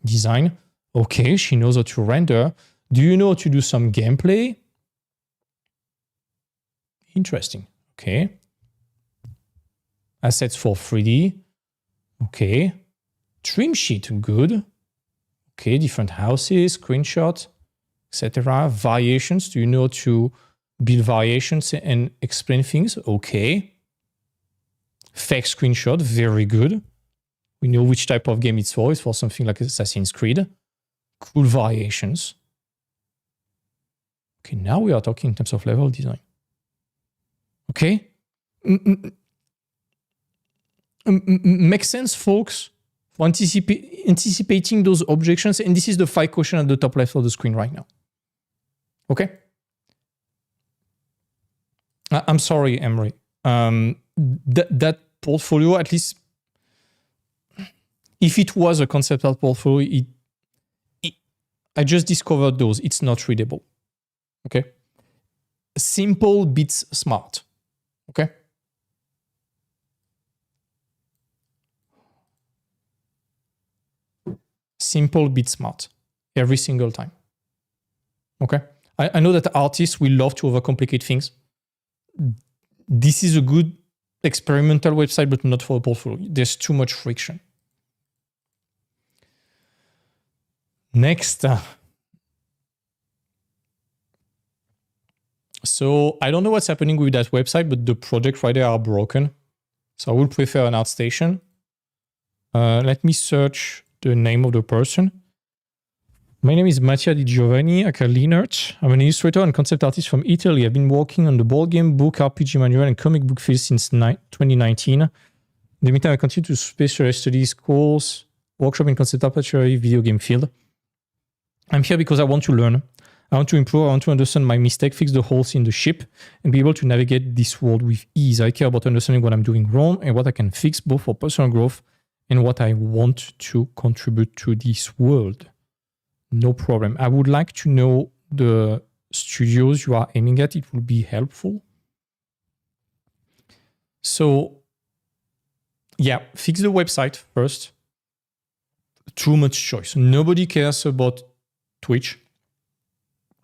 design. Okay, she knows how to render. Do you know how to do some gameplay? Interesting. Okay. Assets for 3D. Okay. Trim sheet, good. Okay, different houses, screenshot, etc. Variations. Do you know how to build variations and explain things? Okay. Fake screenshot, very good. We know which type of game it's for. It's for something like Assassin's Creed. Cool variations. Okay, now we are talking in terms of level design. Okay? Makes sense, folks, for anticipating those objections. And this is the 5 question at the top left of the screen right now. Okay? I'm sorry, Emry. That portfolio, at least, if it was a concept art portfolio, I just discovered those. It's not readable. Okay? Simple beats smart. Okay? Simple beats smart. Every single time. Okay? I know that artists will love to overcomplicate things. This is a good experimental website, but not for a portfolio. There's too much friction. Next. So I don't know what's happening with that website, but the project right there are broken. So I would prefer an ArtStation. Let me search the name of the person. My name is Mattia Di Giovanni Aalert. I'm an illustrator and concept artist from Italy. I've been working on the board game, book, RPG manual, and comic book field since 2019. In the meantime, I continue to specialize studies, course, workshop in concept art, particularly video game field. I'm here because I want to learn. I want to improve. I want to understand my mistake, fix the holes in the ship, and be able to navigate this world with ease. I care about understanding what I'm doing wrong and what I can fix, both for personal growth and what I want to contribute to this world. No problem. I would like to know the studios you are aiming at. It would be helpful. So, yeah, fix the website first. Too much choice. Nobody cares about Twitch.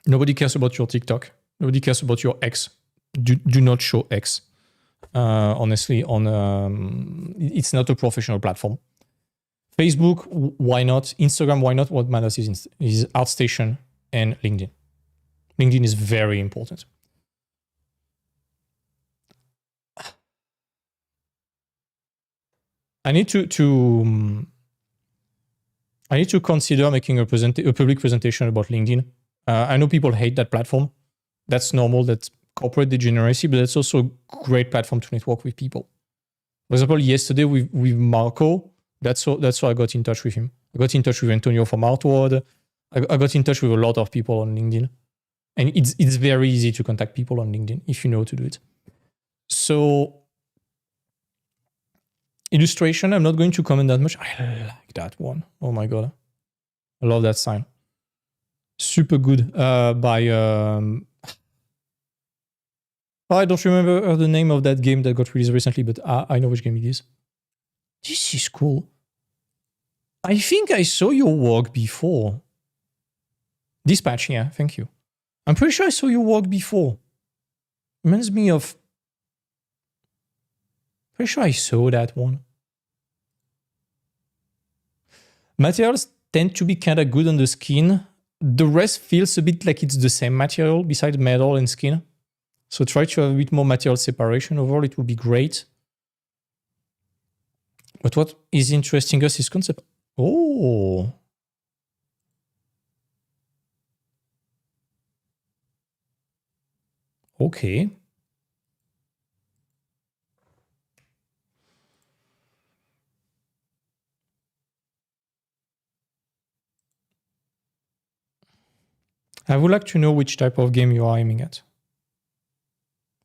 Nobody cares about your TikTok. Nobody cares about your X. Do not show X. Honestly, it's not a professional platform. Facebook, why not? Instagram, why not? What matters is ArtStation and LinkedIn. LinkedIn is very important. I need to consider making a public presentation about LinkedIn I know people hate that platform. That's normal. That's corporate degeneracy, but it's also a great platform to network with people. For example, yesterday with Marco, that's how I got in touch with him. I got in touch with Antonio from Outward. I got in touch with a lot of people on LinkedIn. And it's very easy to contact people on LinkedIn if you know to do it. So illustration, I'm not going to comment that much. I like that one. Oh my God. I love that sign. Super good by... I don't remember the name of that game that got released recently, but I know which game it is. This is cool. I think I saw your work before. Dispatch, yeah, thank you. I'm pretty sure I saw your work before. Reminds me of... Pretty sure I saw that one. Materials tend to be kind of good on the skin. The rest feels a bit like it's the same material besides metal and skin. So try to have a bit more material separation overall. It will be great. But what is interesting us is concept. Oh. Okay. I would like to know which type of game you are aiming at.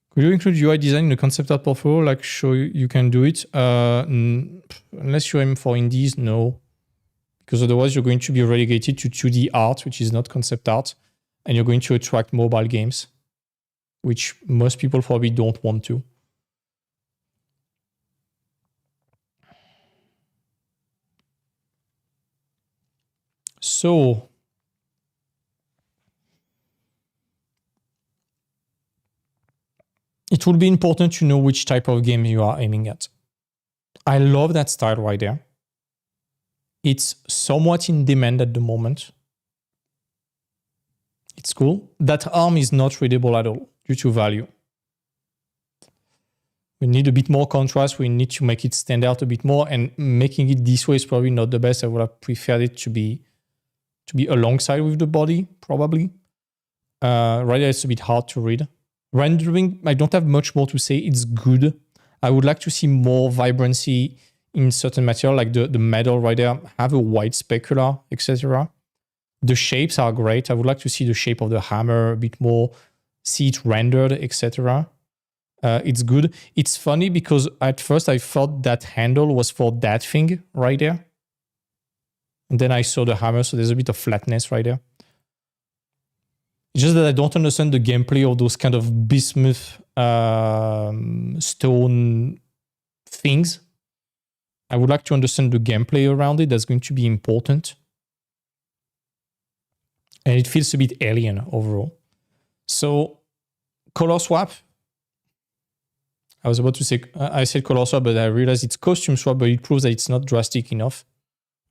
Could you include UI design in the concept art portfolio, like show you can do it? Unless you aim for indies, no. Because otherwise you're going to be relegated to 2D art, which is not concept art, and you're going to attract mobile games, which most people probably don't want to. So, it will be important to know which type of game you are aiming at. I love that style right there. It's somewhat in demand at the moment. It's cool. That arm is not readable at all due to value. We need a bit more contrast. We need to make it stand out a bit more, and making it this way is probably not the best. I would have preferred it to be alongside with the body, probably. Right there, it's a bit hard to read. Rendering, I don't have much more to say. It's good. I would like to see more vibrancy in certain material, like the metal right there, have a white specular, etc. The shapes are great. I would like to see the shape of the hammer a bit more, see it rendered, etc. It's good. It's funny because at first I thought that handle was for that thing right there. And then I saw the hammer, so there's a bit of flatness right there. It's just that I don't understand the gameplay of those kind of bismuth stone things. I would like to understand the gameplay around it. That's going to be important. And it feels a bit alien overall. So, color swap. I was about to say, I said color swap, but I realized it's costume swap, but it proves that it's not drastic enough.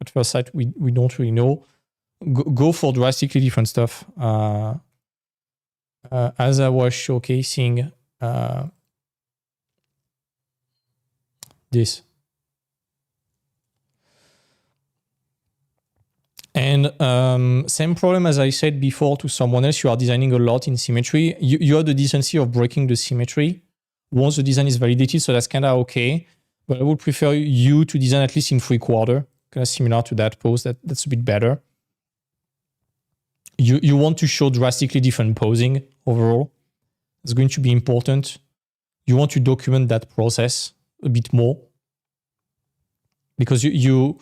At first sight, we don't really know. Go for drastically different stuff. As I was showcasing this. And same problem as I said before to someone else, you are designing a lot in symmetry. You have the decency of breaking the symmetry once the design is validated, so that's kind of okay. But I would prefer you to design at least in 3/4, kind of similar to that pose. That's a bit better. You want to show drastically different posing overall. It's going to be important. You want to document that process a bit more. Because you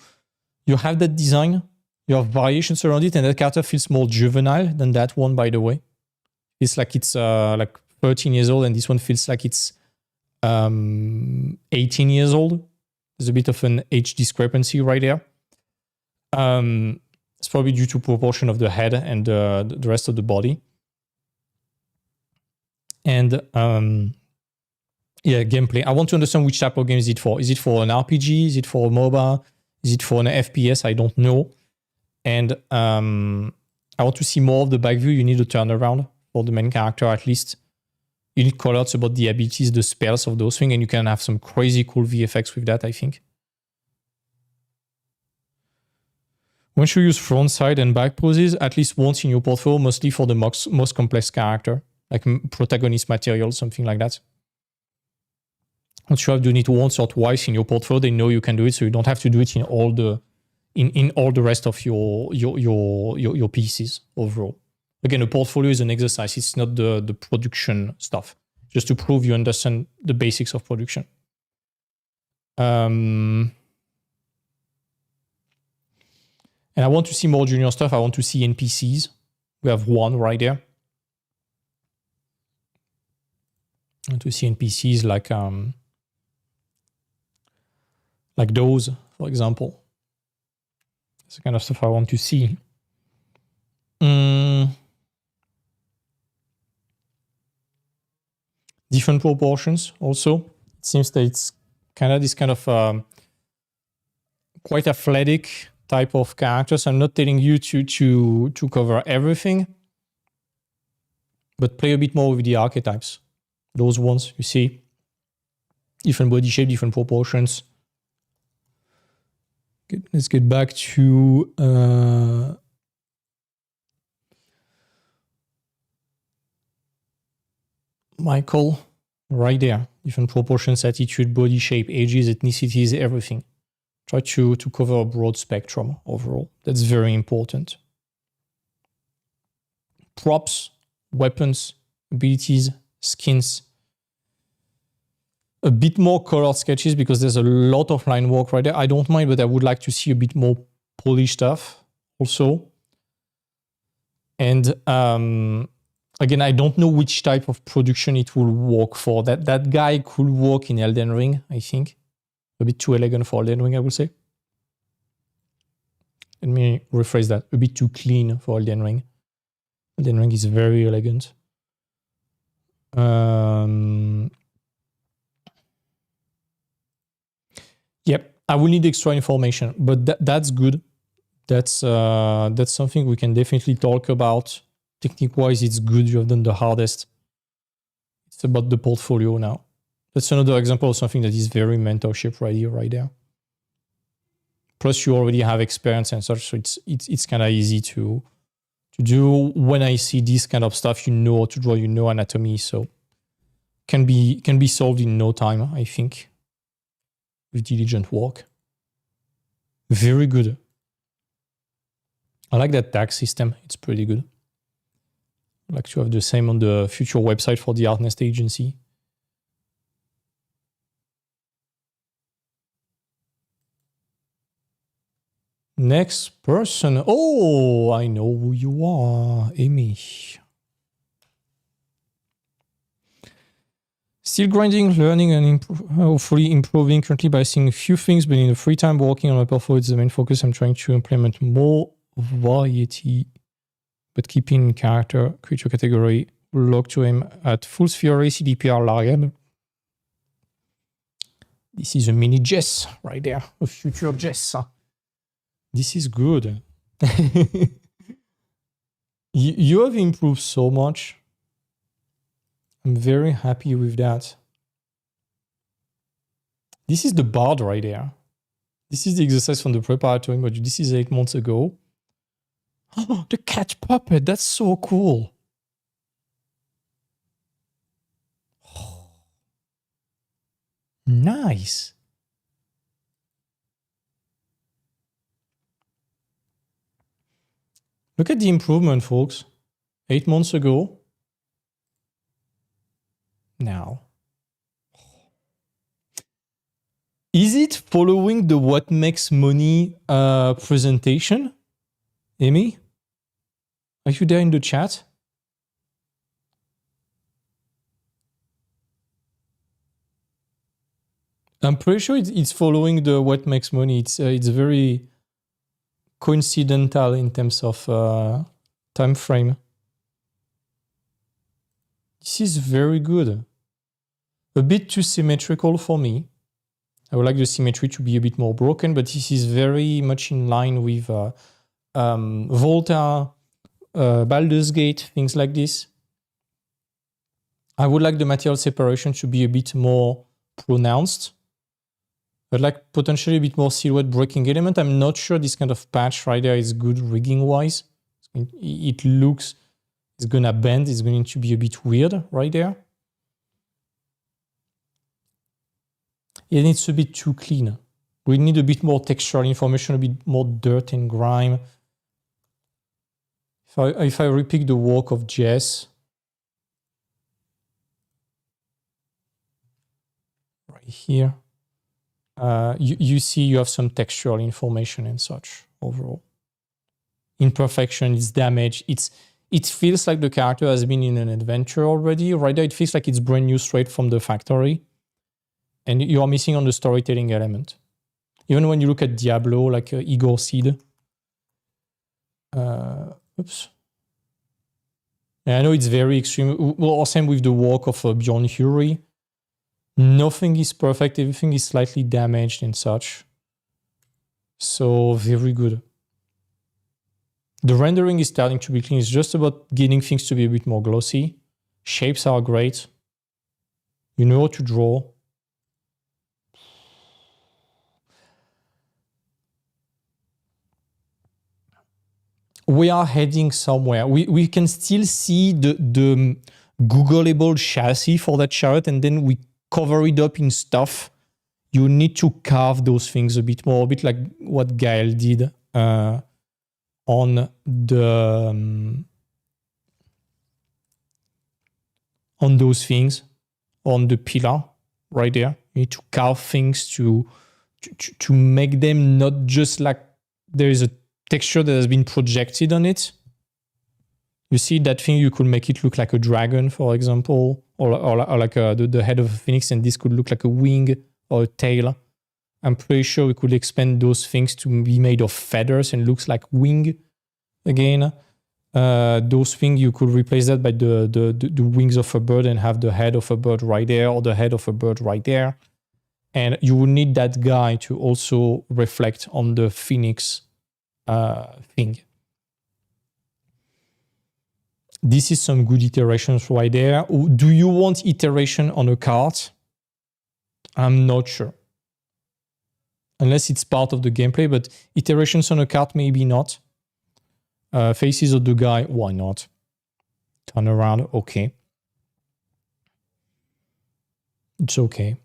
have that design, you have variations around it, and that character feels more juvenile than that one, by the way. It's like it's like 13 years old, and this one feels like it's 18 years old. There's a bit of an age discrepancy right there. It's probably due to proportion of the head and the rest of the body. And yeah, gameplay. I want to understand which type of game is it for. Is it for an RPG? Is it for a MOBA? Is it for an FPS? I don't know. And I want to see more of the back view. You need a turnaround for the main character at least. You need callouts about the abilities, the spells of those things, and you can have some crazy cool VFX with that, I think. Once you use front, side, and back poses, at least once in your portfolio, mostly for the most complex character, like protagonist material, something like that. Once you have done it once or twice in your portfolio, they know you can do it, so you don't have to do it in all the all the rest of your pieces overall. Again, a portfolio is an exercise. It's not the production stuff. Just to prove you understand the basics of production. And I want to see more junior stuff. I want to see NPCs. We have one right there. I want to see NPCs like those, for example. That's the kind of stuff I want to see. Different proportions also. It seems that it's kind of this kind of quite athletic type of characters. I'm not telling you to cover everything, but play a bit more with the archetypes. Those ones, you see. Different body shape, different proportions. Good. Let's get back to Michael, right there. Different proportions, attitude, body shape, ages, ethnicities, everything. Try to cover a broad spectrum overall. That's very important. Props, weapons, abilities, skins. A bit more colored sketches because there's a lot of line work right there. I don't mind, but I would like to see a bit more polished stuff also. And again, I don't know which type of production it will work for. That guy could work in Elden Ring, I think. A bit too elegant for Elden Ring, I would say. Let me rephrase that. A bit too clean for Elden Ring. Elden Ring is very elegant. Yep, I will need extra information, but that's good. That's something we can definitely talk about. Technique-wise, it's good. You have done the hardest. It's about the portfolio now. That's another example of something that is very mentorship right here, right there. Plus, you already have experience and such, so it's kind of easy to do. When I see this kind of stuff, you know how to draw, you know anatomy, so can be solved in no time, I think, with diligent work. Very good. I like that tag system. It's pretty good. I'd like to have the same on the future website for the Artnest agency. Next person. Oh, I know who you are, Emry. Still grinding, learning, and hopefully improving. Currently by seeing a few things, but in the free time working on my portfolio is the main focus. I'm trying to implement more variety, but keeping character, creature category, locked to him at full sphere CDPR Larian. This is a mini Jess right there, a future Jess. This is good. You have improved so much. I'm very happy with that. This is the bard right there. This is the exercise from the preparatory module. This is 8 months ago. Oh, the cat puppet. That's so cool. Oh, nice. Look at the improvement, folks. 8 months ago. Now. Is it following the What Makes Money presentation? Emry? Are you there in the chat? I'm pretty sure it's following the What Makes Money. It's very coincidental in terms of time frame. This is very good. A bit too symmetrical for me. I would like the symmetry to be a bit more broken, but this is very much in line with Volta, Baldur's Gate, things like this. I would like the material separation to be a bit more pronounced. but like potentially a bit more silhouette breaking element. I'm not sure this kind of patch right there is good rigging wise. It looks, it's gonna bend, it's going to be a bit weird right there. And it's a bit too clean. We need a bit more textural information, a bit more dirt and grime. If I repick the work of Jess, right here, you see you have some textural information and such overall. Imperfection, it's damage. It feels like the character has been in an adventure already. Right there, it feels like it's brand new straight from the factory. And you are missing on the storytelling element. Even when you look at Diablo, like Igor Seed. Oops. And I know it's very extreme. Well, same with the work of Bjorn Huri. Nothing is perfect. Everything is slightly damaged and such. So very good. The rendering is starting to be clean. It's just about getting things to be a bit more glossy. Shapes are great. You know how to draw. We are heading somewhere. We can still see the Googleable chassis for that chariot, and then we cover it up in stuff. You need to carve those things a bit more, a bit like what Gael did on the on those things, on the pillar right there. You need to carve things to make them not just like there is a texture that has been projected on it. You see that thing, you could make it look like a dragon, for example, or like the head of a phoenix, and this could look like a wing or a tail. I'm pretty sure we could expand those things to be made of feathers and looks like wing again. Those things, you could replace that by the wings of a bird and have the head of a bird right there, or the head of a bird right there. And you will need that guy to also reflect on the phoenix thing. This is some good iterations right there. Do you want iteration on a cart? I'm not sure. Unless it's part of the gameplay, but iterations on a cart, maybe not. Faces of the guy, why not? Turn around, okay. It's okay.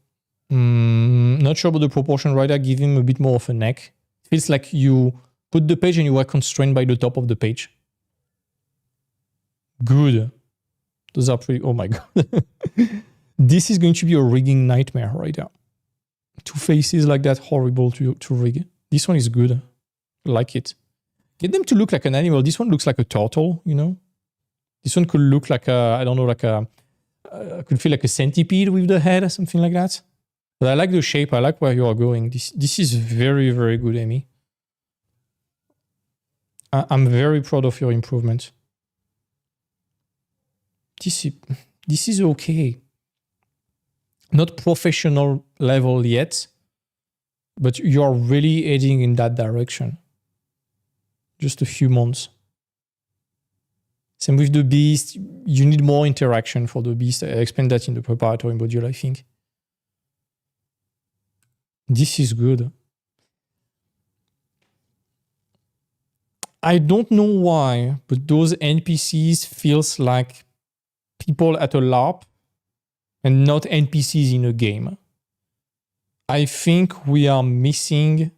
Not sure about the proportion right there. Give him a bit more of a neck. It feels like you put the page and you are constrained by the top of the page. Good. Those are pretty... Oh my god. This is going to be a rigging nightmare right there. Two faces like that, horrible to rig. This one is good. I like it. Get them to look like an animal. This one looks like a turtle, you know? This one could look like a... I don't know, like a... could feel like a centipede with the head or something like that. But I like the shape. I like where you are going. This is very, very good, Amy. I'm very proud of your improvement. This is okay. Not professional level yet, but you are really heading in that direction. Just a few months. Same with the beast. You need more interaction for the beast. I explained that in the preparatory module, I think. This is good. I don't know why, but those NPCs feels like people at a LARP and not NPCs in a game. I think we are missing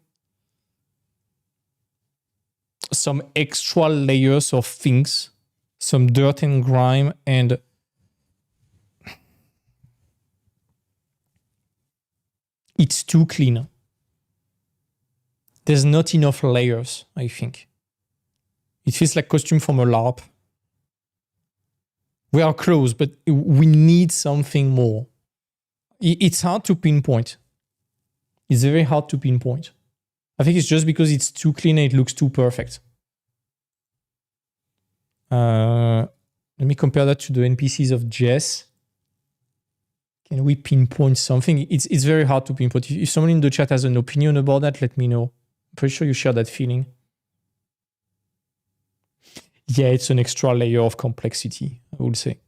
some extra layers of things, some dirt and grime, and it's too clean. There's not enough layers, I think. It feels like costume from a LARP. We are close, but we need something more. It's hard to pinpoint. It's very hard to pinpoint. I think it's just because it's too clean and it looks too perfect. Let me compare that to the NPCs of Jess. Can we pinpoint something? It's very hard to pinpoint. If someone in the chat has an opinion about that, let me know. I'm pretty sure you share that feeling. Yeah, it's an extra layer of complexity, I would say.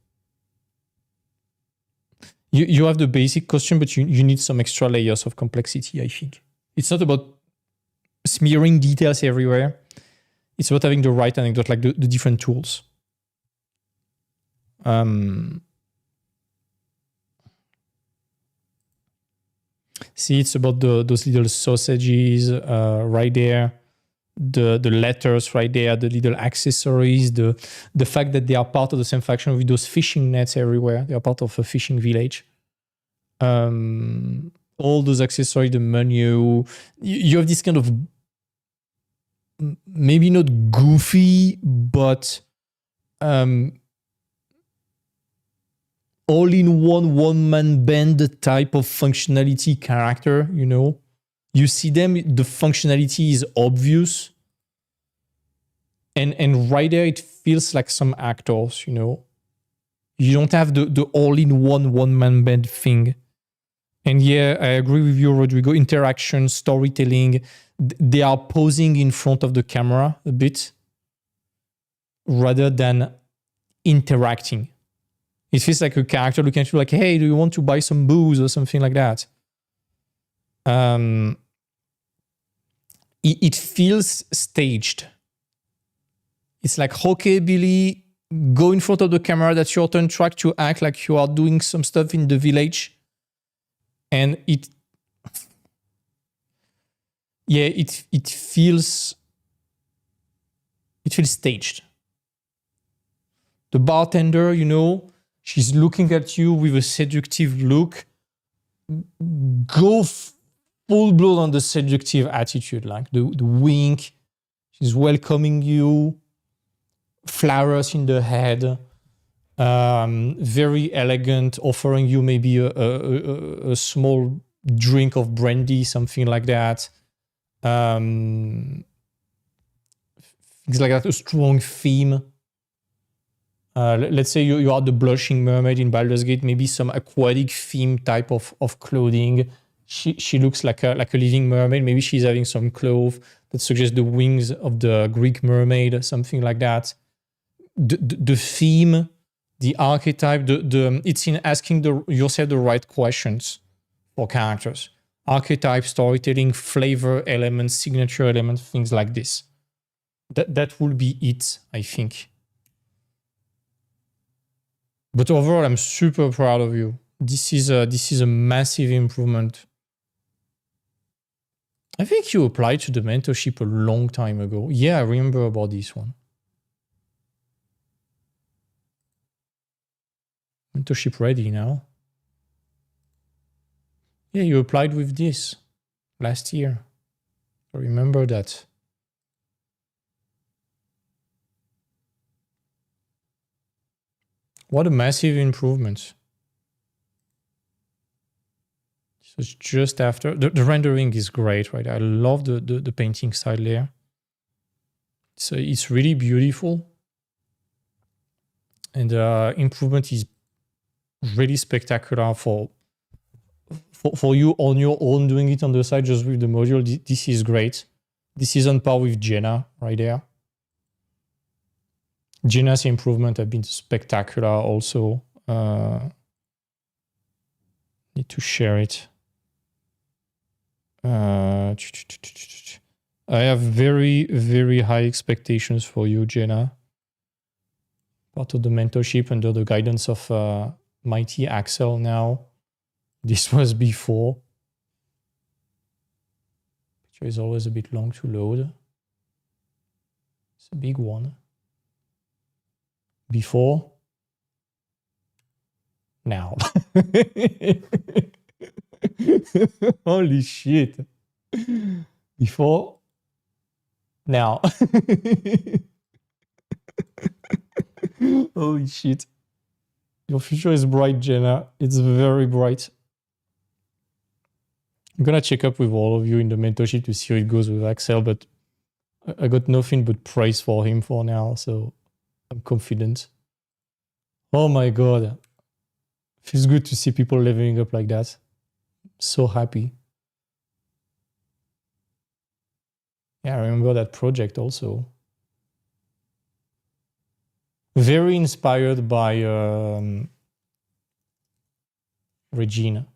You have the basic costume, but you need some extra layers of complexity, I think. It's not about smearing details everywhere. It's about having the right anecdote, like the different tools. See, it's about those little sausages right there, the letters right there, the little accessories, the fact that they are part of the same faction with those fishing nets everywhere. They are part of a fishing village. All those accessories, the menu. You have this kind of maybe not goofy, but all-in-one, one-man band type of functionality character, you know? You see them, the functionality is obvious. And right there, it feels like some actors, you know? You don't have the all-in-one, one-man band thing. And yeah, I agree with you, Rodrigo. Interaction, storytelling, they are posing in front of the camera a bit rather than interacting. It feels like a character looking at you like, hey, do you want to buy some booze or something like that? It feels staged. It's like, okay, Billy, go in front of the camera. That's your turn. Try to act like you are doing some stuff in the village. And it feels staged. The bartender, you know, she's looking at you with a seductive look. Go full blown on the seductive attitude, like the wink. She's welcoming you. Flowers in the head. Very elegant, offering you maybe a small drink of brandy, something like that. Things like that, a strong theme. Let's say you are the blushing mermaid in Baldur's Gate, maybe some aquatic theme type of clothing. She looks like a living mermaid. Maybe she's having some clothes that suggest the wings of the Greek mermaid, something like that. The theme, the archetype, it's in asking yourself the right questions for characters. Archetype, storytelling, flavor elements, signature elements, things like this. That will be it, I think. But overall, I'm super proud of you. This is a massive improvement. I think you applied to the mentorship a long time ago. Yeah, I remember about this one. Mentorship ready now. Yeah, you applied with this last year. I remember that. What a massive improvement. This was just after. The rendering is great, right? I love the painting style there. So it's really beautiful. And the improvement is really spectacular for you on your own, doing it on the side just with the module. This is great. This is on par with Jenna right there. Jenna's improvement have been spectacular also. Need to share it. I have very, very high expectations for you, Jenna. Part of the mentorship under the guidance of Mighty Axel now. This was before. Picture is always a bit long to load. It's a big one. Before. Now. Holy shit. Before. Now. Holy shit. Your future is bright, Jenna. It's very bright. I'm gonna check up with all of you in the mentorship to see how it goes with Axel, but I got nothing but praise for him for now, so I'm confident. Oh my god. Feels good to see people leveling up like that. So happy. Yeah, I remember that project also. Very inspired by Regina.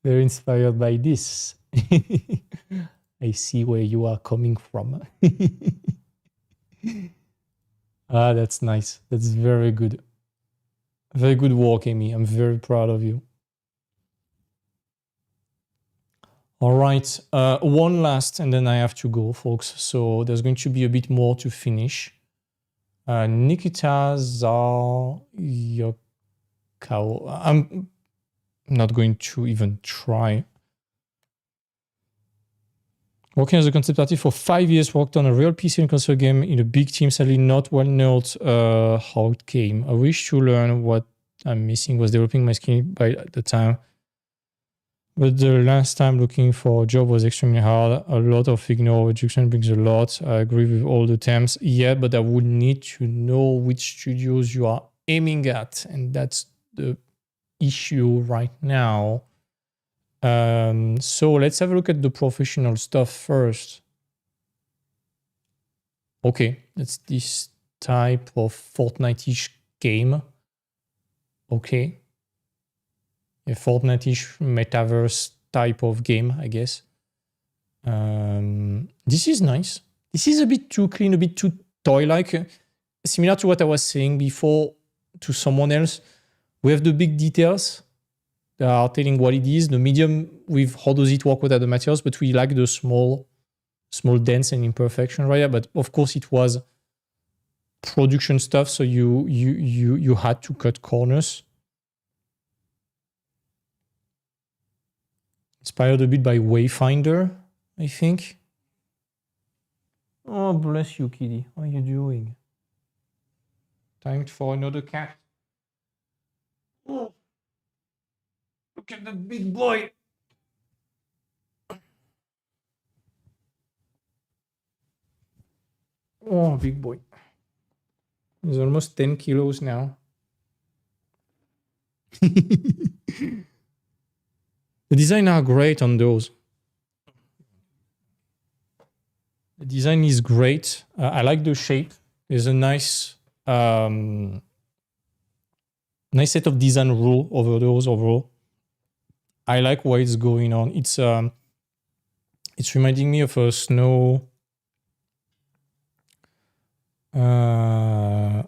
Very inspired by this. I see where you are coming from. Ah, that's nice. That's very good. Very good work, Amy. I'm very proud of you. All right. One last, and then I have to go, folks. So there's going to be a bit more to finish. Nikita, Zaro, I'm not going to even try. Working as a concept artist for 5 years, worked on a real PC and console game in a big team, sadly not well known how it came. I wish to learn what I'm missing was developing my skill by the time. But the last time looking for a job was extremely hard. A lot of ignore rejection brings a lot. I agree with all the terms. Yeah, but I would need to know which studios you are aiming at. And that's the issue right now. So let's have a look at the professional stuff first. Okay, it's this type of Fortnite-ish game. Okay. A Fortnite-ish metaverse type of game, I guess. This is nice. This is a bit too clean, a bit too toy-like. Similar to what I was saying before to someone else. We have the big details that are telling what it is. The medium with how does it work with other materials, but we like the small dents and imperfection right here. But of course it was production stuff, so you had to cut corners. Inspired a bit by Wayfinder, I think. Oh, bless you, kitty. How are you doing? Time for another cat. Oh, look at that big boy. Oh, big boy. He's almost 10 kilos now. The design are great on those. The design is great. I like the shape. There's a nice set of design rule over those overall. I like what is going on. It's reminding me of a snow. Don't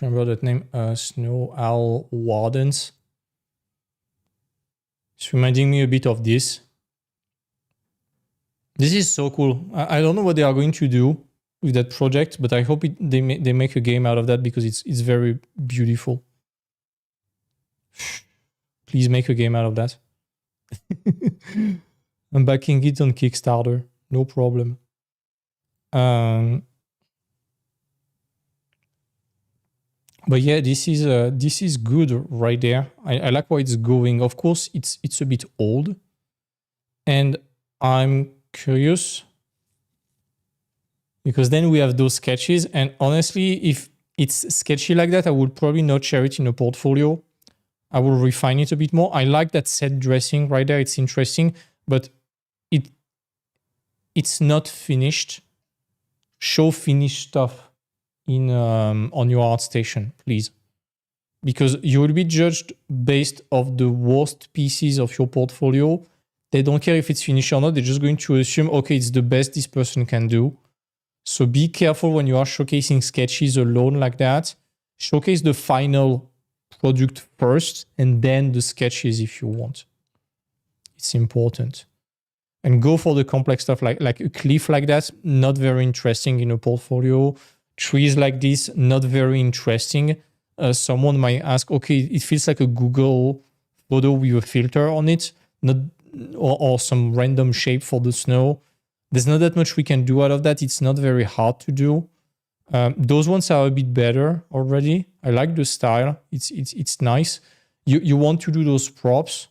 remember that name. Snow Owl Wardens. It's reminding me a bit of this. This is so cool. I don't know what they are going to do with that project, but I hope they make a game out of that because it's very beautiful. Please make a game out of that. I'm backing it on Kickstarter. No problem. But yeah, this is good right there. I like where it's going. Of course, it's a bit old, and I'm curious because then we have those sketches. And honestly, if it's sketchy like that, I would probably not share it in a portfolio. I will refine it a bit more. I like that set dressing right there. It's interesting, but it's not finished. Show finished stuff in on your ArtStation, please, because you will be judged based off the worst pieces of your portfolio. They don't care if it's finished or not. They're just going to assume, okay, it's the best this person can do. So be careful when you are showcasing sketches alone like that. Showcase the final product first and then the sketches if you want. It's important. And go for the complex stuff like a cliff like that, not very interesting in a portfolio. Trees like this, not very interesting. Someone might ask, okay, it feels like a Google photo with a filter on it, not or some random shape for the snow. There's not that much we can do out of that. It's not very hard to do. Those ones are a bit better already. I like the style. It's nice. You want to do those props.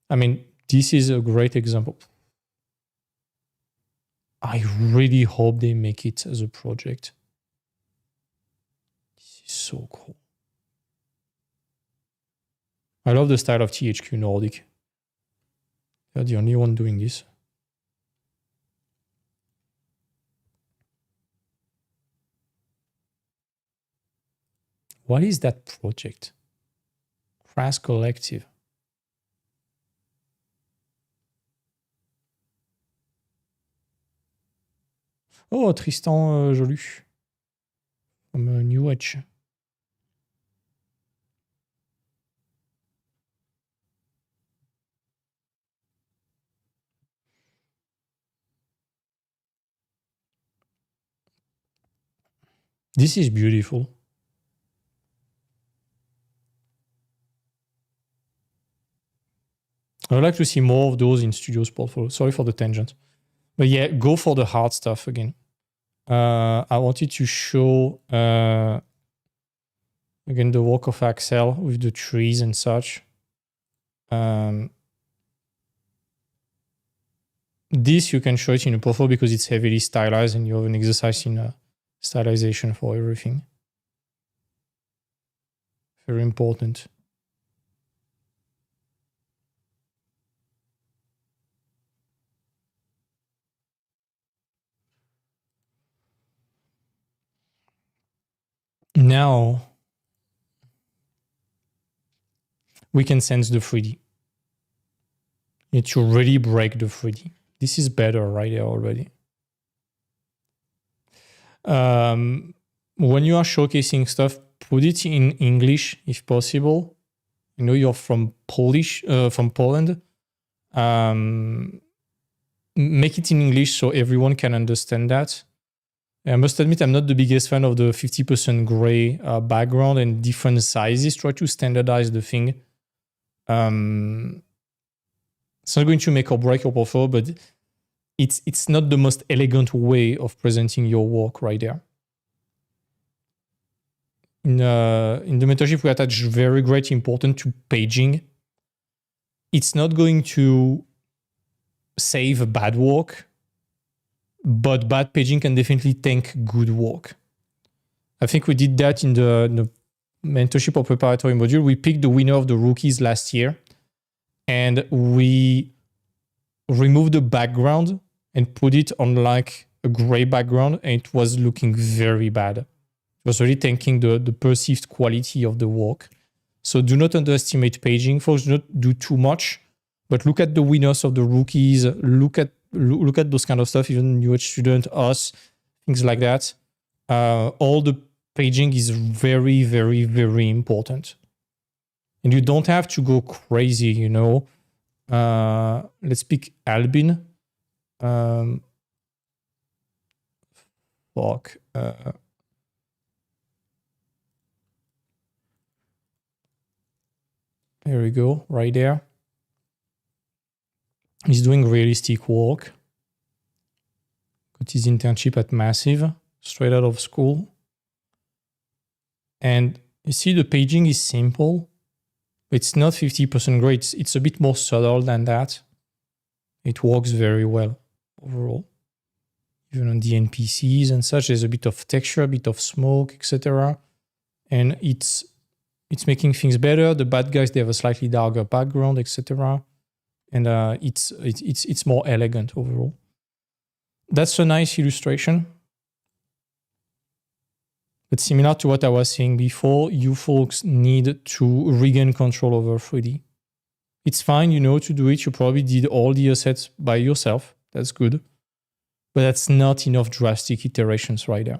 I mean, this is a great example. I really hope they make it as a project. This is so cool. I love the style of THQ Nordic. They're the only one doing this. What is that project? Crass Collective. Oh, Tristan Jolu. From New Age. This is beautiful. I would like to see more of those in Studio's portfolio. Sorry for the tangent. But yeah, go for the hard stuff again. I wanted to show, again, the work of Axel with the trees and such. This, you can show it in a portfolio because it's heavily stylized and you have an exercise in stylization for everything. Very important. Now, we can sense the 3D. You need to really break the 3D. This is better right there already. When you are showcasing stuff, put it in English if possible. I know you're from Poland. Make it in English so everyone can understand that. I must admit, I'm not the biggest fan of the 50% gray background and different sizes. Try to standardize the thing. It's not going to make or break your portfolio, but it's not the most elegant way of presenting your work right there. In the mentorship, we attach very great importance to paging. It's not going to save bad work, but bad paging can definitely tank good work. I think we did that in the mentorship or preparatory module. We picked the winner of the rookies last year, and we removed the background and put it on like a gray background, and it was looking very bad. It was really tanking the perceived quality of the work. So do not underestimate paging. Folks, do not do too much, but look at the winners of the rookies. Look at those kind of stuff, even New Age student, us, things like that. All the paging is very, very, very important. And you don't have to go crazy, you know. Let's pick Albin. There we go, right there. He's doing realistic work. Got his internship at Massive, straight out of school. And you see the paging is simple. It's not 50% great. It's a bit more subtle than that. It works very well overall. Even on the NPCs and such, there's a bit of texture, a bit of smoke, etc. And it's making things better. The bad guys, they have a slightly darker background, etc. And it's more elegant overall. That's a nice illustration. But similar to what I was saying before, you folks need to regain control over 3D. It's fine, you know, to do it. You probably did all the assets by yourself. That's good. But that's not enough drastic iterations right there.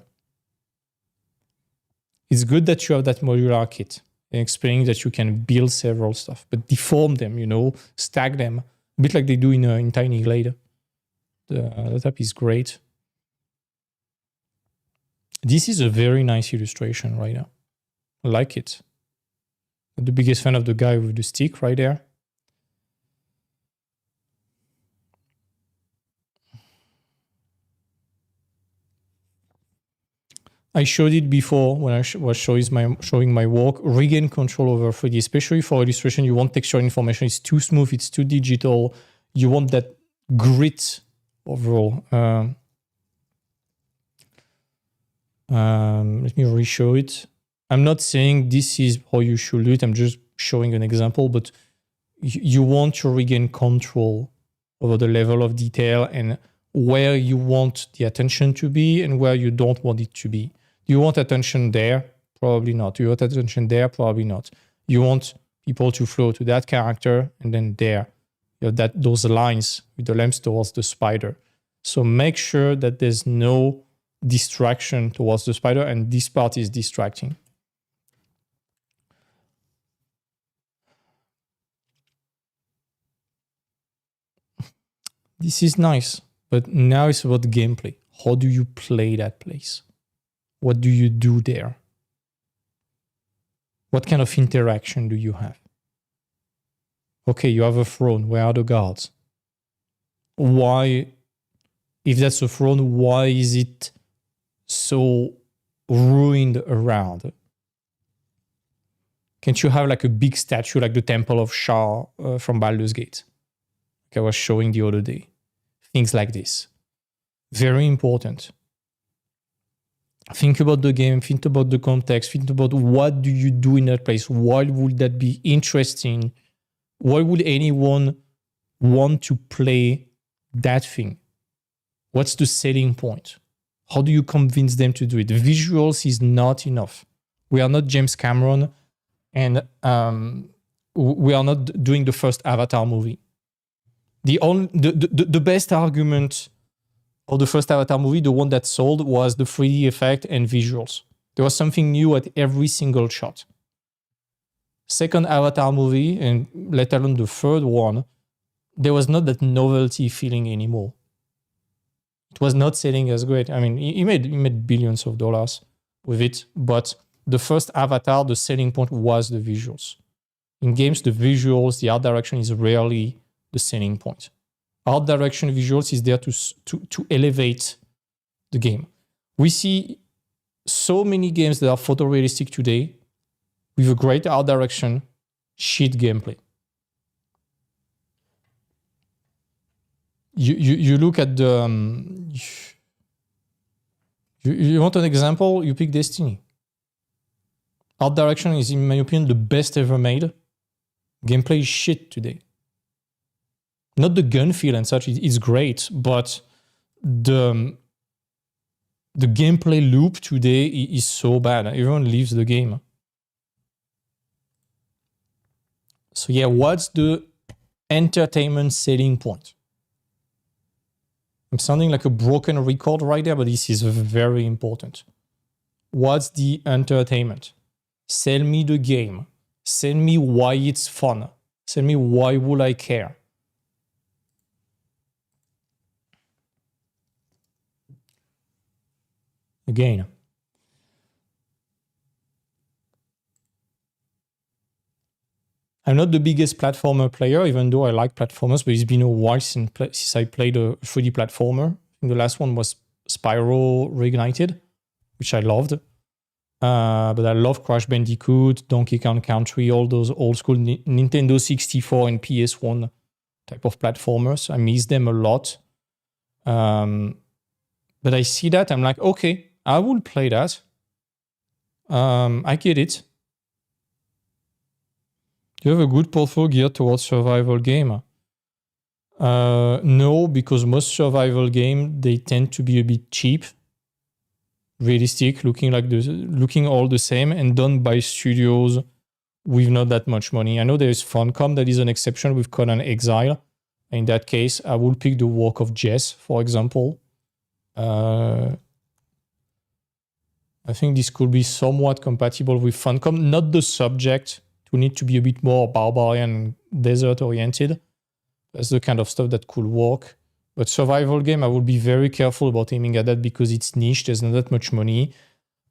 It's good that you have that modular kit and explaining that you can build several stuff, but deform them, you know, stack them, a bit like they do in Tiny Glade. That app is great. This is a very nice illustration right now. I like it. I'm the biggest fan of the guy with the stick right there. I showed it before when I was showing my work. Regain control over 3D, especially for illustration. You want texture information. It's too smooth. It's too digital. You want that grit overall. Let me re-show it. I'm not saying this is how you should do it. I'm just showing an example, but you want to regain control over the level of detail and where you want the attention to be and where you don't want it to be. Do you want attention there? Probably not. You want attention there? Probably not. You want people to flow to that character, and then there, you have those lines with the lamps towards the spider. So make sure that there's no distraction towards the spider, and this part is distracting. This is nice, but now it's about gameplay. How do you play that place? What do you do there? What kind of interaction do you have? Okay, you have a throne. Where are the guards? Why, if that's a throne, why is it so ruined around? Can't you have like a big statue like the Temple of Shah from Baldur's Gate? Like I was showing the other day. Things like this. Very important. Think about the game, think about the context, think about what do you do in that place? Why would that be interesting? Why would anyone want to play that thing? What's the selling point? How do you convince them to do it? Visuals is not enough. We are not James Cameron, and we are not doing the first Avatar movie. The best argument of the first Avatar movie, the one that sold, was the 3D effect and visuals. There was something new at every single shot. Second Avatar movie, and let alone the third one, there was not that novelty feeling anymore. It was not selling as great. I mean, he made billions of dollars with it, but the first Avatar, the selling point was the visuals. In games, the visuals, the art direction is rarely the selling point. Art direction visuals is there to elevate the game. We see so many games that are photorealistic today with a great art direction, shit gameplay. You look at the... you want an example? You pick Destiny. Art direction is, in my opinion, the best ever made. Gameplay is shit today. Not the gun feel and such is great, but the gameplay loop today is so bad. Everyone leaves the game. So yeah, what's the entertainment selling point? I'm sounding like a broken record right there, but this is very important. What's the entertainment? Sell me the game. Sell me why it's fun. Sell me why would I care. Again, I'm not the biggest platformer player, even though I like platformers, but it's been a while since I played a 3D platformer. The last one was Spyro Reignited, which I loved. But I love Crash Bandicoot, Donkey Kong Country, all those old school Nintendo 64 and PS1 type of platformers. I miss them a lot. But I see that, I'm like, okay, I will play that. I get it. Do you have a good portfolio geared towards survival game? No, because most survival games, they tend to be a bit cheap, realistic, looking all the same, and done by studios with not that much money. I know there is Funcom that is an exception with Conan Exile. In that case, I will pick the work of Jess, for example. I think this could be somewhat compatible with Funcom. Not the subject. To need to be a bit more barbarian, desert oriented. That's the kind of stuff that could work. But survival game, I would be very careful about aiming at that because it's niche. There's not that much money.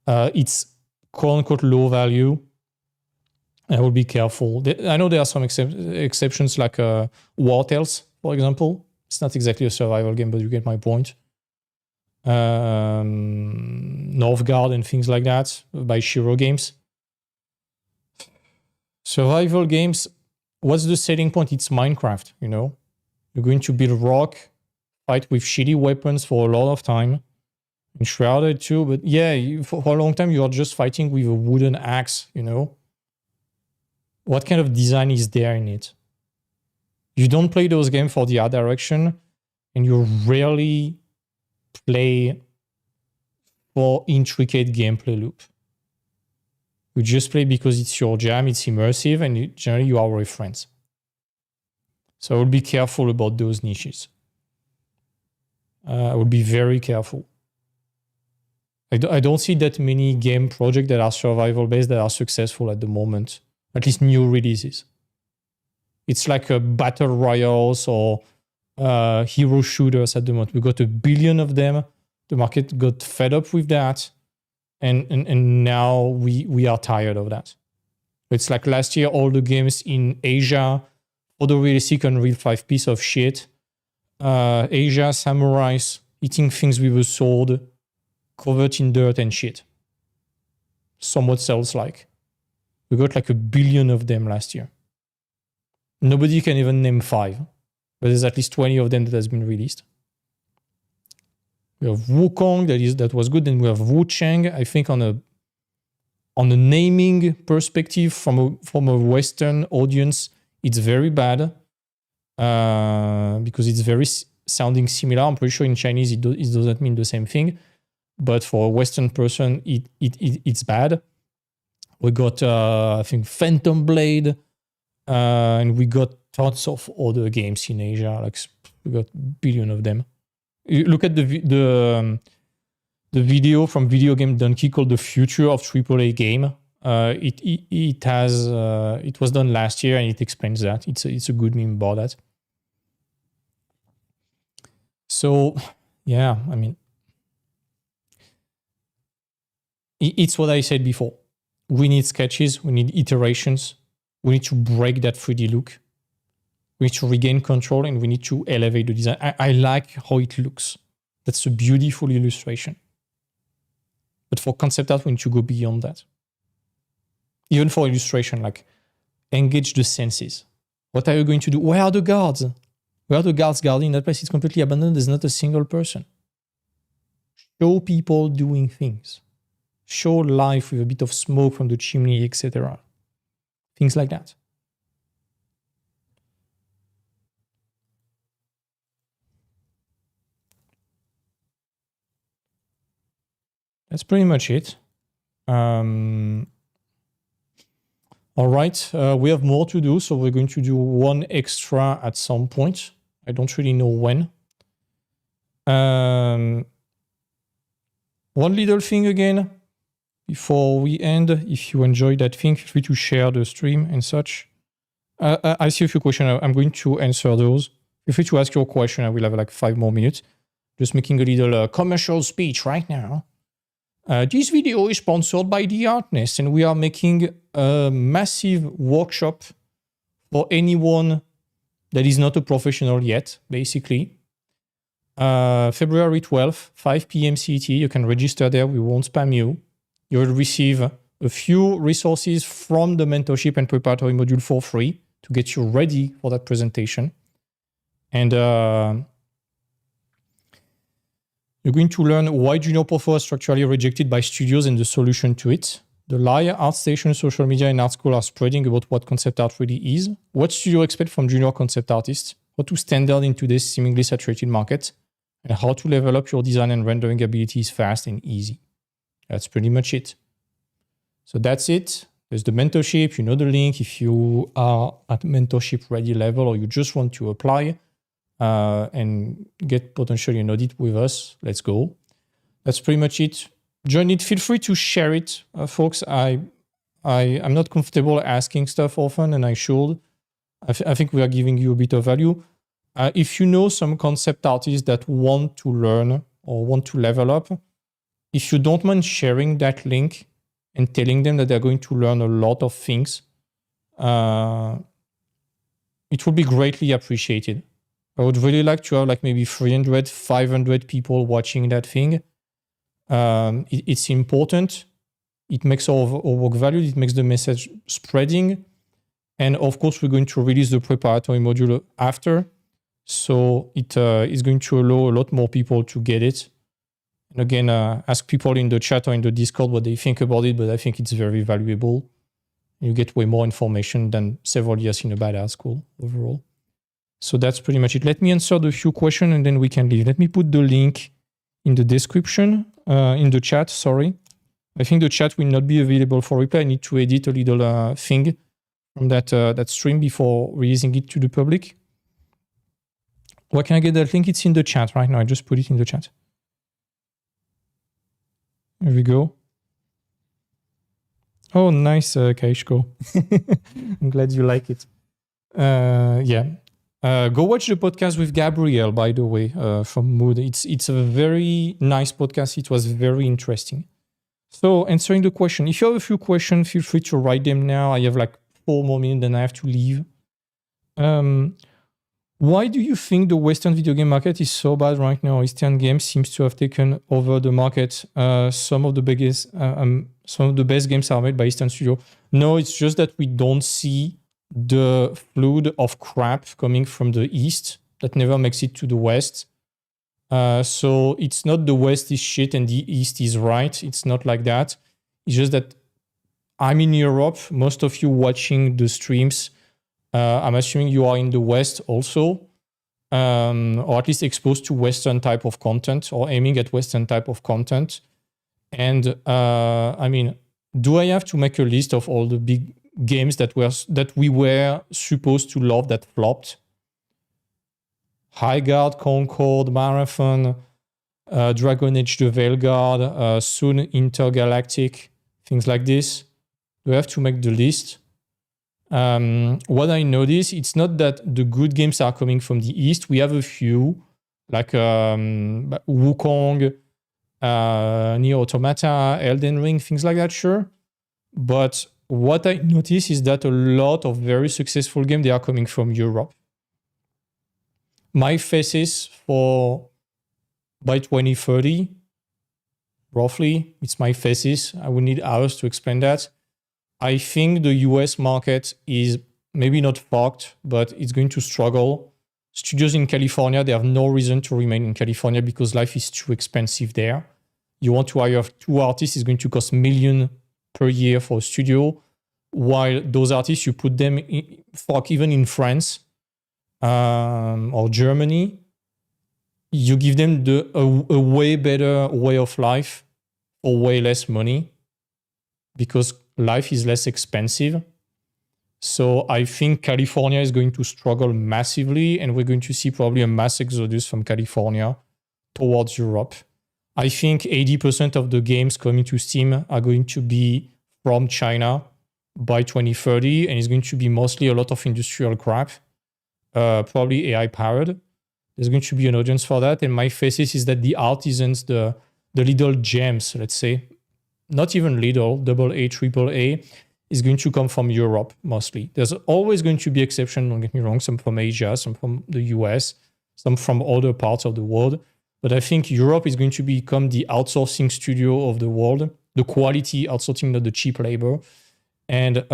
It's quote unquote low value. I would be careful. I know there are some exceptions like War Tales, for example. It's not exactly a survival game, but you get my point. Northgard and things like that by Shiro Games. Survival games, what's the selling point? It's Minecraft, you know? You're going to build rock, fight with shitty weapons for a lot of time. And Shrouded too, but yeah, for a long time you are just fighting with a wooden axe, you know? What kind of design is there in it? You don't play those games for the art direction, and you rarely play for intricate gameplay loop. You just play because it's your jam, it's immersive, and generally you are with friends. So I would be careful about those niches. I would be very careful. I don't see that many game projects that are survival-based that are successful at the moment. At least new releases. It's like a battle royals or hero shooters at the moment. We got 1 billion of them. The market got fed up with that. And now we are tired of that. It's like last year, all the games in Asia, photorealistic Unreal 5 piece of shit. Asia, samurais, eating things with a sword, covered in dirt and shit. Somewhat Souls-like. We got like 1 billion of them last year. Nobody can even name 5. But there's at least 20 of them that has been released. We have Wukong that was good, and we have Wu Cheng. I think on a naming perspective from a Western audience, it's very bad because it's very sounding similar. I'm pretty sure in Chinese it doesn't mean the same thing, but for a Western person, it's bad. We got I think Phantom Blade, and we got tons of other games in Asia. Like we got 1 billion of them. You look at the video from Video Game Donkey called "The Future of AAA Game." It was done last year, and it explains that. It's a good meme about that. So, yeah, I mean, it's what I said before. We need sketches, we need iterations, we need to break that 3D look. We need to regain control, and we need to elevate the design. I like how it looks. That's a beautiful illustration. But for concept art, we need to go beyond that. Even for illustration, like engage the senses. What are you going to do? Where are the guards? Where are the guards guarding that place? It's completely abandoned. There's not a single person. Show people doing things. Show life with a bit of smoke from the chimney, etc. Things like that. That's pretty much it. All right, we have more to do, so we're going to do one extra at some point. I don't really know when. One little thing again, before we end, if you enjoyed that thing, feel free to share the stream and such. I see a few questions. I'm going to answer those. Feel free to ask your question. I will have like 5 more minutes. Just making a little commercial speech right now. This video is sponsored by The Artnest, and we are making a massive workshop for anyone that is not a professional yet, basically. February 12th, 5 p.m. CET. You can register there. We won't spam you. You will receive a few resources from the mentorship and preparatory module for free to get you ready for that presentation. And you're going to learn why Junior Profo is structurally rejected by studios and the solution to it. The lie ArtStation, social media, and art school are spreading about what concept art really is. What studio expect from junior concept artists? How to stand out in today's seemingly saturated market? And how to level up your design and rendering abilities fast and easy. That's pretty much it. So that's it. There's the mentorship. You know the link if you are at mentorship ready level or you just want to apply and get potentially an audit with us. Let's go. That's pretty much it. Join it. Feel free to share it, folks. I'm not comfortable asking stuff often, and I should. I think we are giving you a bit of value. If you know some concept artists that want to learn or want to level up, if you don't mind sharing that link and telling them that they're going to learn a lot of things, it would be greatly appreciated. I would really like to have like maybe 300, 500 people watching that thing. It's important. It makes our work valued. It makes the message spreading. And of course, we're going to release the preparatory module after. So it is going to allow a lot more people to get it. And again, ask people in the chat or in the Discord what they think about it, but I think it's very valuable. You get way more information than several years in a bad art school overall. So that's pretty much it. Let me answer the few questions and then we can leave. Let me put the link in the description, in the chat, sorry. I think the chat will not be available for replay. I need to edit a little thing from that stream before releasing it to the public. Where can I get that link? It's in the chat right now. I just put it in the chat. Here we go. Oh, nice, Kaishko. I'm glad you like it. Yeah. Go watch the podcast with Gabriel, by the way, from Mood. It's a very nice podcast. It was very interesting. So answering the question, if you have a few questions, feel free to write them now. I have like 4 more minutes, then I have to leave. Why do you think the Western video game market is so bad right now? Eastern games seems to have taken over the market. Some of the best games are made by Eastern studio. No, it's just that we don't see the flood of crap coming from the East that never makes it to the West. So it's not the West is shit and the East is right. It's not like that. It's just that I'm in Europe. Most of you watching the streams, I'm assuming you are in the West also, or at least exposed to Western type of content or aiming at Western type of content. And I mean, do I have to make a list of all the big games that we were supposed to love that flopped? Highguard, Concord, Marathon, Dragon Age the Veilguard, soon Intergalactic, things like this. Do I have to make the list? What I notice, it's not that the good games are coming from the East. We have a few, like Wukong, Nier Automata, Elden Ring, things like that, sure. But what I notice is that a lot of very successful games, they are coming from Europe. My thesis for by 2030, roughly, it's my thesis. I would need hours to explain that. I think the US market is maybe not fucked, but it's going to struggle. Studios in California, they have no reason to remain in California because life is too expensive there. You want to hire 2 artists, it's going to cost $1 million per year for a studio. While those artists, you put them in, fuck, even in France or Germany, you give them a way better way of life for way less money because life is less expensive. So I think California is going to struggle massively, and we're going to see probably a mass exodus from California towards Europe. I think 80% of the games coming to Steam are going to be from China by 2030, and it's going to be mostly a lot of industrial crap, probably AI powered. There's going to be an audience for that, and my thesis is that the artisans, the little gems, let's say, not even little, AA, AAA, is going to come from Europe mostly. There's always going to be exceptions, don't get me wrong, some from Asia, some from the US, some from other parts of the world. But I think Europe is going to become the outsourcing studio of the world, the quality outsourcing, not the cheap labor. And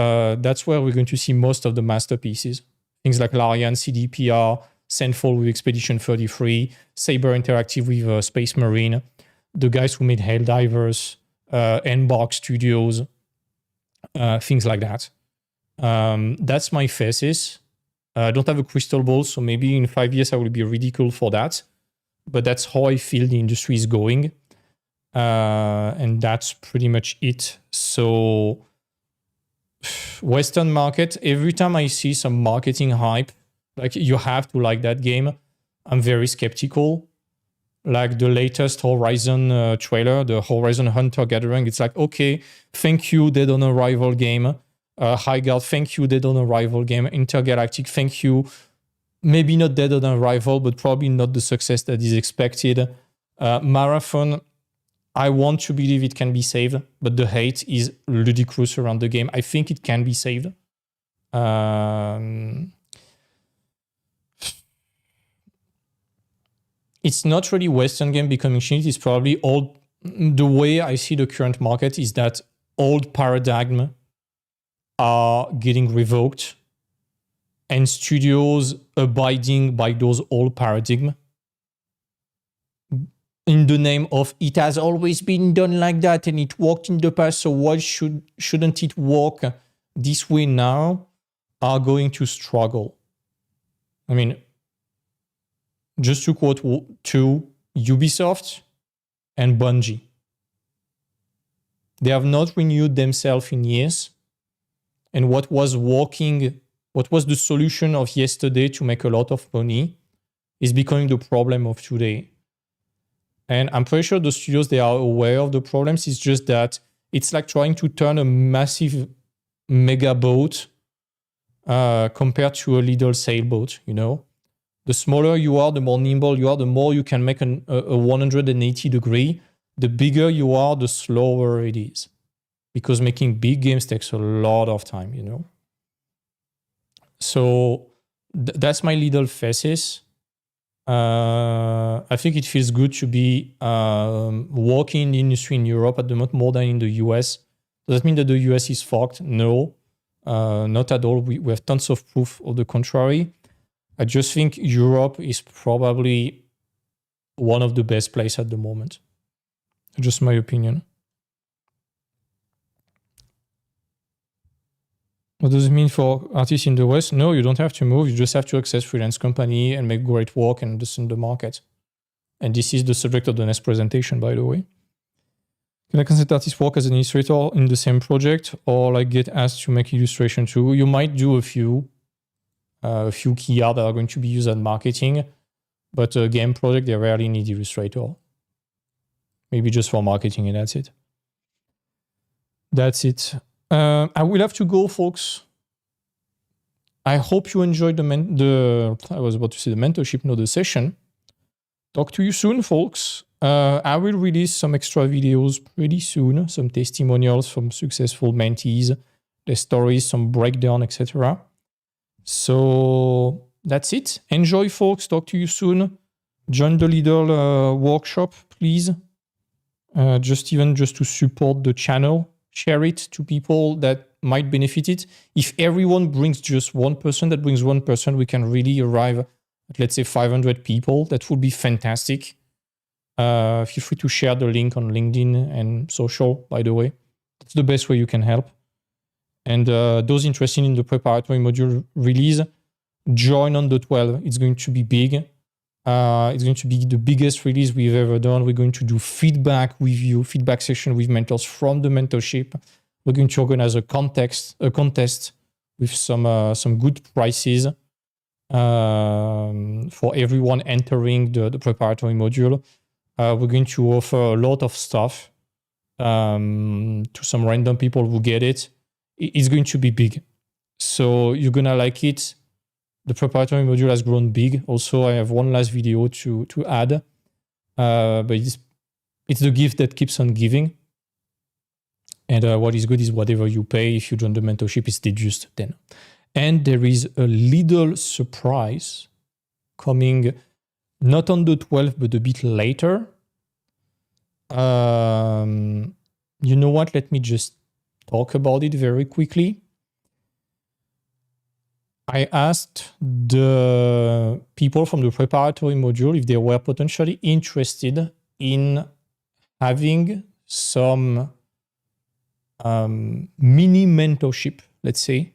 that's where we're going to see most of the masterpieces. Things like Larian, CDPR, Sandfall with Expedition 33, Saber Interactive with Space Marine, the guys who made Helldivers, Embark Studios, things like that. That's my thesis. I don't have a crystal ball, so maybe in 5 years I will be ridiculed for that. But that's how I feel the industry is going. And that's pretty much it. So Western market, every time I see some marketing hype, like you have to like that game, I'm very skeptical. Like the latest Horizon trailer, the Horizon Hunter Gathering, it's like, okay, thank you, Dead on Arrival game. Highguard, thank you, Dead on Arrival game. Intergalactic, thank you. Maybe not Dead on Arrival, but probably not the success that is expected. Marathon, I want to believe it can be saved, but the hate is ludicrous around the game. I think it can be saved. It's not really Western game becoming shit. It's probably old. The way I see the current market is that old paradigm are getting revoked and studios abiding by those old paradigm in the name of it has always been done like that and it worked in the past, so why shouldn't it work this way now, are going to struggle. I mean, just to quote two, Ubisoft and Bungie. They have not renewed themselves in years. And what was the solution of yesterday to make a lot of money is becoming the problem of today. And I'm pretty sure the studios, they are aware of the problems. It's just that it's like trying to turn a massive mega boat compared to a little sailboat, you know? The smaller you are, the more nimble you are, the more you can make a 180 degree. The bigger you are, the slower it is. Because making big games takes a lot of time, you know? So that's my little thesis. I think it feels good to be working in the industry in Europe at the moment more than in the US. Does that mean that the US is fucked? No, not at all. We have tons of proof of the contrary. I just think Europe is probably one of the best places at the moment. Just my opinion. What does it mean for artists in the West? No, you don't have to move. You just have to access freelance company and make great work and understand the market. And this is the subject of the next presentation, by the way. Can a concept artist work as an illustrator in the same project or like get asked to make illustration too? You might do a few key art that are going to be used in marketing, but a game project, they rarely need illustrator. Maybe just for marketing and that's it. That's it. I will have to go, folks. I hope you enjoyed the mentorship, not the session. Talk to you soon, folks. I will release some extra videos pretty soon, some testimonials from successful mentees, their stories, some breakdown, etc. So that's it. Enjoy, folks. Talk to you soon. Join the little workshop, please. Just to support the channel. Share it to people that might benefit it. If everyone brings just one person, we can really arrive at, let's say, 500 people. That would be fantastic. Feel free to share the link on LinkedIn and social, by the way. That's the best way you can help. And those interested in the preparatory module release, join on the 12th. It's going to be big. It's going to be the biggest release we've ever done. We're going to do feedback with you, feedback session with mentors from the mentorship. We're going to organize a contest with some good prizes for everyone entering the preparatory module. We're going to offer a lot of stuff to some random people who get it. It's going to be big. So you're going to like it. The preparatory module has grown big. Also, I have one last video to add. But it's the gift that keeps on giving. And what is good is whatever you pay, if you join the mentorship, is deduced then. And there is a little surprise coming not on the 12th, but a bit later. You know what? Let me just talk about it very quickly. I asked the people from the preparatory module if they were potentially interested in having some mini mentorship, let's say,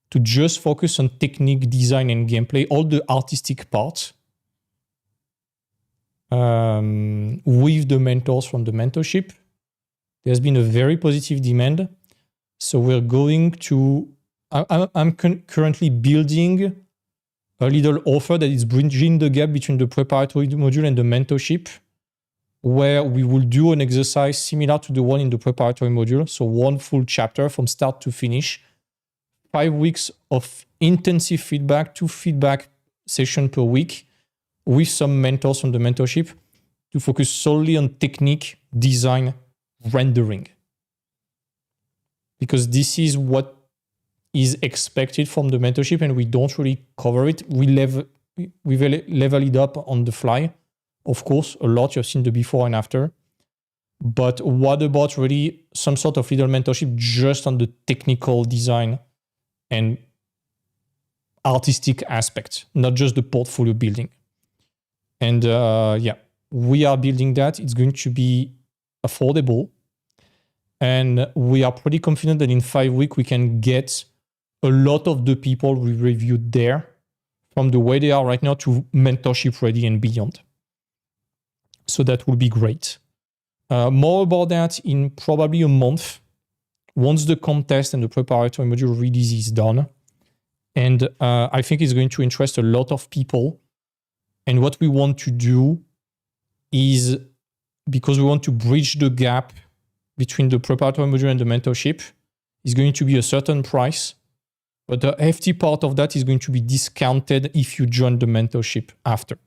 to just focus on technique, design, and gameplay, all the artistic parts, with the mentors from the mentorship. There's been a very positive demand. So we're going to... I'm currently building a little offer that is bridging the gap between the preparatory module and the mentorship, where we will do an exercise similar to the one in the preparatory module. So one full chapter from start to finish, 5 weeks of intensive feedback, 2 feedback sessions per week with some mentors from the mentorship to focus solely on technique, design, rendering. Because this is what is expected from the mentorship, and we don't really cover it. We level it up on the fly. Of course, a lot. You've seen the before and after. But what about really some sort of little mentorship just on the technical design and artistic aspect, not just the portfolio building? And yeah, we are building that. It's going to be affordable. And we are pretty confident that in 5 weeks, we can get a lot of the people we reviewed there from the way they are right now to mentorship ready and beyond. So that will be great. More about that in probably a month, once the contest and the preparatory module release is done. And I think it's going to interest a lot of people. And what we want to do is, because we want to bridge the gap between the preparatory module and the mentorship, is going to be a certain price. But the FT part of that is going to be discounted if you join the mentorship after.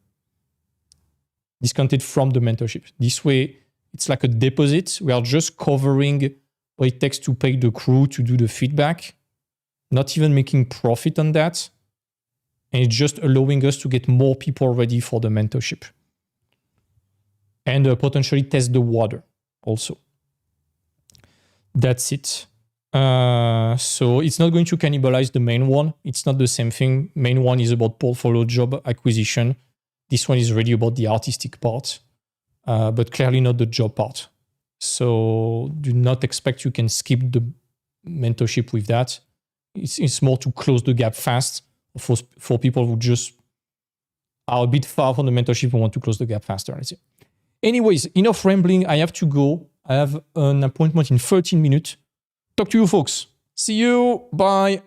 Discounted from the mentorship. This way, it's like a deposit. We are just covering what it takes to pay the crew to do the feedback, not even making profit on that. And it's just allowing us to get more people ready for the mentorship. And potentially test the water also. That's it. So it's not going to cannibalize the main one. It's not the same thing. Main one is about portfolio job acquisition. This one is really about the artistic part, but clearly not the job part. So do not expect you can skip the mentorship with that. It's more to close the gap fast for people who just are a bit far from the mentorship and want to close the gap faster. Let's see. Anyways, enough rambling. I have to go. I have an appointment in 13 minutes. Talk to you folks. See you. Bye.